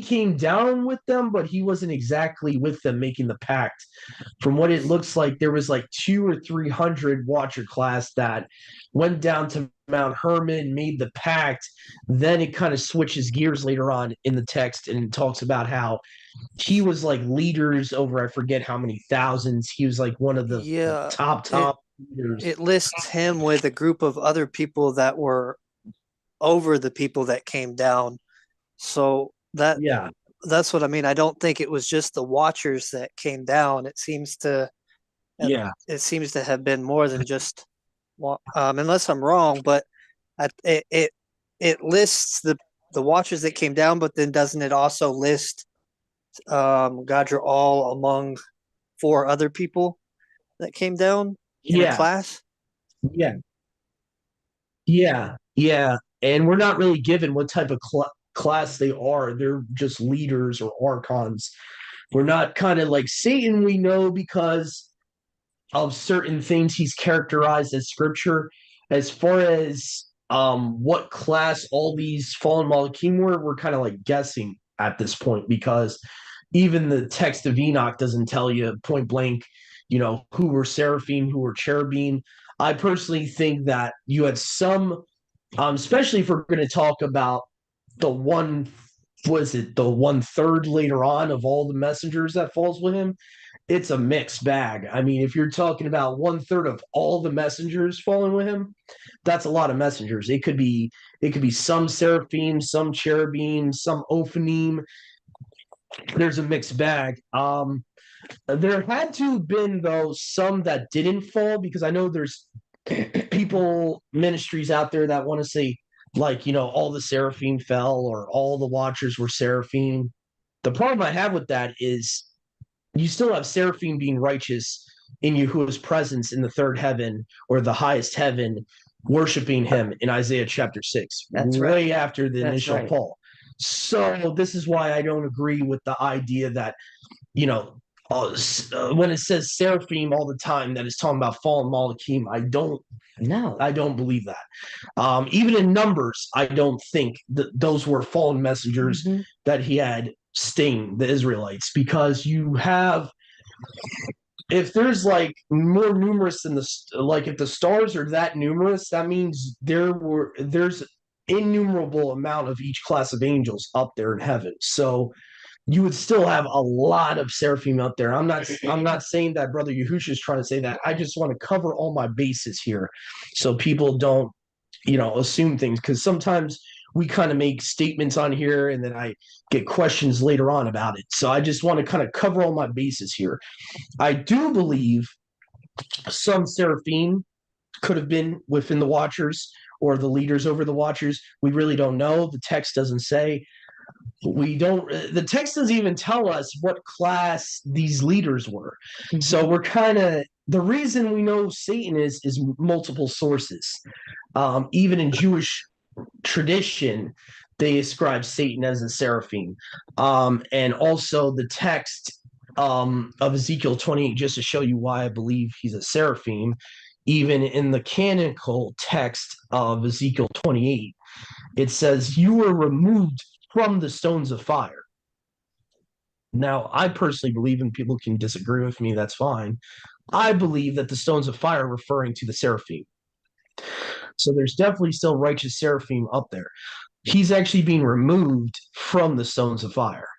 came down with them, but he wasn't exactly with them making the pact. From what it looks like, there was like 200 or 300 Watcher class that went down to Mount Hermon, made the pact. Then it kind of switches gears later on in the text and talks about how he was like leaders over, I forget how many thousands. He was like one of the Yeah, top leaders. it lists him with a group of other people that were over the people that came down. So Yeah, that's what I mean. I don't think it was just the Watchers that came down. It seems to yeah. have been more than just unless I'm wrong, but it lists the Watchers that came down, but then doesn't it also list Gadra among 4 other people that came down in a Yeah, class? yeah, yeah. And we're not really given what type of class they are. They're just leaders or archons. We're not kind of like Satan, we know because of certain things he's characterized as scripture. As far as what class all these fallen Malachim were, we're kind of like guessing at this point because even the text of Enoch doesn't tell you point blank, who were seraphim, who were cherubim. I personally think that you had some, especially if we're going to talk about the one, was it the 1/3 later on of all the messengers that falls with him? It's a mixed bag. I mean, if you're talking about 1/3 of all the messengers falling with him, that's a lot of messengers. It could be some seraphim, some cherubim, some ophanim. There's a mixed bag. There had to have been though some that didn't fall because I know there's people ministries out there that want to say like all the seraphim fell or all the watchers were seraphim. The problem I have with that is you still have seraphim being righteous in Yahuwah's presence in the third heaven or the highest heaven, worshiping him in Isaiah chapter 6, That's way right. after the That's initial right. fall. So this is why I don't agree with the idea that, when it says seraphim all the time, that it's talking about fallen Malachim. No. I don't believe that. Even in Numbers, I don't think that those were fallen messengers Mhm. that he had sting the Israelites because you have, if there's like more numerous than like if the stars are that numerous, that means there's innumerable amount of each class of angels up there in heaven. So you would still have a lot of seraphim up there. I'm not saying that Brother Yahusha is trying to say that. I just want to cover all my bases here so people don't, assume things because sometimes we kind of make statements on here and then I get questions later on about it. So I just want to kind of cover all my bases here. I do believe some seraphim could have been within the Watchers or the leaders over the Watchers. We really don't know. The text doesn't say. The text doesn't even tell us what class these leaders were. Mhm. So we're kind of, the reason we know Satan is multiple sources. Even in Jewish tradition, they ascribe Satan as a seraphim. And also the text of Ezekiel 28, just to show you why I believe he's a seraphim, even in the canonical text of Ezekiel 28, it says, "You were removed from the stones of fire." Now, I personally believe, and people can disagree with me, that's fine. I believe that the stones of fire are referring to the seraphim. So there's definitely still righteous seraphim up there. He's actually being removed from the stones of fire.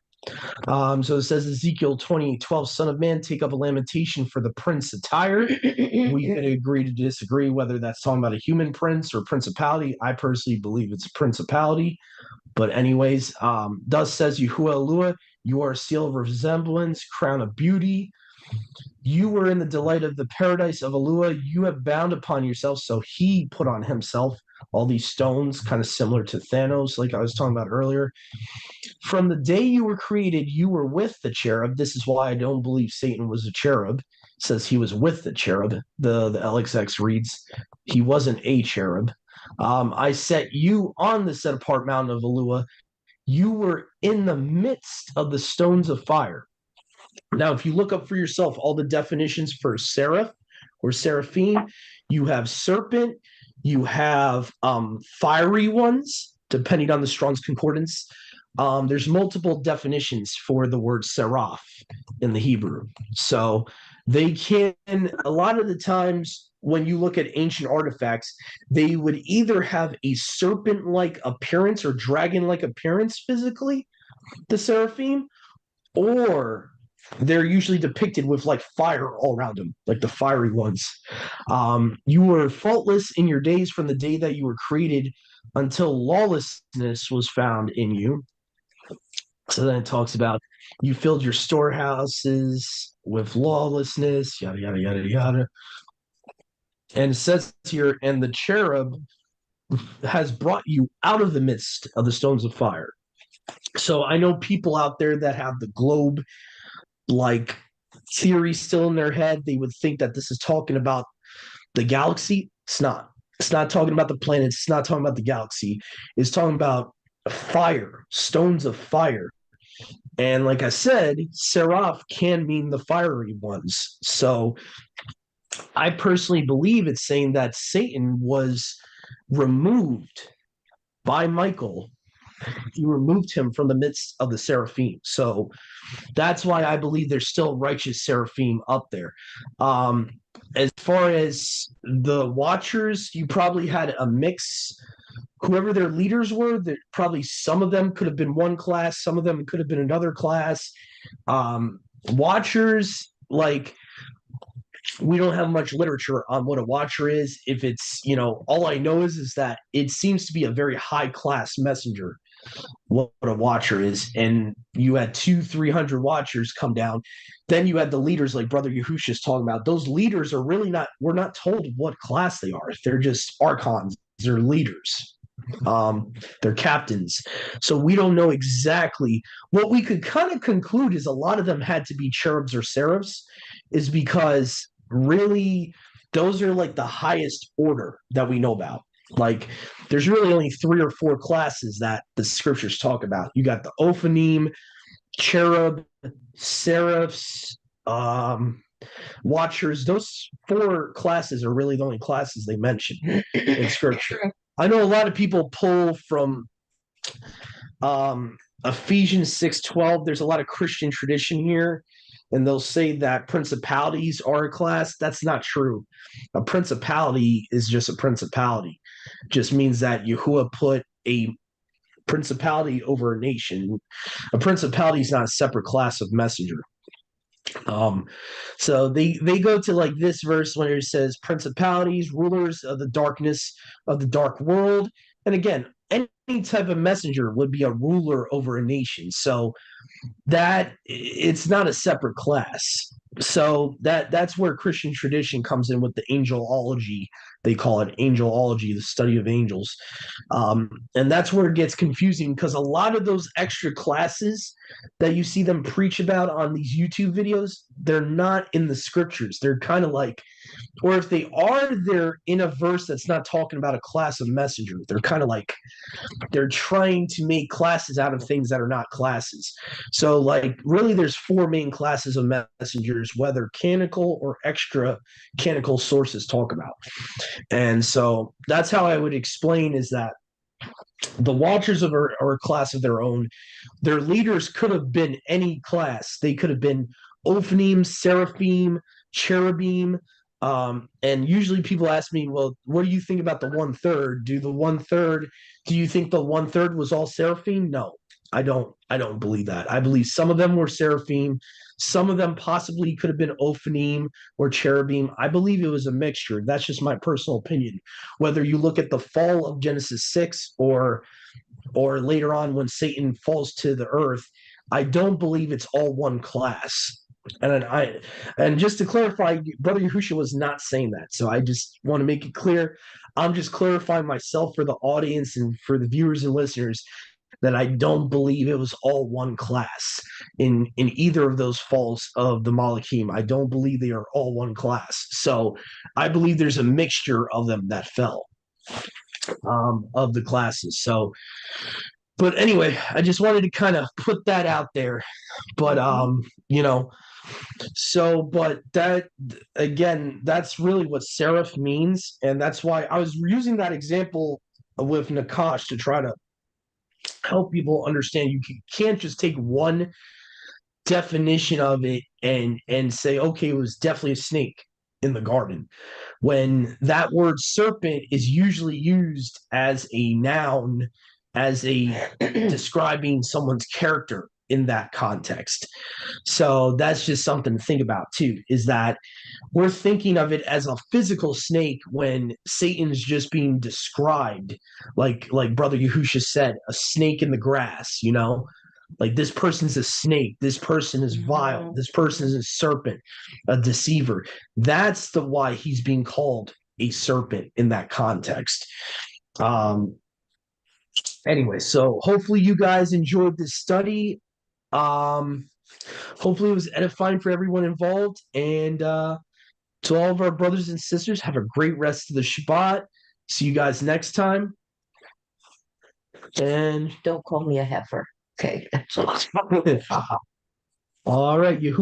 So it says Ezekiel 28:12, Son of man, take up a lamentation for the prince of Tyre. We could agree to disagree whether that's talking about a human prince or principality. I personally believe it's a principality. But anyways, thus says Yahuwah Eluah, you are a seal of resemblance, crown of beauty. You were in the delight of the paradise of Eluah. You have bound upon yourself. So he put on himself all these stones, kind of similar to Thanos, like I was talking about earlier. From the day you were created, you were with the cherub. This is why I don't believe Satan was a cherub. It says he was with the cherub. The LXX reads, he wasn't a cherub. I set you on the set apart mountain of Eluah. You were in the midst of the stones of fire. Now, if you look up for yourself all the definitions for seraph or seraphim, you have serpent, you have fiery ones, depending on the Strong's Concordance. There's multiple definitions for the word seraph in the Hebrew. So they can, a lot of the times when you look at ancient artifacts, they would either have a serpent like appearance or dragon like appearance physically, the seraphim, or they're usually depicted with like fire all around them, like the fiery ones. You were faultless in your days from the day that you were created until lawlessness was found in you. So then it talks about you filled your storehouses with lawlessness, yada, yada, yada, yada. And it says here, and the cherub has brought you out of the midst of the stones of fire. So I know people out there that have the globe like theory still in their head. They would think that this is talking about the galaxy. It's not. It's not talking about the planets. It's not talking about the galaxy. It's talking about fire, stones of fire. And like I said, seraph can mean the fiery ones. So I personally believe it's saying that Satan was removed by Michael. He removed him from the midst of the seraphim. So that's why I believe there's still righteous seraphim up there. As far as the watchers, you probably had a mix. Whoever their leaders were, that probably some of them could have been one class, some of them could have been another class. Watchers, like, we don't have much literature on what a watcher is. If it's, all I know is that it seems to be a very high class messenger, what a watcher is. And you had 200-300 watchers come down. Then you had the leaders like Brother Yahusha's talking about. Those leaders are really not, we're not told what class they are. They're just archons, they're leaders. They're captains. So we don't know exactly. What we could kind of conclude is a lot of them had to be cherubs or seraphs, is because really those are like the highest order that we know about. Like, there's really only 3 or 4 classes that the scriptures talk about. You got the Ophanim, cherub, seraphs, watchers. Those 4 classes are really the only classes they mention in scripture. I know a lot of people pull from Ephesians 6:12. There's a lot of Christian tradition here, and they'll say that principalities are a class. That's not true. A principality is just a principality. It just means that Yahuwah put a principality over a nation. A principality is not a separate class of messenger. So they go to like this verse when it says principalities, rulers of the darkness of the dark world. And again, any type of messenger would be a ruler over a nation. So that it's not a separate class. So that's where Christian tradition comes in with the angelology. They call it angelology, the study of angels. And that's where it gets confusing, because a lot of those extra classes that you see them preach about on these YouTube videos, they're not in the scriptures. They're kind of like, or if they are, they're in a verse that's not talking about a class of messenger. They're kind of like, they're trying to make classes out of things that are not classes. So like, really there's 4 main classes of messengers, whether canonical or extra canonical sources talk about. And so that's how I would explain, is that the watchers are a class of their own. Their leaders could have been any class. They could have been Ophanim, Seraphim, Cherubim. And usually people ask me, well, what do you think about the 1/3? Do you think the 1/3 was all Seraphim? No. I don't believe that. I believe some of them were seraphim, some of them possibly could have been ophanim or cherubim. I believe it was a mixture. That's just my personal opinion. Whether you look at the fall of Genesis 6 or later on when Satan falls to the earth, I don't believe it's all one class. And just to clarify, Brother Yahusha was not saying that. So I just want to make it clear. I'm just clarifying myself for the audience and for the viewers and listeners that I don't believe it was all one class in either of those falls of the Malachim. I don't believe they are all one class. So I believe there's a mixture of them that fell of the classes. So, but anyway, I just wanted to kind of put that out there. But but that again, that's really what seraph means, and that's why I was using that example with Nakash to try to help people understand you can't just take one definition of it and say, okay, it was definitely a snake in the garden, when that word serpent is usually used as a noun, as a describing someone's character in that context. So that's just something to think about too, is that we're thinking of it as a physical snake when Satan's just being described, like Brother Yahusha said, a snake in the grass, like this person's a snake, this person is vile, this person is a serpent, a deceiver. That's the why he's being called a serpent in that context. Anyway, so hopefully you guys enjoyed this study. Hopefully it was edifying for everyone involved. And to all of our brothers and sisters, have a great rest of the Shabbat. See you guys next time. And Don't call me a heifer. Okay. all right, you